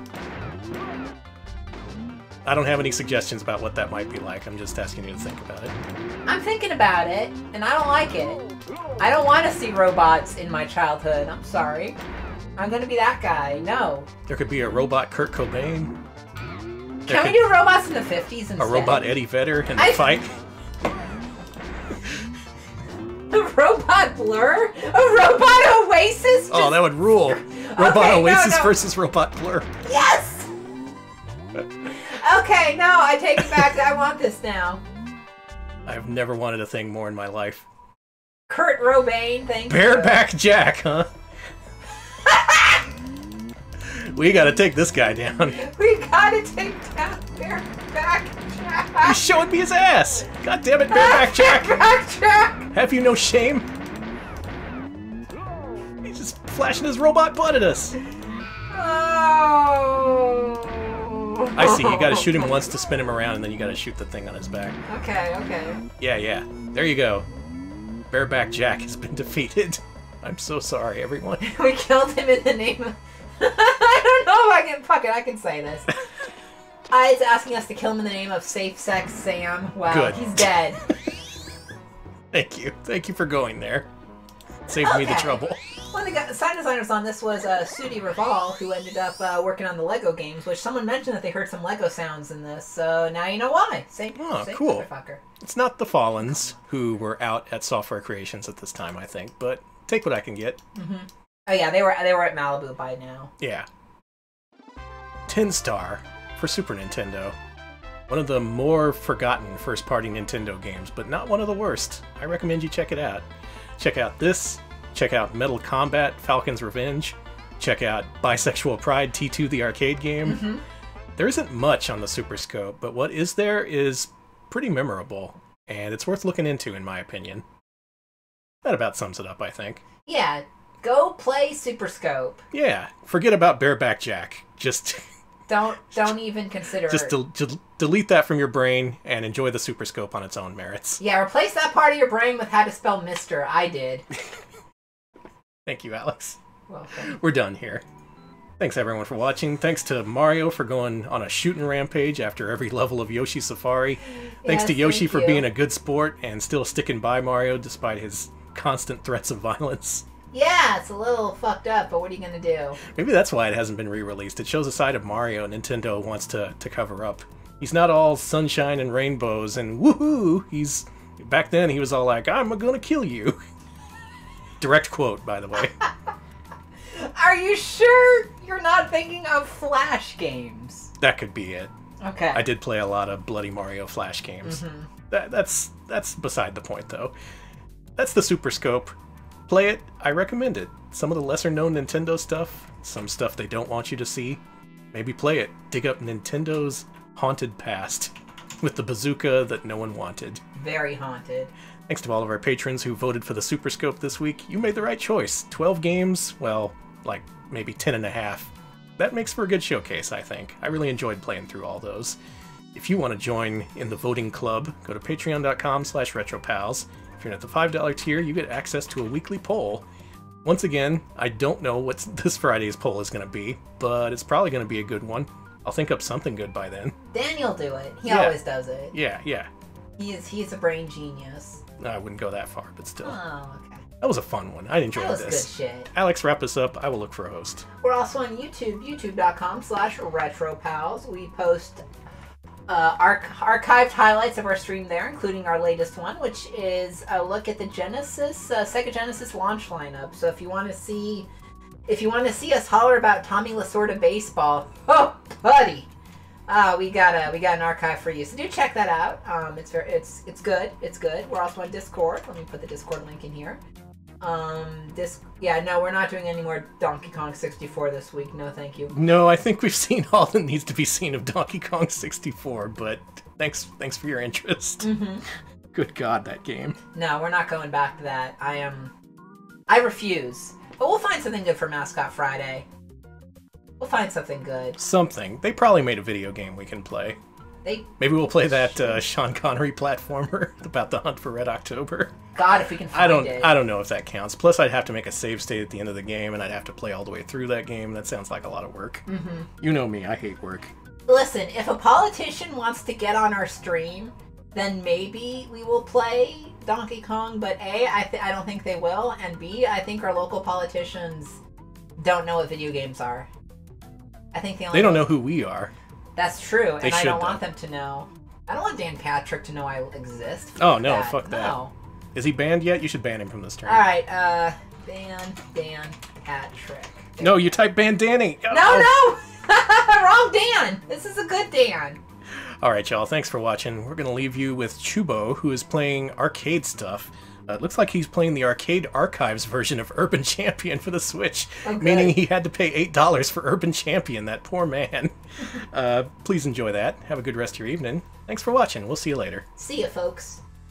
S2: I don't have any suggestions about what that might be like. I'm just asking you to think about it.
S1: I'm thinking about it, and I don't like it. I don't want to see robots in my childhood. I'm sorry. I'm gonna be that guy. No.
S2: There could be a robot Kurt Cobain.
S1: Can we do robots in the 50s instead?
S2: A robot Eddie Vedder in the fight.
S1: A robot Blur? A robot Oasis?
S2: Oh, that would rule. Robot
S1: Okay,
S2: Oasis
S1: no.
S2: versus Robot Blur.
S1: Yes! Okay, no, I take it back. I want this now.
S2: I've never wanted a thing more in my life.
S1: Kurt Cobain, thank you.
S2: Bareback Jack, huh? We gotta take this guy down.
S1: We gotta take down Bareback Jack.
S2: He's showing me his ass! God damn it, Bareback Jack!
S1: Bareback Jack!
S2: Have you no shame? He's just flashing his robot butt at us.
S1: Oh.
S2: I see, you gotta shoot him once to spin him around, and then you gotta shoot the thing on his back.
S1: Okay, okay.
S2: Yeah. There you go. Bareback Jack has been defeated. I'm so sorry, everyone.
S1: We killed him in the name of... I don't know if I can... Fuck it, I can say this. It's asking us to kill him in the name of Safe Sex Sam. Wow,
S2: Good.
S1: He's dead.
S2: Thank you. Thank you for going there. Saved me the trouble.
S1: One of the sign designers on this was Sudi Raval, who ended up working on the Lego games, which someone mentioned that they heard some Lego sounds in this, so now you know why. Same
S2: Cool.
S1: motherfucker.
S2: It's not the Fallens, who were out at Software Creations at this time, I think, but take what I can get.
S1: Mm-hmm. Oh yeah, they were at Malibu by now.
S2: Yeah. 10-star for Super Nintendo. One of the more forgotten first-party Nintendo games, but not one of the worst. I recommend you check it out. Check out this. Check out Metal Combat Falcon's Revenge. Check out Bisexual Pride T2 the arcade game.
S1: Mm-hmm.
S2: There isn't much on the Super Scope, but what is there is pretty memorable, and it's worth looking into, in my opinion. That about sums it up, I think.
S1: Yeah, go play Super Scope.
S2: Yeah, forget about Bareback Jack. Just
S1: don't even consider
S2: just delete that from your brain and enjoy the Super Scope on its own merits.
S1: Yeah, replace that part of your brain with how to spell Mr. I did.
S2: Thank you, Alex.
S1: Welcome.
S2: We're done here. Thanks everyone for watching. Thanks to Mario for going on a shooting rampage after every level of Yoshi Safari. Thanks to Yoshi for being a good sport and still sticking by Mario despite his constant threats of violence.
S1: Yeah, it's a little fucked up, but what are you gonna do?
S2: Maybe that's why it hasn't been re-released. It shows a side of Mario Nintendo wants to cover up. He's not all sunshine and rainbows and woohoo! Back then he was all like, I'm gonna kill you. Direct quote, by the way.
S1: Are you sure you're not thinking of Flash games?
S2: That could be it.
S1: Okay.
S2: I did play a lot of Bloody Mario Flash games. Mm-hmm. That's beside the point, though. That's the Super Scope. Play it. I recommend it. Some of the lesser-known Nintendo stuff, some stuff they don't want you to see, maybe play it. Dig up Nintendo's haunted past with the bazooka that no one wanted.
S1: Very haunted.
S2: Thanks to all of our patrons who voted for the Super Scope this week. You made the right choice. 12 games, well, like maybe 10 and a half. That makes for a good showcase, I think. I really enjoyed playing through all those. If you want to join in the voting club, go to patreon.com/retropals. If you're at the $5 tier, you get access to a weekly poll. Once again, I don't know what this Friday's poll is going to be, but it's probably going to be a good one. I'll think up something good by then.
S1: Daniel do it. He always does it.
S2: Yeah.
S1: He's a brain genius.
S2: No, I wouldn't go that far, but still.
S1: Oh, okay.
S2: That was a fun one. I enjoyed this.
S1: That was good shit.
S2: Alex, wrap us up. I will look for a host.
S1: We're also on YouTube, youtube.com/retropals. We post archived highlights of our stream there, including our latest one, which is a look at the Sega Genesis launch lineup. So if you want to see us holler about Tommy Lasorda baseball, oh buddy, we got an archive for you. So do check that out. It's good. It's good. We're also on Discord. Let me put the Discord link in here. No, we're not doing any more Donkey Kong 64 this week. No, thank you.
S2: No, I think we've seen all that needs to be seen of Donkey Kong 64, but thanks for your interest.
S1: Mm-hmm.
S2: Good God, that game.
S1: No, we're not going back to that. I refuse. But we'll find something good for Mascot Friday. We'll find something good.
S2: Something. They probably made a video game we can play. Maybe we'll play that Sean Connery platformer about the hunt for Red October.
S1: God, if we can find it.
S2: I don't know if that counts. Plus, I'd have to make a save state at the end of the game, and I'd have to play all the way through that game. That sounds like a lot of work.
S1: Mm-hmm.
S2: You know me, I hate work.
S1: Listen, if a politician wants to get on our stream, then maybe we will play Donkey Kong, but A, I don't think they will, and B, I think our local politicians don't know what video games are. I think they
S2: don't know who we are.
S1: That's true, and I don't want
S2: though.
S1: them to know. I don't want Dan Patrick to know I exist.
S2: Oh, no, fuck that.
S1: No.
S2: Is he banned yet? You should ban him from this turn.
S1: Alright, ban Dan Patrick.
S2: No, you type ban Danny!
S1: No! Wrong Dan! This is a good Dan.
S2: Alright, y'all, thanks for watching. We're gonna leave you with Chubo, who is playing arcade stuff. It looks like he's playing the Arcade Archives version of Urban Champion for the Switch, meaning he had to pay $8 for Urban Champion, that poor man. Please enjoy that. Have a good rest of your evening. Thanks for watching. We'll see you later.
S1: See ya, folks.